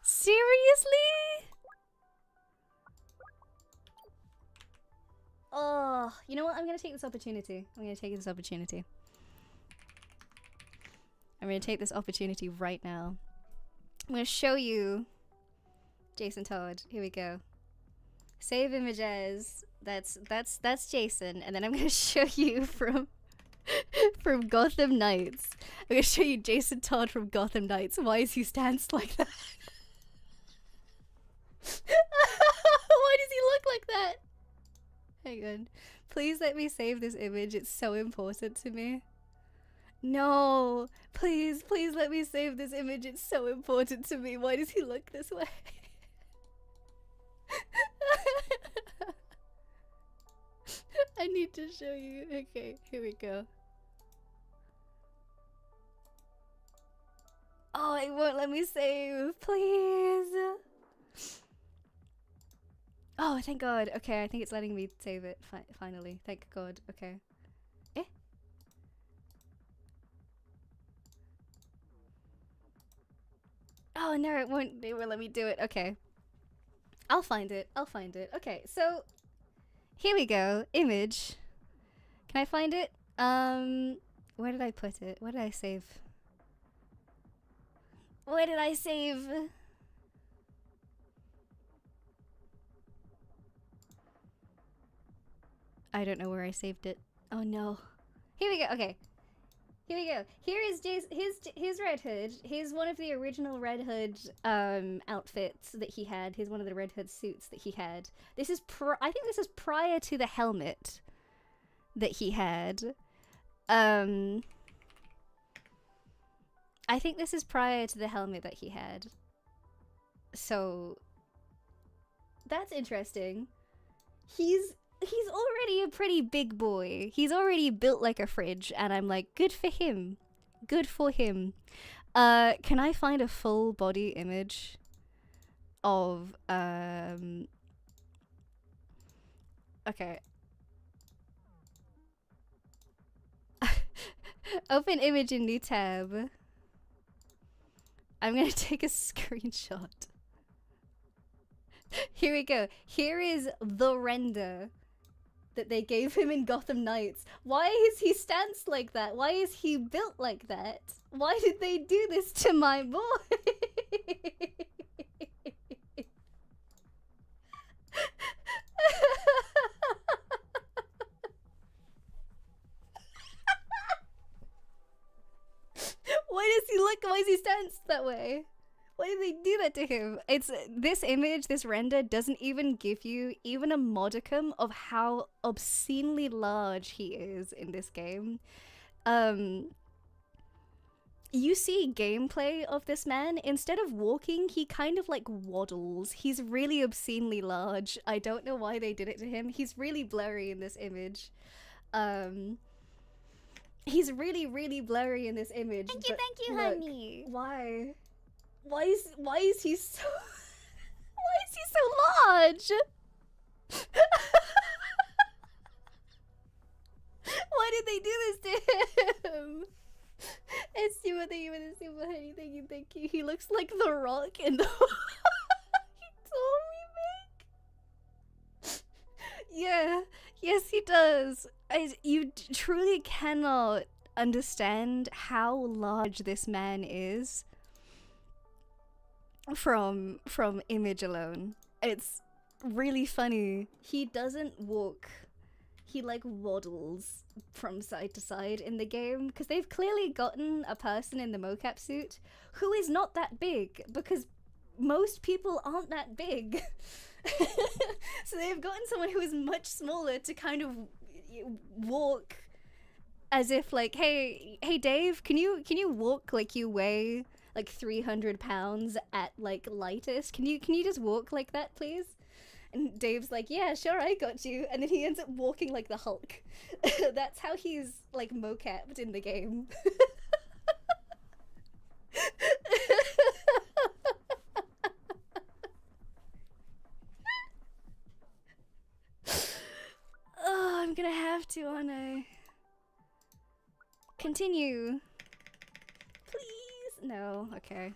Seriously? Oh, you know what? I'm gonna take this opportunity. I'm gonna take this opportunity right now. I'm gonna show you Jason Todd. Here we go. Save images. That's Jason, and then I'm gonna show you from Gotham Knights. I'm gonna show you Jason Todd from Gotham Knights. Why is he stanced like that? Why does he look like that? Hang on. Please let me save this image. It's so important to me. No, please let me save this image. It's so important to me. Why does he look this way? I need to show you. Okay, here we go. Oh, it won't let me save. Please. Oh, thank God. Okay, I think it's letting me save it. Finally. Thank God. Okay. Eh? Oh, no, it won't let me do it. Okay. I'll find it. Okay, so here we go. Image. Can I find it? Where did I put it? Where did I save? Where did I save? I don't know where I saved it. Oh no. Here we go. Okay. Here we go. Here is his Red Hood. Here's one of the original Red Hood outfits that he had. Here's one of the Red Hood suits that he had. This is I think this is prior to the helmet that he had. I think this is prior to the helmet that he had. So that's interesting. He's already a pretty big boy. He's already built like a fridge, and I'm like, good for him. Good for him. Can I find a full body image of okay. Open image in new tab. I'm gonna take a screenshot. Here we go. Here is the render. that they gave him in Gotham Knights. Why is he stance like that? Why is he built like that? Why did they do this to my boy? Why does he look? Why is he stance that way? Why did they do that to him? It's this image, this render doesn't even give you even a modicum of how obscenely large he is in this game. You see gameplay of this man, instead of walking, he kind of like waddles. He's really obscenely large. I don't know why they did it to him. He's really blurry in this image. He's really, really blurry in this image. Thank you, look, honey. Why? Why is he so why is he so large? Why did they do this to him? It's super, thank you for the super, honey. Thank you. He looks like The Rock in the he told me, yeah, yes he does. You truly cannot understand how large this man is from image alone. It's really funny. He doesn't walk, he like waddles from side to side in the game, because they've clearly gotten a person in the mocap suit who is not that big, because most people aren't that big. So they've gotten someone who is much smaller to kind of walk as if like, hey Dave, can you walk like you weigh like 300 pounds at like lightest? Can you just walk like that, please? And Dave's like, yeah, sure, I got you. And then he ends up walking like the Hulk. That's how he's like mocapped in the game. Oh, I'm gonna have to, aren't I? Continue. Please? No, okay.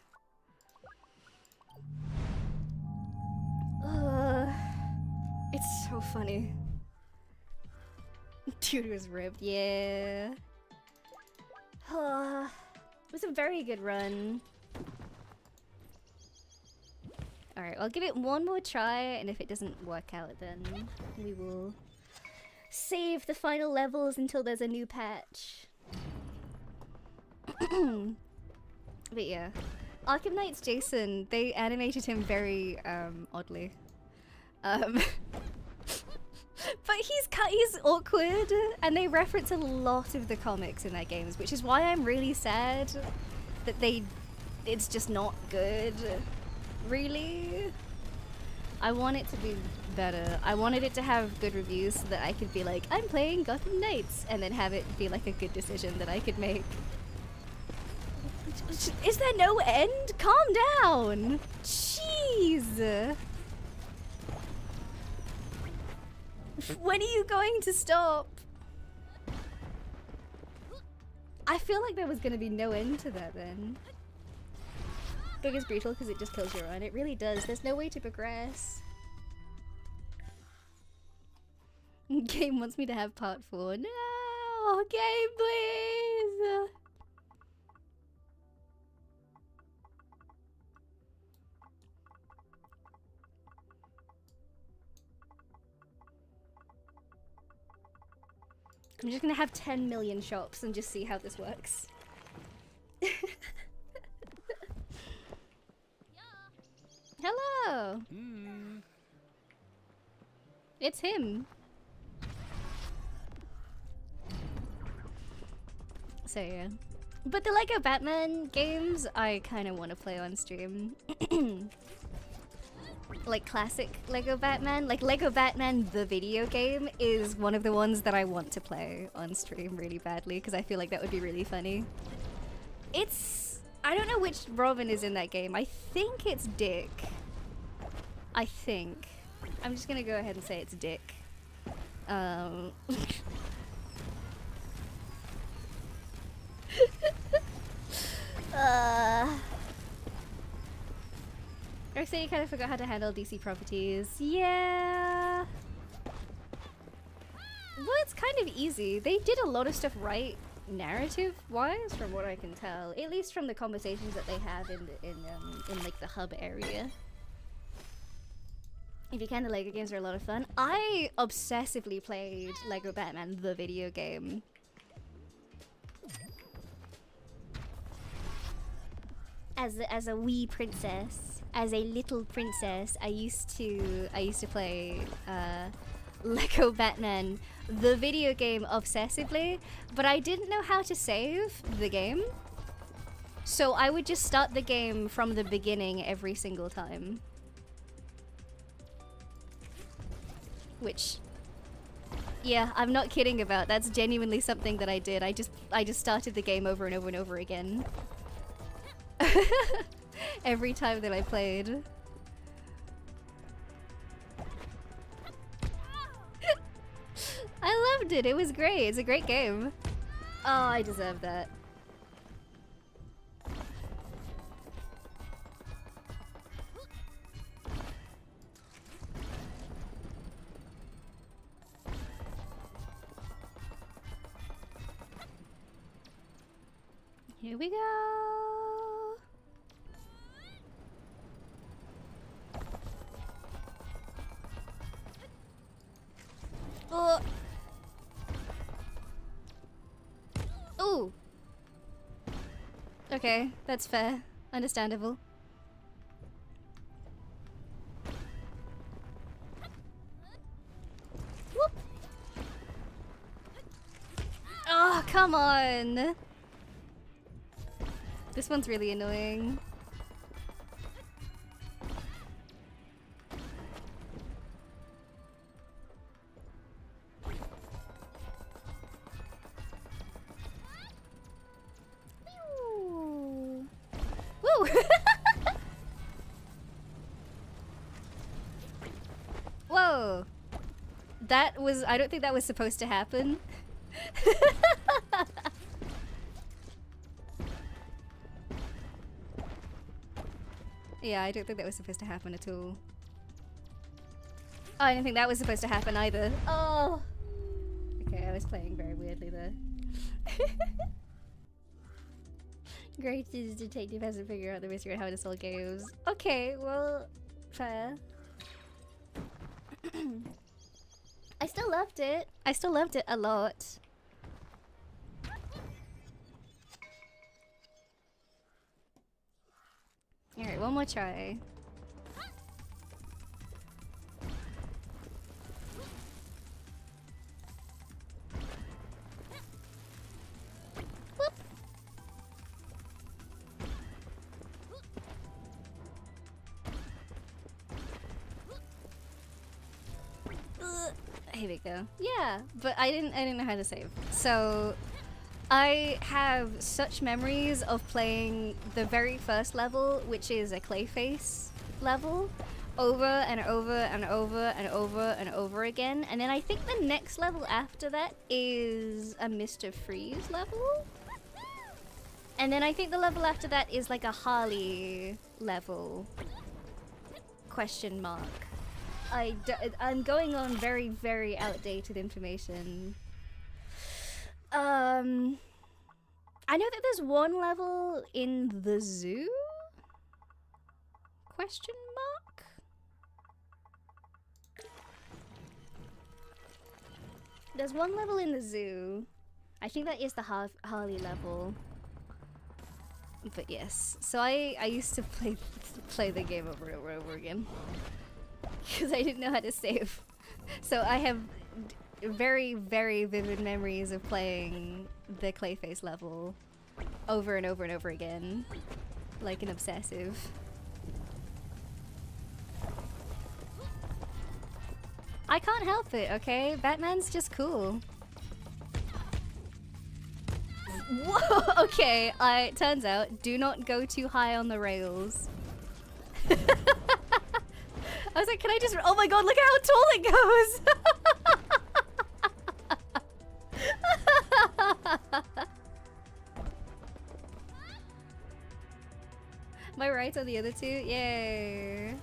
It's so funny. Dude was ripped, yeah. It was a very good run. Alright, I'll give it one more try, and if it doesn't work out, then we will save the final levels until there's a new patch. But yeah. Arkham Knight's Jason, they animated him very oddly. But he's awkward, and they reference a lot of the comics in their games, which is why I'm really sad that it's just not good, really. I want it to be better. I wanted it to have good reviews so that I could be like, I'm playing Gotham Knights, and then have it be like a good decision that I could make. Is there no end? Calm down! Jeez! When are you going to stop? I feel like there was gonna be no end to that then. Bug is brutal because it just kills your run. It really does. There's no way to progress. Game wants me to have part 4. No! Game, please! I'm just gonna have 10 million shops and just see how this works. Hello! It's him. So yeah. But the Lego Batman games, I kind of want to play on stream. Like classic Lego Batman, like Lego Batman the video game is one of the ones that I want to play on stream really badly because I feel like that would be really funny. I don't know which Robin is in that game. I think it's Dick. I think. I'm just gonna go ahead and say it's Dick. I say you kind of forgot how to handle DC properties. Yeah. Well, it's kind of easy. They did a lot of stuff right, narrative-wise, from what I can tell. At least from the conversations that they have in like the hub area. If you kind of Lego games are a lot of fun. I obsessively played Lego Batman the video game. As a wee princess, as a little princess, I used to play Lego Batman the video game obsessively, but I didn't know how to save the game. So I would just start the game from the beginning every single time. Which, yeah, I'm not kidding about. That's genuinely something that I did. I just started the game over and over and over again. Every time that I played. I loved it. It was great. It's a great game. Oh, I deserve that. Here we go. Oh. Ooh. Okay, that's fair. Understandable. Whoop. Oh, come on. This one's really annoying. Woo! Whoa! That was— I don't think that was supposed to happen. Yeah, I don't think that was supposed to happen at all. Oh, I didn't think that was supposed to happen either. Oh! Okay, I was playing very weirdly there. Great detective has to figure out the mystery of how to solve games. Okay, well, fair. I still loved it. I still loved it a lot. Alright, one more try. Whoop. Here we go. Yeah, but I didn't know how to save. So I have such memories of playing the very first level, which is a Clayface level, over and over and over and over and over again. And then I think the next level after that is a Mr. Freeze level. And then I think the level after that is like a Harley level. Question mark. I'm going on very, very outdated information. I know that there's one level in the zoo? Question mark? There's one level in the zoo. I think that is the Harley level. But yes, so I used to play the game over and over and over again. Because I didn't know how to save. So I have very, very vivid memories of playing the Clayface level over and over and over again, like an obsessive. I can't help it, okay? Batman's just cool. Whoa, okay, turns out, do not go too high on the rails. I was like, can I just— oh my god, look at how tall it goes! Am I right on the other two? Yay.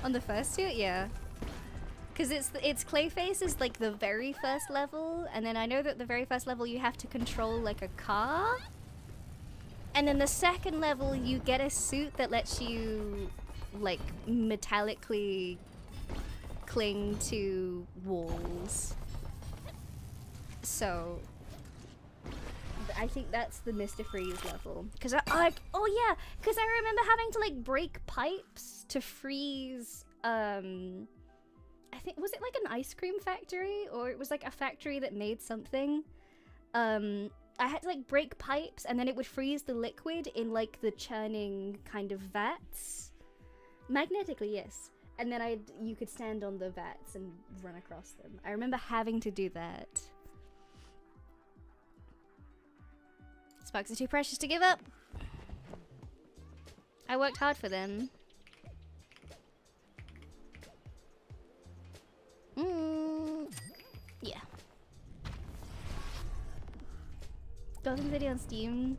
On the first two? Yeah. Because it's Clayface is like the very first level, and then I know that the very first level you have to control like a car. And then the second level you get a suit that lets you like metallically cling to walls. So I think that's the Mr. Freeze level. Cause oh yeah, cause I remember having to like break pipes to freeze I think, was it like an ice cream factory? Or it was like a factory that made something. I had to like break pipes and then it would freeze the liquid in like the churning kind of vats. Magnetically, yes. And then you could stand on the vats and run across them. I remember having to do that. Sparks are too precious to give up. I worked hard for them. Yeah. Golden video on Steam.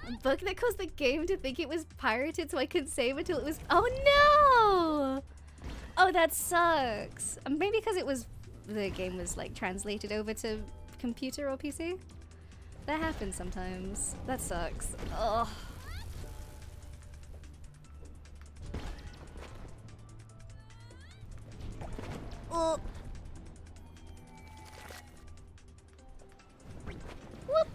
A book that caused the game to think it was pirated so I couldn't save until it was— oh no! Oh, that sucks. Maybe because the game was like translated over to computer or PC? That happens sometimes. That sucks. Ugh. Oh. Whoop.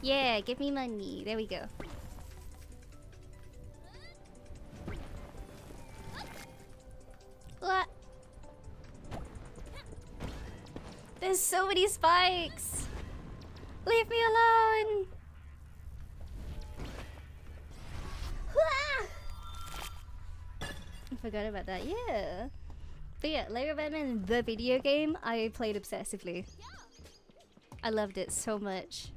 Yeah, give me money. There we go. What? There's so many spikes. Leave me alone. I forgot about that. Yeah. But yeah, Lego Batman, the video game, I played obsessively. I loved it so much.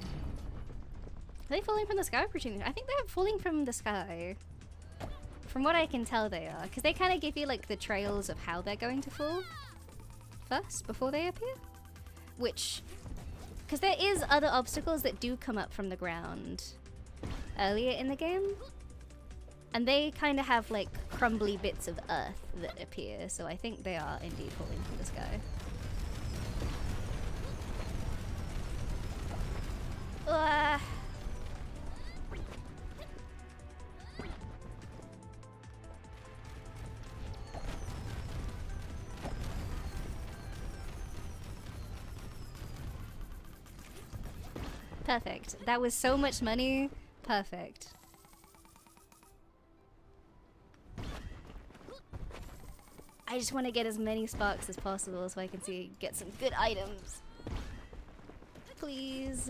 Are they falling from the sky or pushing? I think they're falling from the sky. From what I can tell they are. Because they kind of give you like the trails of how they're going to fall first, before they appear. Which, because there is other obstacles that do come up from the ground earlier in the game. And they kind of have like crumbly bits of earth that appear. So I think they are indeed falling from the sky. Perfect. That was so much money. Perfect. I just want to get as many sparks as possible so I can get some good items. Please.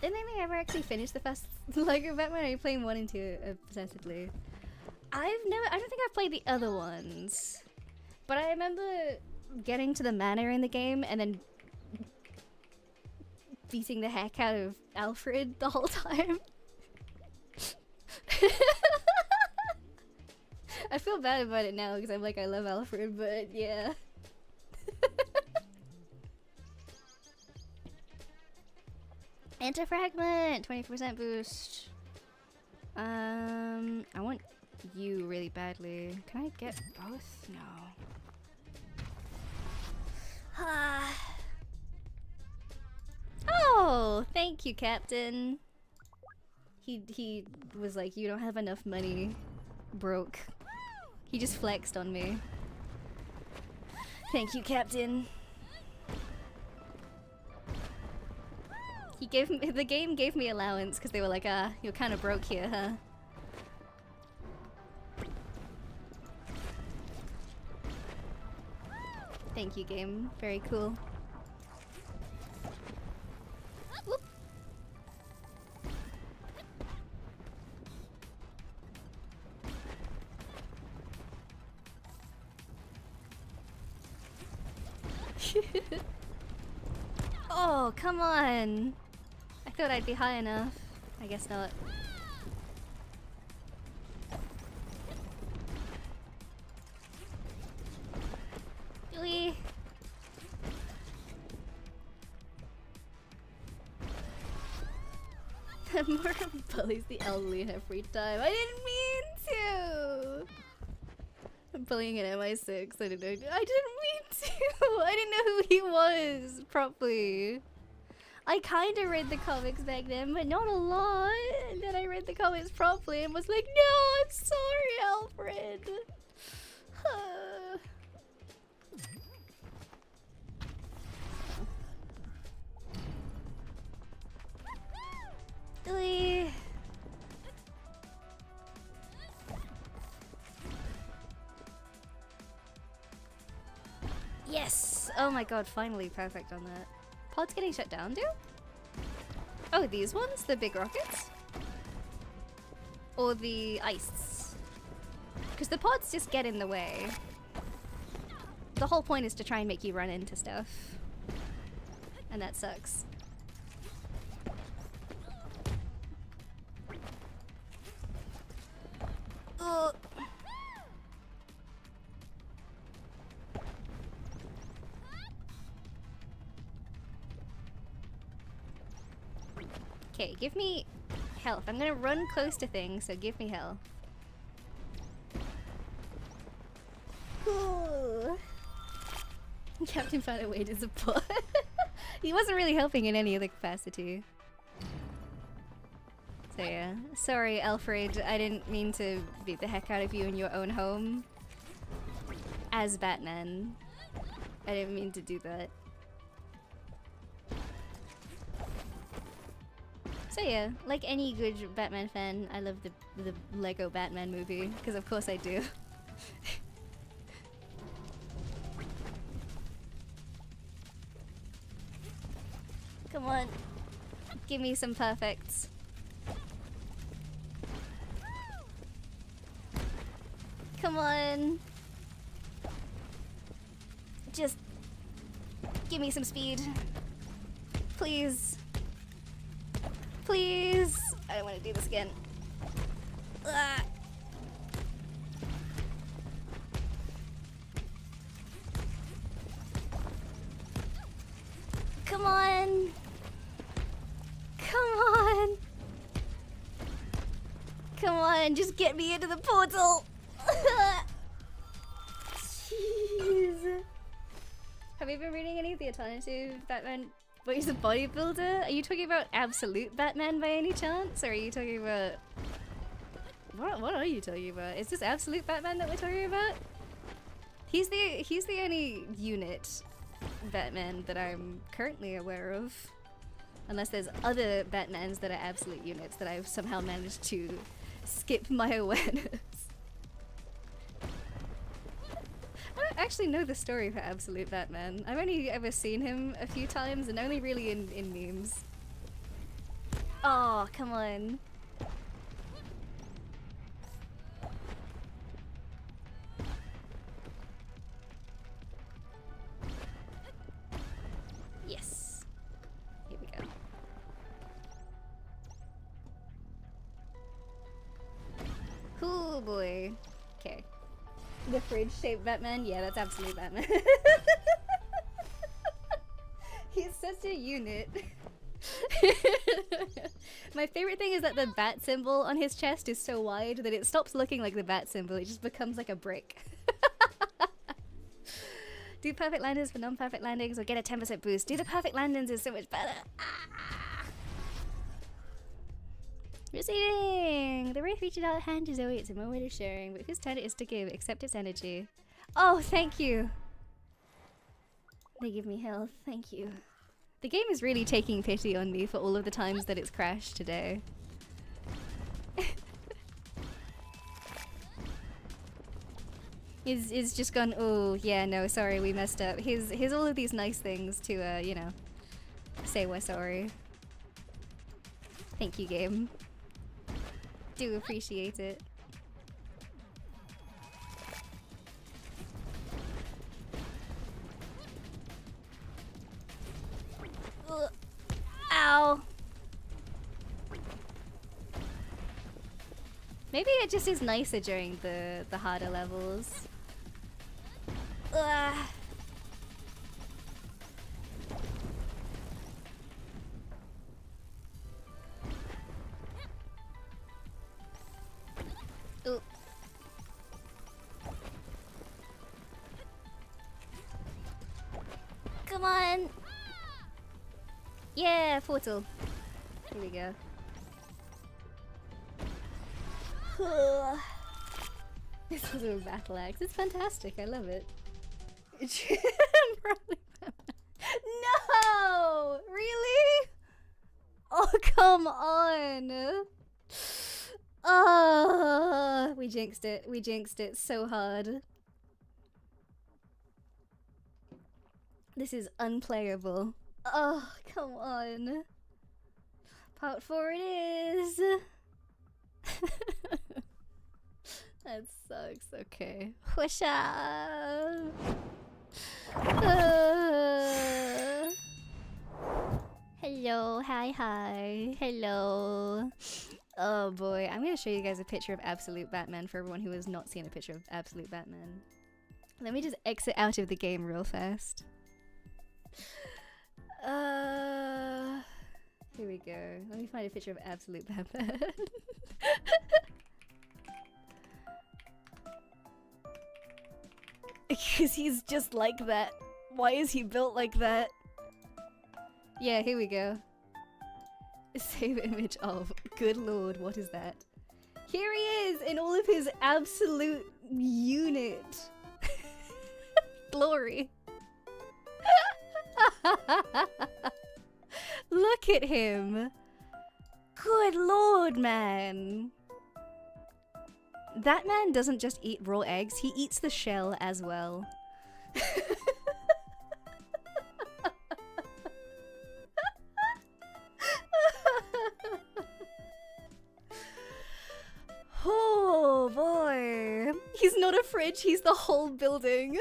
Didn't I ever actually finish the first Lego Batman? Are you playing 1 and 2 obsessively? I don't think I've played the other ones. But I remember getting to the manor in the game and then beating the heck out of Alfred the whole time. I feel bad about it now because I'm like, I love Alfred, but yeah. Anti-fragment! 20% boost. I want you really badly. Can I get both? No. Oh, thank you, Captain. He was like, you don't have enough money. Broke. He just flexed on me. Thank you, Captain. The game gave me allowance because they were like, you're kind of broke here, huh? Thank you, game. Very cool. Whoop. Oh, come on. I thought I'd be high enough. I guess not. Amora bullies the elderly in her free time. I didn't mean to! I'm bullying an MI6. I didn't mean to! I didn't know who he was properly. I kinda read the comics back then, but not a lot. And then I read the comics properly and was like, no, I'm sorry, Alfred. Yes! Oh my god, finally perfect on that. Pod's getting shut down, dude? Oh, these ones? The big rockets? Or the ice? Because the pods just get in the way. The whole point is to try and make you run into stuff. And that sucks. Ugh. Okay, give me health. I'm gonna run close to things, so give me health. Ooh. Captain found a way to support. He wasn't really helping in any other capacity. So yeah. Sorry, Alfred. I didn't mean to beat the heck out of you in your own home. As Batman. I didn't mean to do that. So yeah, like any good Batman fan, I love the Lego Batman movie, because of course I do. Come on, give me some perfects. Come on. Just give me some speed. Please. Please! I don't want to do this again. Ah. Come on! Come on! Come on, just get me into the portal! Jeez. Have you been reading any of the alternative Batman? Wait, he's a bodybuilder? Are you talking about absolute Batman by any chance? Or are you talking about... What are you talking about? Is this absolute Batman that we're talking about? He's the only unit Batman that I'm currently aware of. Unless there's other Batmans that are absolute units that I've somehow managed to skip my awareness. I don't actually know the story for Absolute Batman. I've only ever seen him a few times and only really in memes. Oh, come on. Yes. Here we go. Oh boy. Okay. The fridge-shaped Batman? Yeah, that's absolute Batman. He's such a unit. My favorite thing is that the bat symbol on his chest is so wide that it stops looking like the bat symbol, it just becomes like a brick. Do perfect landings for non-perfect landings or get a 10% boost. Do the perfect landings is so much better. Receiving! The Wraith reaches out a hand to Zoe. It's a moment of sharing, but whose turn it is to give? Accept its energy. Oh, thank you! They give me health. Thank you. The game is really taking pity on me for all of the times that it's crashed today. It's just gone, oh, yeah, no, sorry, we messed up. Here's all of these nice things to, you know, say we're sorry. Thank you, game. Do appreciate it. Ugh. Ow. Maybe it just is nicer during the harder levels. Ugh. Come on! Yeah, portal. Here we go. This is a battle axe. It's fantastic. I love it. No! Really? Oh, come on. Oh, we jinxed it. We jinxed it so hard. This is unplayable. Oh, come on. Part 4 it is. That sucks. Okay. Whoosha. Hello. Hi. Hello. Oh boy. I'm gonna show you guys a picture of Absolute Batman for everyone who has not seen a picture of Absolute Batman. Let me just exit out of the game real fast. Here we go. Let me find a picture of Absolute Batman. Because he's just like that. Why is he built like that? Yeah, here we go. Save image of. Good lord, what is that? Here he is in all of his absolute unit. Glory. Look at him. Good lord, man. That man doesn't just eat raw eggs, he eats the shell as well. Oh boy. He's not a fridge, he's the whole building.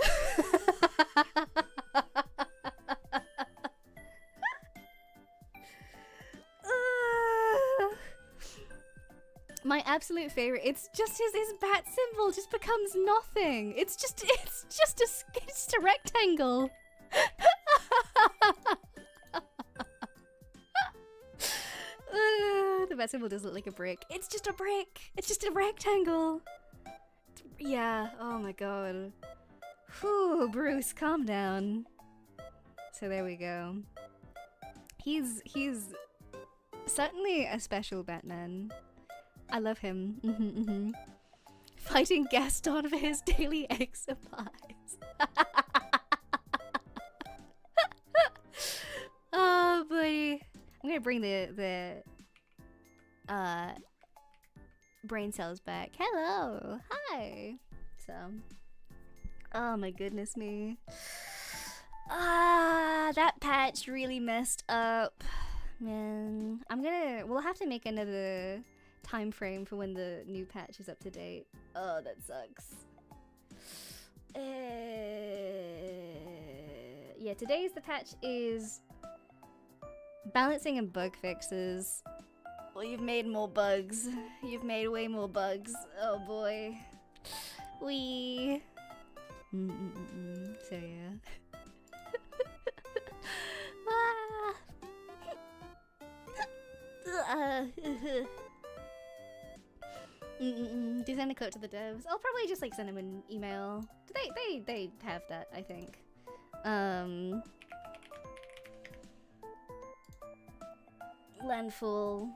My absolute favorite, it's just his bat symbol just becomes nothing. It's just a rectangle. The bat symbol does look like a brick. It's just a brick. It's just a rectangle. Yeah, oh my god. Whew, Bruce, calm down. So there we go. He's certainly a special Batman. I love him. Fighting Gaston for his daily egg supplies. Oh, buddy. I'm gonna bring the brain cells back. Hello. Hi. So. Oh my goodness me. That patch really messed up. Man. We'll have to make another time frame for when the new patch is up to date. Oh, that sucks. Yeah, today's the patch is balancing and bug fixes. Well, you've made more bugs. You've made way more bugs. Oh boy. We. So yeah. Do send a quote to the devs. I'll probably just like send them an email. They have that, I think. Landfall.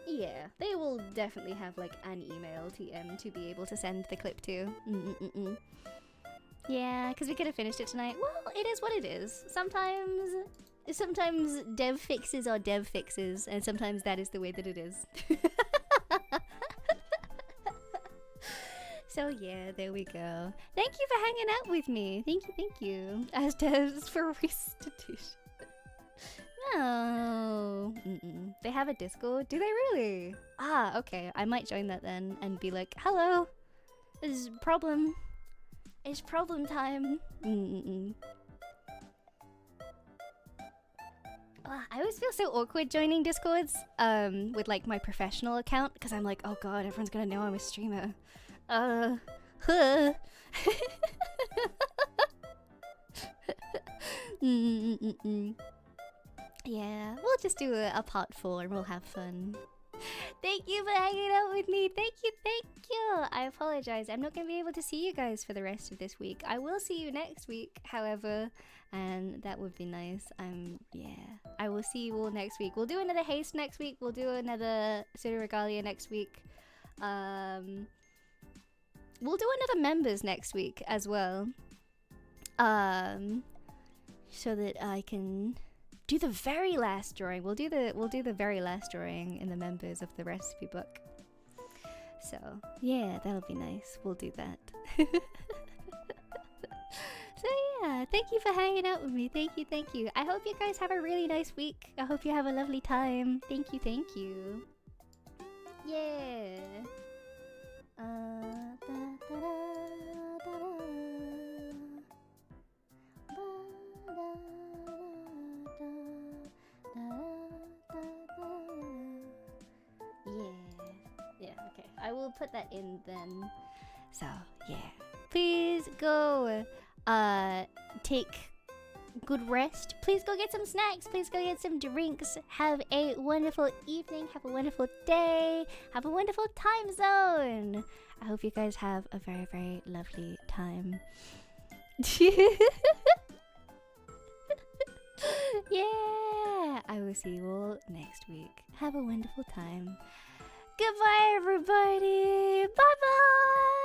Yeah, they will definitely have like an email TM to be able to send the clip to. Yeah, because we could have finished it tonight. Well, it is what it is. Sometimes dev fixes are dev fixes, and sometimes that is the way that it is. So yeah, there we go. Thank you for hanging out with me. Thank you. As devs for restitution. No. They have a Discord? Do they really? Ah, okay. I might join that then and be like, hello. This is problem. It's problem time. I always feel so awkward joining Discords with like my professional account because I'm like, oh god, everyone's gonna know I'm a streamer. Yeah, we'll just do a part 4 and we'll have fun. Thank you for hanging out with me. Thank you, thank you. I apologize. I'm not going to be able to see you guys for the rest of this week. I will see you next week, however, and that would be nice. Yeah, I will see you all next week. We'll do another Haste next week. We'll do another Pseudo Regalia next week. We'll do another members next week as well. So that I can do the very last drawing. We'll do the very last drawing in the members of the recipe book. So yeah, that'll be nice. We'll do that. So yeah, thank you for hanging out with me. Thank you, thank you. I hope you guys have a really nice week. I hope you have a lovely time. Thank you, thank you. Yeah. Yeah, okay. I will put that in then. So, yeah. Please go take good rest. Please go get some snacks. Please go get some drinks. Have a wonderful evening. Have a wonderful day. Have a wonderful time zone. I hope you guys have a very, very lovely time. Yeah, I will see you all next week. Have a wonderful time. Goodbye, everybody. Bye-bye.